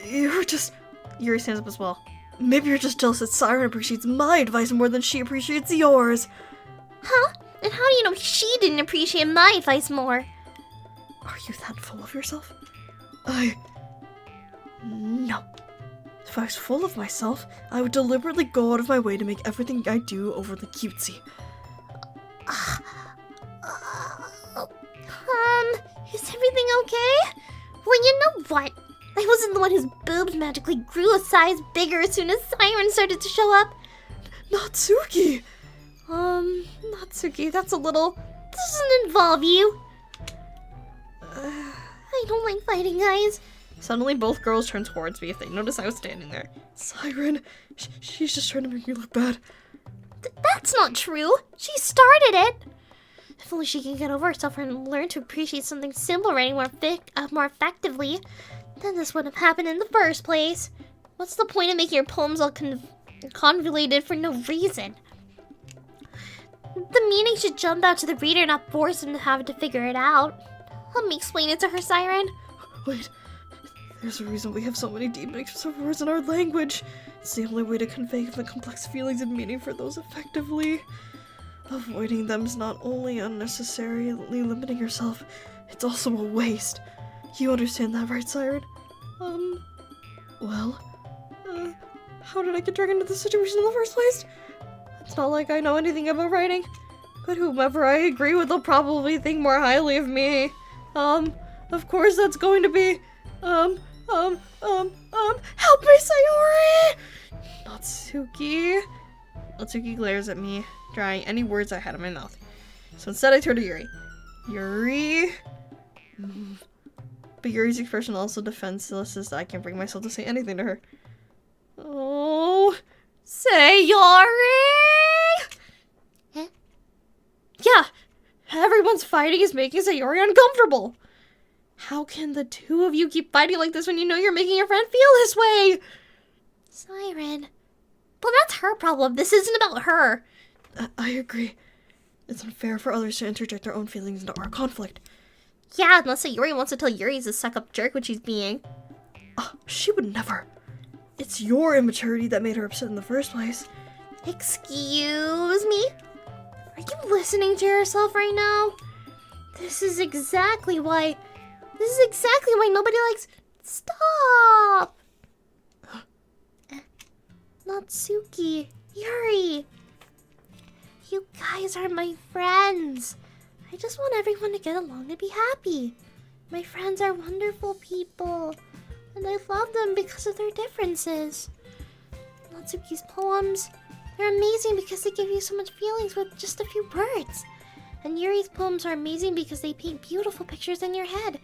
you're just... Yuri stands up as well. Maybe you're just jealous that Siren appreciates my advice more than she appreciates yours. Huh? And how do you know she didn't appreciate my advice more? Are you that full of yourself? No. If I was full of myself, I would deliberately go out of my way to make everything I do overly cutesy. Is everything okay? Well, you know what? I wasn't the one whose boobs magically grew a size bigger as soon as Siren started to show up. Natsuki! Natsuki, that's a little... This doesn't involve you. I don't like fighting, guys. Suddenly, both girls turn towards me if they notice I was standing there. Siren, she's just trying to make me look bad. That's not true. She started it. If only she could get over herself and learn to appreciate something simple writing more effectively, then this wouldn't have happened in the first place. What's the point of making your poems all convoluted for no reason? The meaning should jump out to the reader, not force them to have to figure it out. Let me explain it to her, Siren. Wait, there's a reason we have so many deep and expressive words in our language. It's the only way to convey the complex feelings and meaning for those effectively. Avoiding them is not only unnecessarily limiting yourself, it's also a waste. You understand that, right, Siren? Well, how did I get dragged into this situation in the first place? It's not like I know anything about writing, but whomever I agree with will probably think more highly of me. Of course that's going to be, help me, Sayori! Natsuki. Natsuki glares at me, drying any words I had in my mouth. So instead I turn to Yuri. Yuri? But Yuri's expression also defenseless as I can't bring myself to say anything to her. Oh, Sayori! Huh? Yeah, everyone's fighting is making Sayori uncomfortable. How can the two of you keep fighting like this when you know you're making your friend feel this way? Siren. Well, that's her problem. This isn't about her. I agree. It's unfair for others to interject their own feelings into our conflict. Yeah, unless Sayori wants to tell Yuri he's a suck-up jerk, which he's being. She would never. It's your immaturity that made her upset in the first place. Excuse me? Are you listening to yourself right now? This is exactly why nobody likes... Stop! Natsuki, Yuri. You guys are my friends. I just want everyone to get along and be happy. My friends are wonderful people, and I love them because of their differences. Natsuki's poems, they're amazing because they give you so much feelings with just a few words. And Yuri's poems are amazing because they paint beautiful pictures in your head.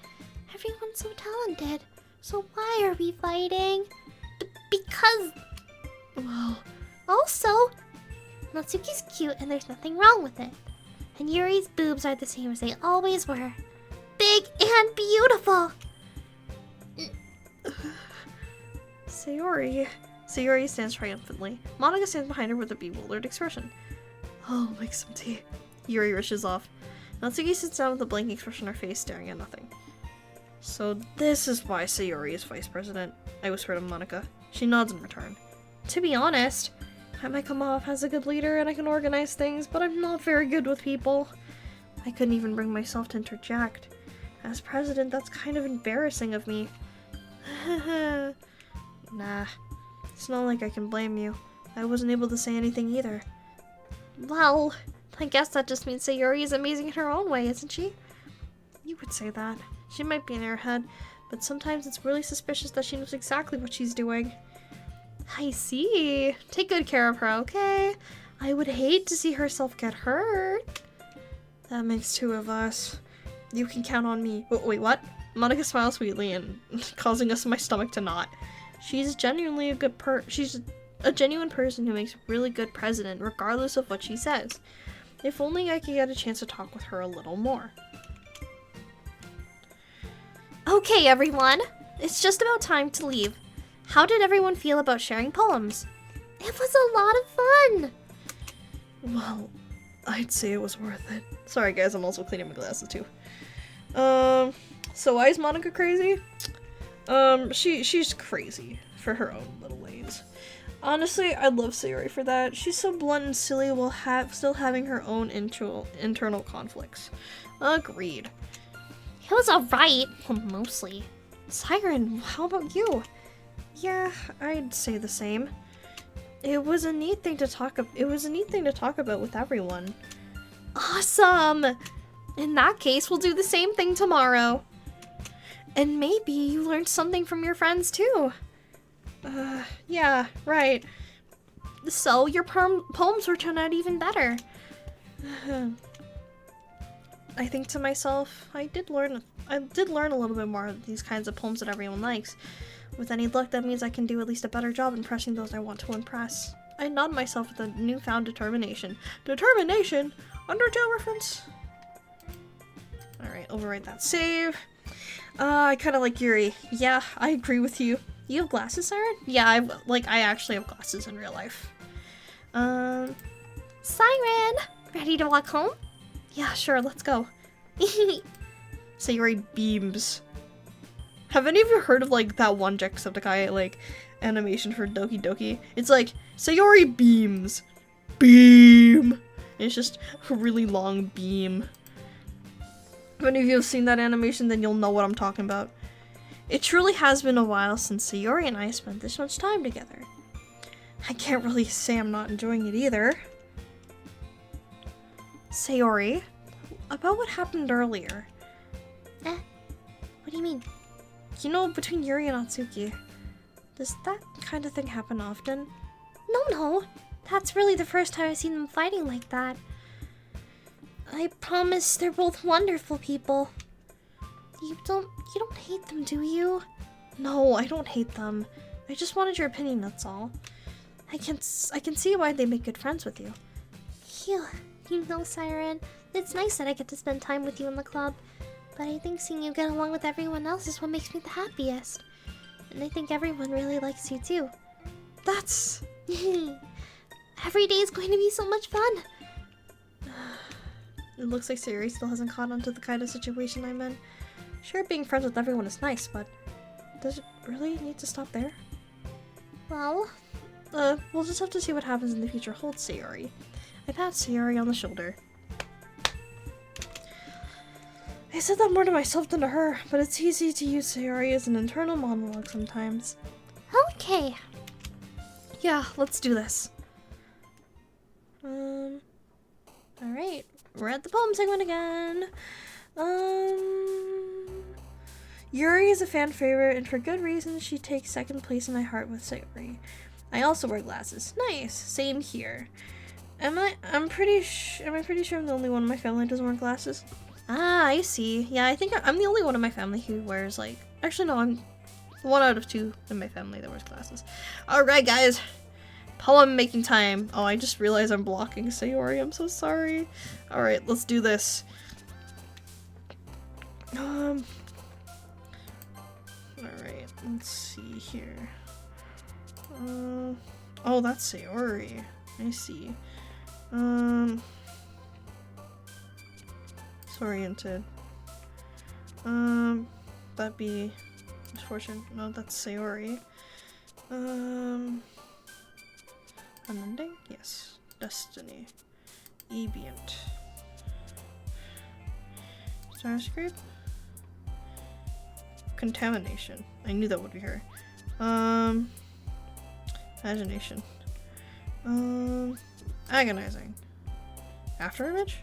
Everyone's so talented. So why are we fighting? Because... Well... Also, Natsuki's cute and there's nothing wrong with it. And Yuri's boobs are the same as they always were. Big and beautiful! Sayori. Sayori stands triumphantly. Monica stands behind her with a bewildered expression. I'll make some tea. Yuri rushes off. Natsuki sits down with a blank expression on her face, staring at nothing. So this is why Sayori is vice president, I whisper to Monica. She nods in return. To be honest, I might come off as a good leader and I can organize things, but I'm not very good with people. I couldn't even bring myself to interject. As president, that's kind of embarrassing of me. Nah, it's not like I can blame you. I wasn't able to say anything either. Well, I guess that just means Sayori is amazing in her own way, isn't she? You would say that. She might be in her head, but sometimes it's really suspicious that she knows exactly what she's doing. I see. Take good care of her, okay? I would hate to see herself get hurt. That makes two of us. You can count on me. Wait, what? Monica smiles sweetly and causing my stomach to knot. She's genuinely a good she's a genuine person who makes a really good president, regardless of what she says. If only I could get a chance to talk with her a little more. Okay, everyone. It's just about time to leave. How did everyone feel about sharing poems? It was a lot of fun. Well, I'd say it was worth it. Sorry guys, I'm also cleaning my glasses too. So why is Monica crazy? She's crazy for her own little ways. Honestly, I love Sayori for that. She's so blunt and silly while still having her own internal conflicts. Agreed. It was alright, mostly. Siren, how about you? Yeah, I'd say the same. It was a neat thing to talk about with everyone. Awesome! In that case, we'll do the same thing tomorrow. And maybe you learned something from your friends too. Yeah, right. So your poems will turn out even better. I think to myself, I did learn a little bit more of these kinds of poems that everyone likes. With any luck, that means I can do at least a better job impressing those I want to impress. I nod myself with a newfound determination. Determination? Undertale reference? Alright, overwrite that save. I kinda like Yuri. Yeah, I agree with you. You have glasses, Siren? Yeah, I actually have glasses in real life. Siren! Ready to walk home? Yeah, sure, let's go. Sayori beams. Have any of you heard of, like, that one Jacksepticeye, like, animation for Doki Doki? It's like, Sayori beams. Beam! And it's just a really long beam. If any of you have seen that animation, then you'll know what I'm talking about. It truly has been a while since Sayori and I spent this much time together. I can't really say I'm not enjoying it either. Sayori, about what happened earlier. What do you mean? You know, between Yuri and Atsuki. Does that kind of thing happen often? No. That's really the first time I've seen them fighting like that. I promise they're both wonderful people. You don't hate them, do you? No, I don't hate them. I just wanted your opinion, that's all. I can see why they make good friends with you. Phew. You know, Siren, it's nice that I get to spend time with you in the club, but I think seeing you get along with everyone else is what makes me the happiest. And I think everyone really likes you too. That's... Every day is going to be so much fun. It looks like Sayori still hasn't caught on to the kind of situation I'm in. Sure, being friends with everyone is nice, but does it really need to stop there? Well, we'll just have to see what happens in the future holds, Sayori. I pat Sayori on the shoulder. I said that more to myself than to her, but it's easy to use Sayori as an internal monologue sometimes. Okay. Yeah, let's do this. Alright, we're at the poem segment again. Yuri is a fan favorite, and for good reason, she takes second place in my heart with Sayori. I also wear glasses. Nice, same here. Am I pretty sure I'm the only one in my family who doesn't wear glasses? Ah, I see. Yeah, I think I'm the only one in my family who wears, like... Actually, no, I'm 1 out of 2 in my family that wears glasses. Alright, guys. Poem making time. Oh, I just realized I'm blocking Sayori. I'm so sorry. Alright, let's do this. Alright, let's see here. Oh, that's Sayori. I see. Disoriented. That'd be misfortune. No, that's Sayori. Unending? Yes. Destiny. Ebient. Starscape? Contamination. I knew that would be her. Imagination. Agonizing. Afterimage?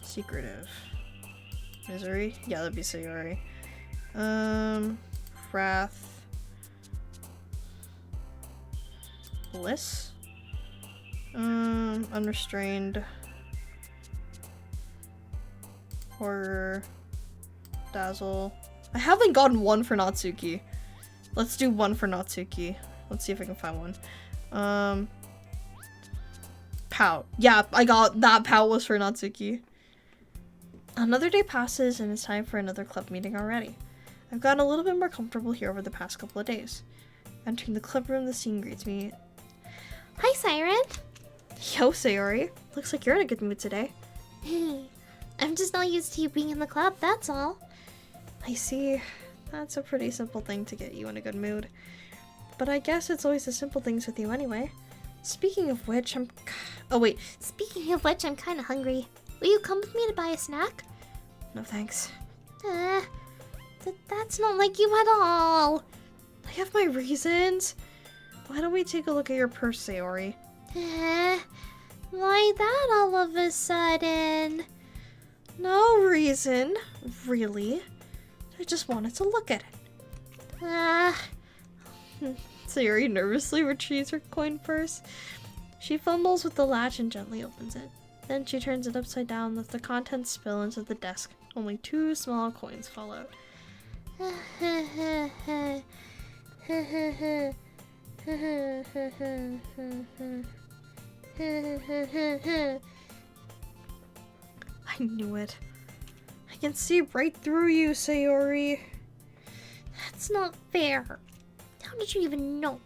Secretive. Misery? Yeah, that'd be Sayori. Wrath. Bliss? Unrestrained. Horror. Dazzle. I haven't gotten one for Natsuki. Let's do one for Natsuki. Let's see if I can find one. Pout. Yeah, I got that. Pout was for Natsuki. Another day passes and it's time for another club meeting already. I've gotten a little bit more comfortable here over the past couple of days. Entering the club room, the scene greets me. Hi, Siren. Yo, Sayori. Looks like you're in a good mood today. I'm just not used to you being in the club, that's all. I see. That's a pretty simple thing to get you in a good mood. But I guess it's always the simple things with you anyway. Speaking of which, Speaking of which, I'm kind of hungry. Will you come with me to buy a snack? No thanks. That's not like you at all. I have my reasons. Why don't we take a look at your purse, Sayori? Why that all of a sudden? No reason, really. I just wanted to look at it. Sayori nervously retrieves her coin purse. She fumbles with the latch and gently opens it. Then she turns it upside down, lets the contents spill into the desk. Only 2 small coins fall out. I knew it. I can see right through you, Sayori. That's not fair. How did you even know?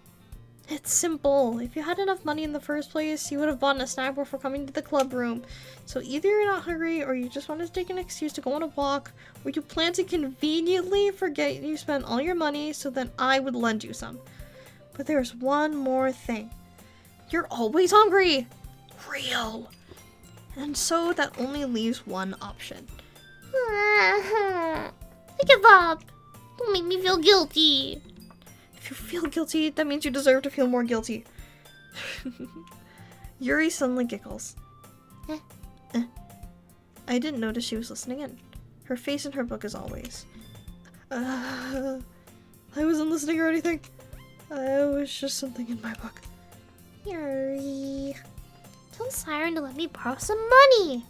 It's simple. If you had enough money in the first place, you would have bought a snack before coming to the club room. So either you're not hungry, or you just wanted to take an excuse to go on a walk, or you plan to conveniently forget you spent all your money so that I would lend you some. But there's one more thing. You're always hungry. Real. And so that only leaves one option. I give up. Don't make me feel guilty. If you feel guilty, that means you deserve to feel more guilty. Yuri suddenly giggles. I didn't notice she was listening in. Her face in her book as always. I wasn't listening or anything. I was just something in my book. Yuri. Tell Siren to let me borrow some money.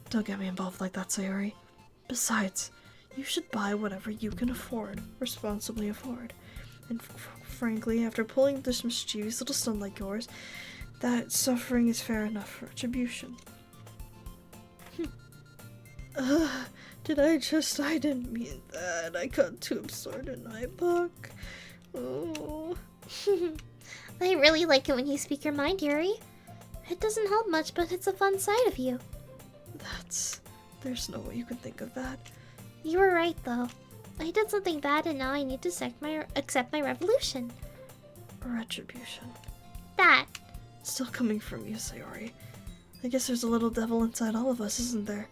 Don't get me involved like that, Sayori. Besides, you should buy whatever you can afford, responsibly afford. And frankly, after pulling this mischievous little stone like yours, that suffering is fair enough for retribution. I didn't mean that. I got too absorbed in my book. Oh. I really like it when you speak your mind, Yuri. It doesn't help much, but it's a fun side of you. There's no way you could think of that. You were right, though. I did something bad and now I need to accept my revolution. Retribution. That. Still coming from you, Sayori. I guess there's a little devil inside all of us, isn't there?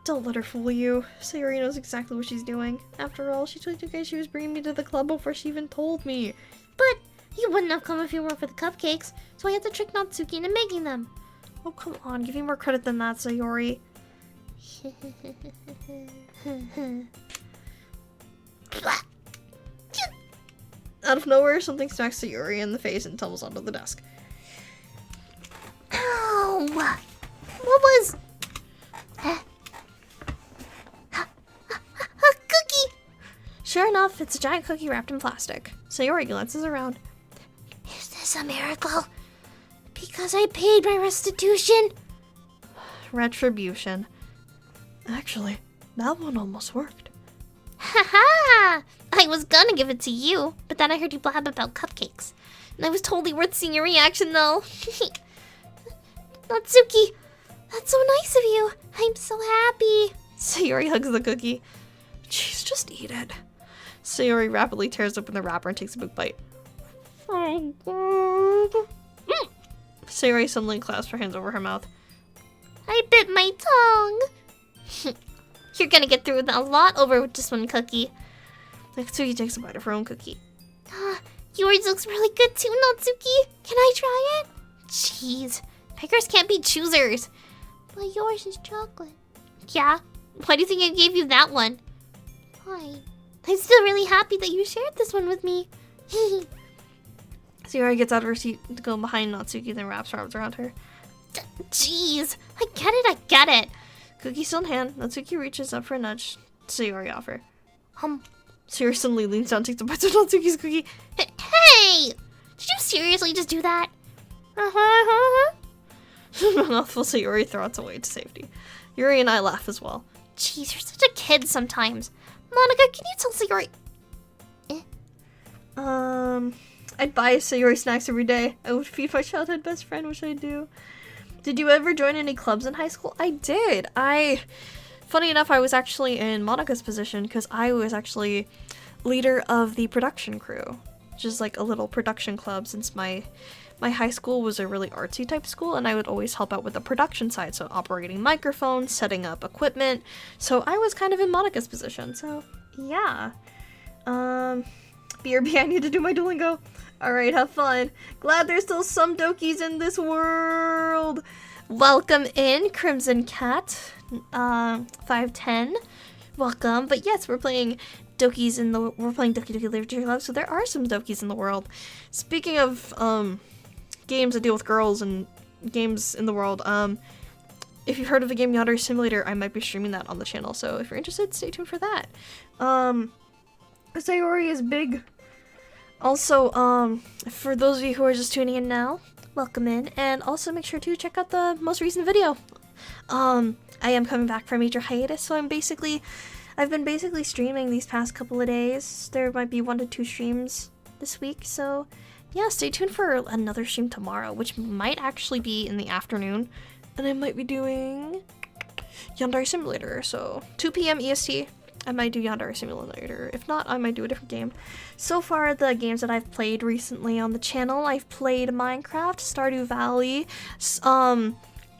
Don't let her fool you. Sayori knows exactly what she's doing. After all, she told you guys she was bringing me to the club before she even told me. But you wouldn't have come if you weren't for the cupcakes, so I had to trick Natsuki into making them. Oh, come on. Give me more credit than that, Sayori. Out of nowhere, something smacks Sayori in the face and tumbles onto the desk. Ow! What was... a cookie! Sure enough, it's a giant cookie wrapped in plastic. Sayori glances around. Is this a miracle? Because I paid my restitution? Retribution. Actually, that one almost worked. Haha! I was gonna give it to you, but then I heard you blab about cupcakes. And I was totally worth seeing your reaction, though. Natsuki, that's so nice of you. I'm so happy. Sayori hugs the cookie. Jeez, just eat it. Sayori rapidly tears open the wrapper and takes a big bite. Oh, God. Sayori suddenly clasps her hands over her mouth. I bit my tongue. You're gonna get through a lot over with just one cookie. Natsuki takes a bite of her own cookie. Yours looks really good too, Natsuki. Can I try it? Jeez, pickers can't be choosers. But yours is chocolate. Yeah? Why do you think I gave you that one? Fine. I'm still really happy that you shared this one with me. Sayori gets out of her seat to go behind Natsuki, then wraps her arms around her. Jeez, I get it. Cookie still in hand, Natsuki reaches up for a nudge. Sayori offer. Um, Sayori suddenly leans down, takes a bite of Natsuki's cookie. Hey! Did you seriously just do that? Mouthful, so Yuri throws away to safety. Yuri and I laugh as well. Jeez, you're such a kid sometimes. Monica, can you tell Sayori? I'd buy Sayori snacks every day. I would feed my childhood best friend, which I do. Did you ever join any clubs in high school? I did. Funny enough, I was actually in Monica's position because I was actually leader of the production crew, which is like a little production club since my high school was a really artsy type school, and I would always help out with the production side, so operating microphones, setting up equipment. So I was kind of in Monica's position, so yeah. BRB, I need to do my Duolingo. Alright, have fun. Glad there's still some Dokis in this world. Welcome in, Crimson Cat, 510. Welcome. But yes, we're playing Doki Doki Literature Club, so there are some Dokis in the world. Speaking of games that deal with girls and games in the world, if you've heard of the game Yandere Simulator, I might be streaming that on the channel, so if you're interested, stay tuned for that. Sayori is big. Also, for those of you who are just tuning in now, welcome in, and also make sure to check out the most recent video. I am coming back from a major hiatus, so I've been basically streaming these past couple of days. There might be 1 to 2 streams this week, so yeah, stay tuned for another stream tomorrow, which might actually be in the afternoon, and I might be doing Yandere Simulator, so 2 p.m. EST. I might do Yandere Simulator. If not, I might do a different game. So far, the games that I've played recently on the channel, I've played Minecraft, Stardew Valley,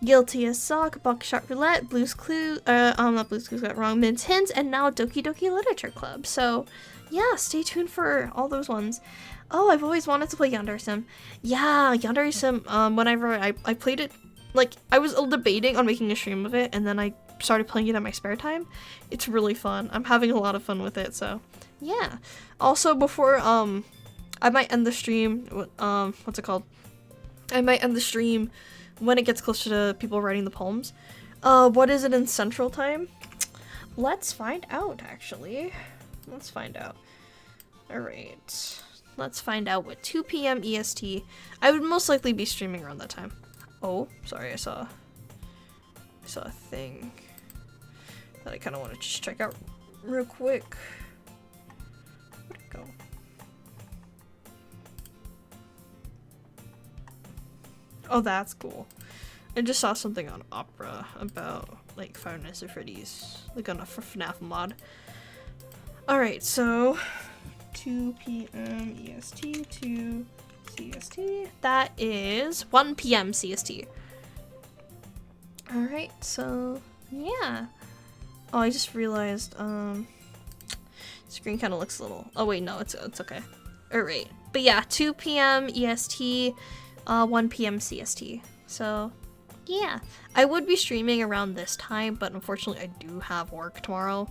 Guilty as Sock, Buckshot Roulette, Blue's Clues, not Blue's Clues, got wrong, Mint Hints, and now Doki Doki Literature Club. So, yeah, stay tuned for all those ones. Oh, I've always wanted to play Yandere Sim. Yeah, Yandere Sim, whenever I played it, like, I was debating on making a stream of it, and then I started playing it in my spare time. It's really fun. I'm having a lot of fun with it, so yeah. Also, before I might end the stream, what's it called? I might end the stream when it gets closer to people writing the poems. What is it in Central Time? Let's find out, actually. Let's find out. Alright. Let's find out what 2 p.m. EST. I would most likely be streaming around that time. Oh, sorry, I saw a thing that I kind of want to just check out real quick. Where'd it go? Oh, that's cool. I just saw something on Opera about, like, Five Nights at Freddy's, like, on a FNAF mod. Alright, so 2 p.m. EST to CST. That is 1 p.m. CST. Alright, so yeah. Oh, I just realized screen kind of looks a little, oh wait, no, it's okay. Alright, but yeah, 2 p.m. EST, 1 p.m. CST. So yeah, I would be streaming around this time, but unfortunately I do have work tomorrow,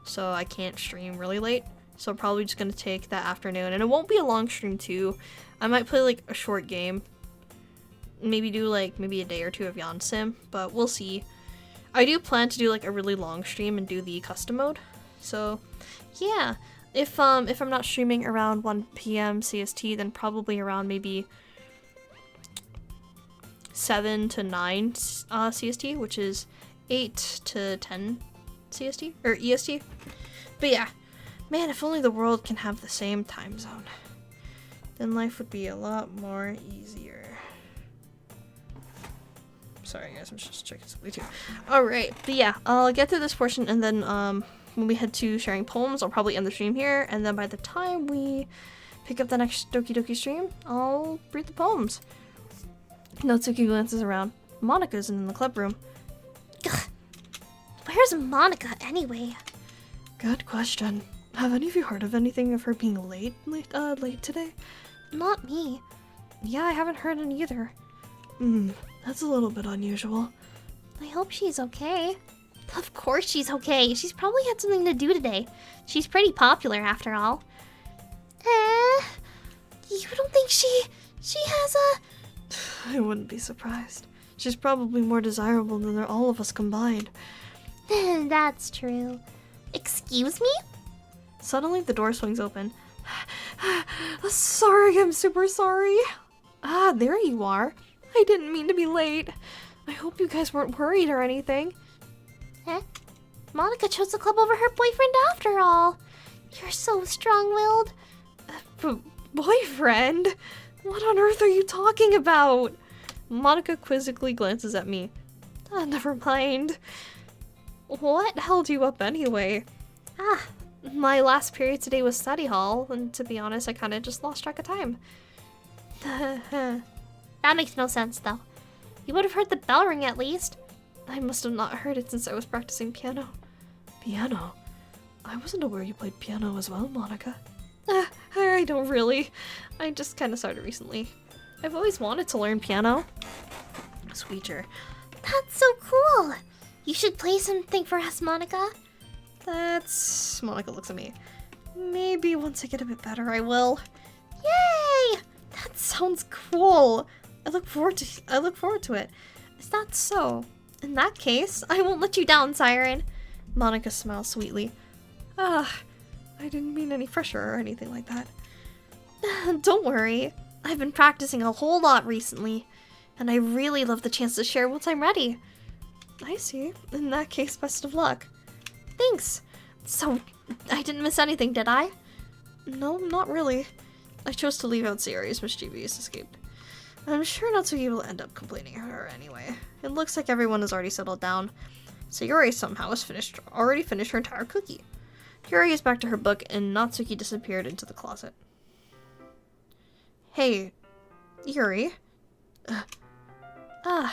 so I can't stream really late. So I'm probably just gonna take that afternoon, and it won't be a long stream too. I might play like a short game. Maybe do like maybe a day or 2 of Yon Sim, but we'll see. I do plan to do like a really long stream and do the custom mode. So yeah, if I'm not streaming around 1 p.m. CST, then probably around maybe 7 to 9 CST, which is 8 to 10 CST or EST. But yeah, man, if only the world can have the same time zone, then life would be a lot more easier. Sorry guys, I'm just checking something too. Alright, but yeah, I'll get through this portion, and then when we head to sharing poems, I'll probably end the stream here, and then by the time we pick up the next Doki Doki stream, I'll read the poems. Natsuki glances around. Monica's in the club room. Ugh. Where's Monica anyway? Good question. Have any of you heard of anything of her being late today? Not me. Yeah, I haven't heard any either. That's a little bit unusual. I hope she's okay. Of course she's okay. She's probably had something to do today. She's pretty popular after all. You don't think she has a... I wouldn't be surprised. She's probably more desirable than all of us combined. That's true. Excuse me? Suddenly, the door swings open. Sorry, I'm super sorry. Ah, there you are. I didn't mean to be late. I hope you guys weren't worried or anything. Eh? Monica chose the club over her boyfriend after all. You're so strong-willed. Boyfriend? What on earth are you talking about? Monica quizzically glances at me. Never mind. What held you up anyway? My last period today was study hall, and to be honest, I kind of just lost track of time. That makes no sense, though. You would have heard the bell ring at least. I must have not heard it since I was practicing piano. Piano? I wasn't aware you played piano as well, Monica. I don't really. I just kind of started recently. I've always wanted to learn piano. Sweeter. That's so cool. You should play something for us, Monica. Monica looks at me. Maybe once I get a bit better, I will. Yay! That sounds cool. I look forward to it. Is that so? In that case, I won't let you down, Siren. Monica smiles sweetly. I didn't mean any pressure or anything like that. Don't worry. I've been practicing a whole lot recently, and I really love the chance to share once I'm ready. I see. In that case, best of luck. Thanks. So, I didn't miss anything, did I? No, not really. I chose to leave out Sayori's mischievous escape. I'm sure Natsuki will end up complaining at her anyway. It looks like everyone has already settled down. Sayori somehow has already finished her entire cookie. Yuri is back to her book, and Natsuki disappeared into the closet. Hey, Yuri. I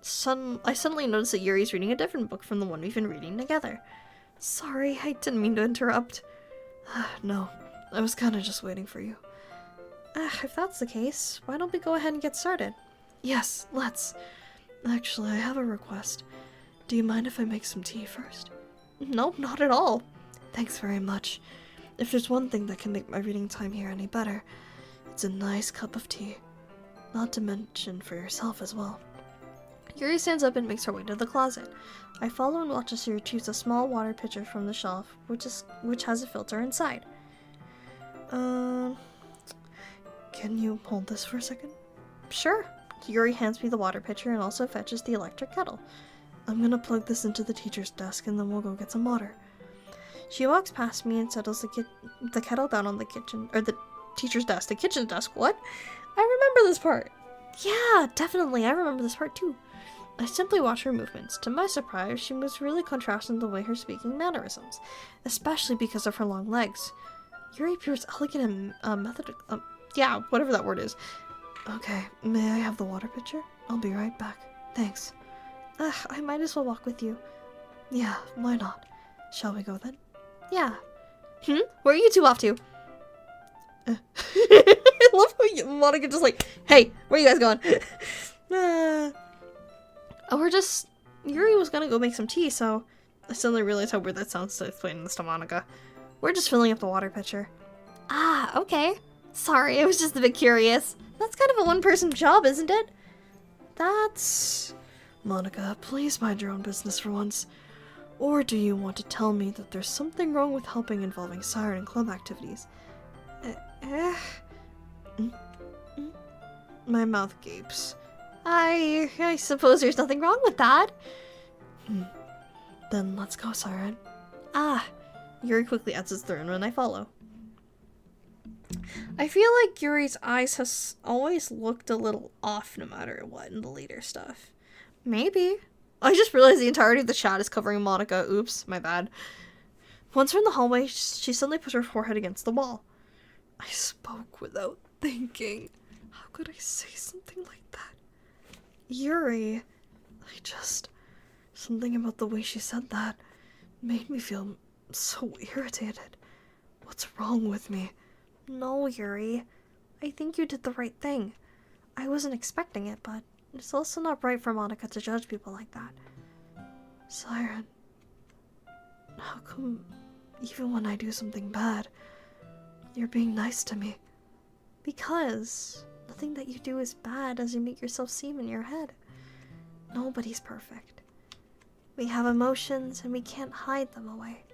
suddenly noticed that Yuri's reading a different book from the one we've been reading together. Sorry, I didn't mean to interrupt. No, I was kinda just waiting for you. If that's the case, why don't we go ahead and get started? Yes, let's. Actually, I have a request. Do you mind if I make some tea first? No, not at all. Thanks very much. If there's one thing that can make my reading time here any better, it's a nice cup of tea. Not to mention for yourself as well. Yuri stands up and makes her way to the closet. I follow and watch as she retrieves a small water pitcher from the shelf, which has a filter inside. Can you hold this for a second? Sure. Yuri hands me the water pitcher and also fetches the electric kettle. I'm gonna plug this into the teacher's desk and then we'll go get some water. She walks past me and settles the kettle down on the teacher's desk. The kitchen desk, what? I remember this part. Yeah, definitely, I remember this part too. I simply watch her movements. To my surprise, she moves really contrasting the way her speaking mannerisms, especially because of her long legs. Yuri appears elegant and methodical. Yeah, whatever that word is. Okay, may I have the water pitcher? I'll be right back. Thanks. I might as well walk with you. Yeah, why not? Shall we go then? Yeah. Where are you two off to? I love how Monica just like, hey, where are you guys going? Yuri was gonna go make some tea, so I suddenly realized how weird that sounds to explain this to Monica. We're just filling up the water pitcher. Okay. Sorry, I was just a bit curious. That's kind of a one-person job, isn't it? Monica, please mind your own business for once. Or do you want to tell me that there's something wrong with helping involving Siren and club activities? My mouth gapes. I suppose there's nothing wrong with that. Then let's go, Siren. Yuri quickly exits the room and I follow. I feel like Yuri's eyes has always looked a little off no matter what in the later stuff. Maybe. I just realized the entirety of the chat is covering Monica. Oops, my bad. Once we're in the hallway, she suddenly puts her forehead against the wall. I spoke without thinking. How could I say something like that? Yuri, something about the way she said that made me feel so irritated. What's wrong with me? No, Yuri. I think you did the right thing. I wasn't expecting it, but it's also not right for Monica to judge people like that. Siren, how come even when I do something bad, you're being nice to me? Because nothing that you do is bad as you make yourself seem in your head. Nobody's perfect. We have emotions and we can't hide them away.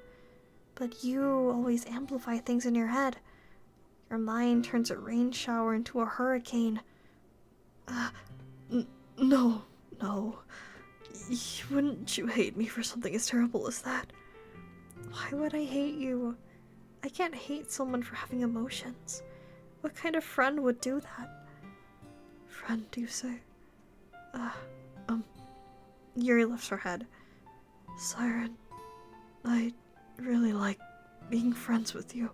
But you always amplify things in your head. Your mind turns a rain shower into a hurricane. No. Wouldn't you hate me for something as terrible as that? Why would I hate you? I can't hate someone for having emotions. What kind of friend would do that? Friend, do you say? Yuri lifts her head. Siren, I really like being friends with you.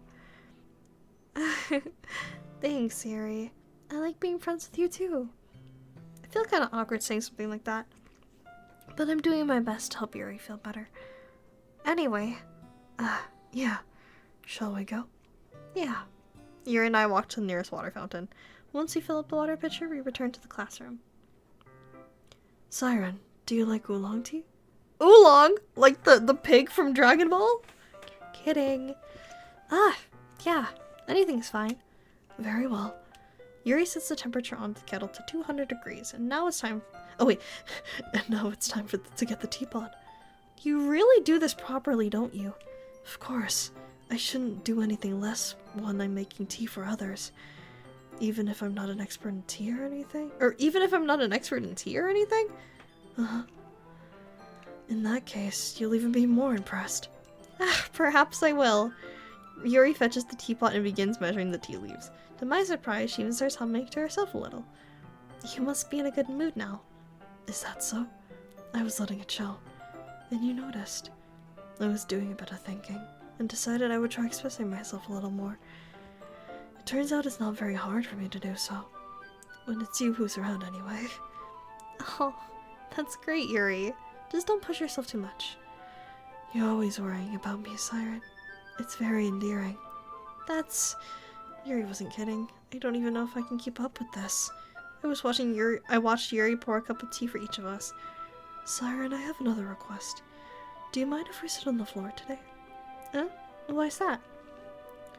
Thanks, Yuri. I like being friends with you too. I feel kind of awkward saying something like that, but I'm doing my best to help Yuri feel better. Anyway, yeah. Shall we go? Yeah. Yuri and I walked to the nearest water fountain. Once we fill up the water pitcher, we return to the classroom. Siren, do you like oolong tea? Oolong? Like the pig from Dragon Ball? Kidding. Yeah. Anything's fine. Very well. Yuri sets the temperature on the kettle to 200 degrees, and now it's time... Oh wait, and now it's time to get the teapot. You really do this properly, don't you? Of course. I shouldn't do anything less when I'm making tea for others. Even if I'm not an expert in tea or anything? Uh-huh. In that case, you'll even be more impressed. Perhaps I will. Yuri fetches the teapot and begins measuring the tea leaves. To my surprise, she even starts humming to herself a little. You must be in a good mood now. Is that so? I was letting it show. Then you noticed. I was doing a bit of thinking, and decided I would try expressing myself a little more. It turns out it's not very hard for me to do so. When it's you who's around anyway. Oh, that's great, Yuri. Just don't push yourself too much. You're always worrying about me, Siren. It's very endearing. Yuri wasn't kidding. I don't even know if I can keep up with this. I watched Yuri pour a cup of tea for each of us. Siren, I have another request. Do you mind if we sit on the floor today? Why's that?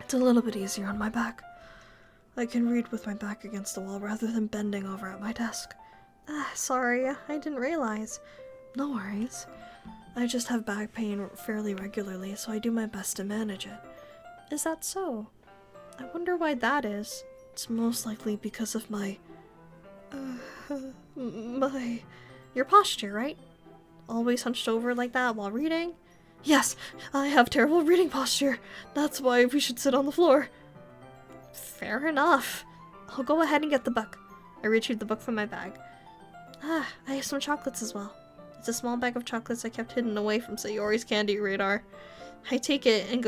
It's a little bit easier on my back. I can read with my back against the wall rather than bending over at my desk. Sorry, I didn't realize. No worries. I just have back pain fairly regularly, so I do my best to manage it. Is that so? I wonder why that is. It's most likely because of your posture, right? Always hunched over like that while reading? Yes, I have terrible reading posture. That's why we should sit on the floor. Fair enough. I'll go ahead and get the book. I retrieved the book from my bag. I have some chocolates as well. It's a small bag of chocolates I kept hidden away from Sayori's candy radar. I take it and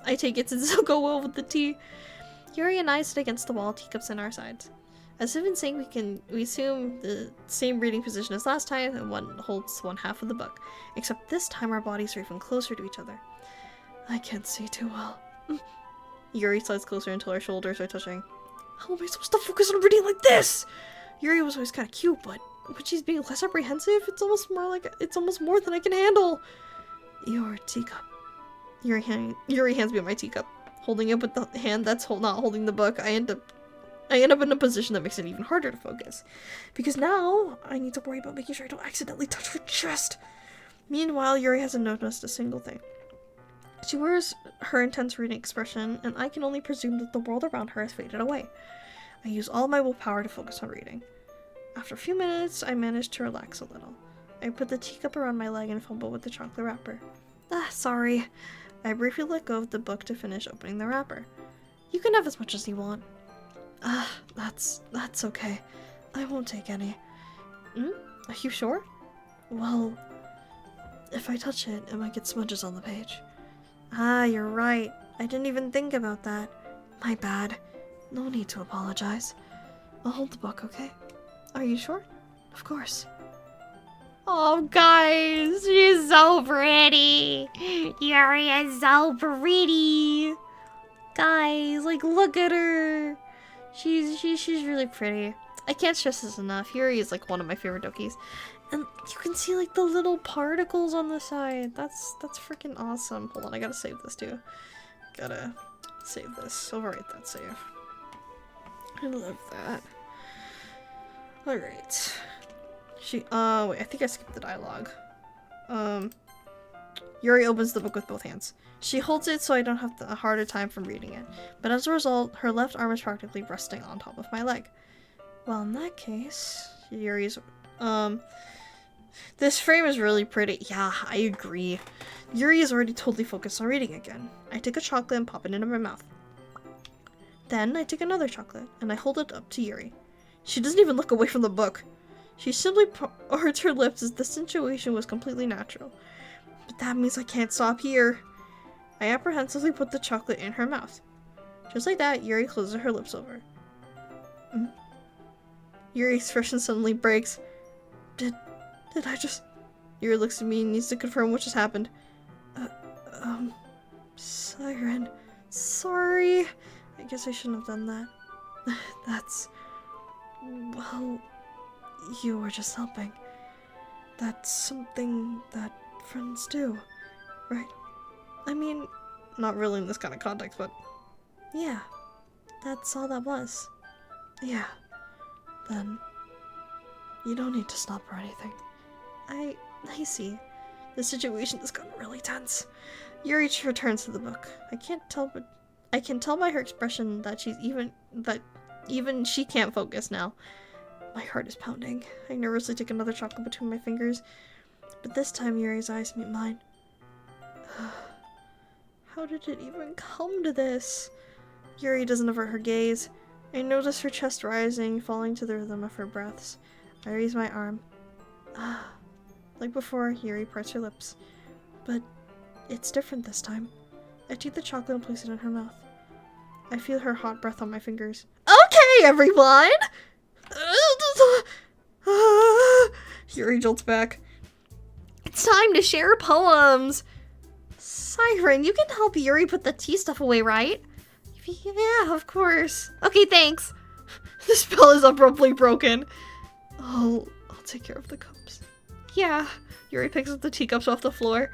I take it since it'll go well with the tea. Yuri and I sit against the wall, teacups on our sides. As if in sync, we assume the same reading position as last time, and one holds one half of the book. Except this time our bodies are even closer to each other. I can't see too well. Yuri slides closer until our shoulders are touching. How am I supposed to focus on reading like this? Yuri was always kind of cute, but when she's being less apprehensive, it's almost more than I can handle. Your teacup. Yuri hands me my teacup. Holding it with the hand that's not holding the book, I end up in a position that makes it even harder to focus. Because now, I need to worry about making sure I don't accidentally touch her chest. Meanwhile, Yuri hasn't noticed a single thing. She wears her intense reading expression, and I can only presume that the world around her has faded away. I use all my willpower to focus on reading. After a few minutes, I manage to relax a little. I put the teacup around my leg and fumble with the chocolate wrapper. Sorry. I briefly let go of the book to finish opening the wrapper. You can have as much as you want. That's okay. I won't take any. Are you sure? Well, if I touch it, it might get smudges on the page. You're right. I didn't even think about that. My bad. No need to apologize. I'll hold the book, okay? Are you sure? Of course. Oh, guys, she's so pretty. Yuri is so pretty. Guys, like, look at her. She's really pretty. I can't stress this enough. Yuri is like one of my favorite dokis. And you can see like the little particles on the side. That's freaking awesome. Hold on, I gotta save this too. Gotta save this. Overwrite that save. I love that. Alright. Wait, I think I skipped the dialogue. Yuri opens the book with both hands. She holds it so I don't have a harder time from reading it, but as a result, her left arm is practically resting on top of my leg. Well, in that case, Yuri's, This frame is really pretty. Yeah, I agree. Yuri is already totally focused on reading again. I take a chocolate and pop it into my mouth. Then I take another chocolate and I hold it up to Yuri. She doesn't even look away from the book. She simply parts her lips as the situation was completely natural. But that means I can't stop here. I apprehensively put the chocolate in her mouth. Just like that, Yuri closes her lips over. Yuri's expression suddenly breaks. Did I just... Yuri looks at me and needs to confirm what just happened. Siren. Sorry. I guess I shouldn't have done that. That's... Well... You were just helping. That's something that friends do, right? I mean, not really in this kind of context, but... Yeah. That's all that was. Yeah. Then... You don't need to stop or anything. I see. The situation has gotten really tense. Yuri returns to the book. I can tell by her expression that even she can't focus now. My heart is pounding. I nervously take another chocolate between my fingers, but this time Yuri's eyes meet mine. How did it even come to this? Yuri doesn't avert her gaze. I notice her chest rising, falling to the rhythm of her breaths. I raise my arm. Like before, Yuri parts her lips. But it's different this time. I take the chocolate and place it in her mouth. I feel her hot breath on my fingers. Okay, everyone! Yuri jolts back. It's time to share poems! Siren, you can help Yuri put the tea stuff away, right? Yeah, of course. Okay, thanks. The spell is abruptly broken. I'll take care of the cups. Yeah. Yuri picks up the teacups off the floor.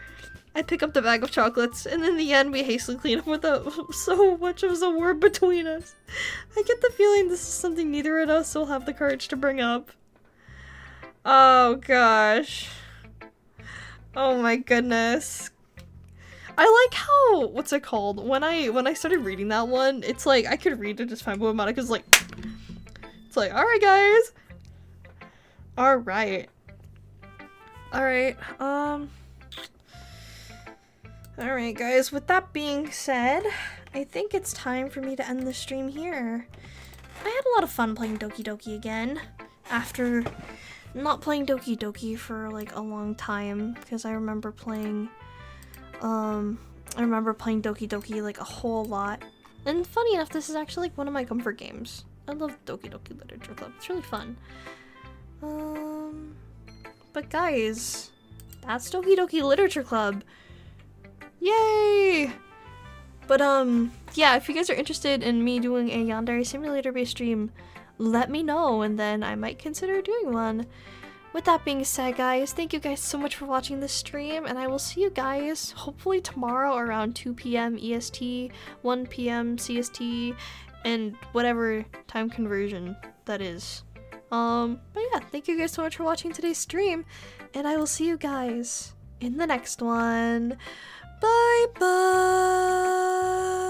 I pick up the bag of chocolates, and in the end we hastily clean up without so much of a word between us. I get the feeling this is something neither of us will have the courage to bring up. Oh gosh. Oh my goodness. I like how, what's it called? When I started reading that one, it's like, I could read it just fine, but Monica's like, it's like, alright guys. Alright. Alright guys, with that being said, I think it's time for me to end the stream here. I had a lot of fun playing Doki Doki again, after not playing Doki Doki for like a long time, because I remember playing Doki Doki like a whole lot. And funny enough, this is actually like one of my comfort games. I love Doki Doki Literature Club, it's really fun. But guys, that's Doki Doki Literature Club. Yay! But yeah, if you guys are interested in me doing a Yandere Simulator based stream, let me know and then I might consider doing one. With that being said, guys, thank you guys so much for watching this stream, and I will see you guys hopefully tomorrow around 2 p.m. EST, 1 p.m. CST, and whatever time conversion that is. But yeah, thank you guys so much for watching today's stream, and I will see you guys in the next one. Bye bye!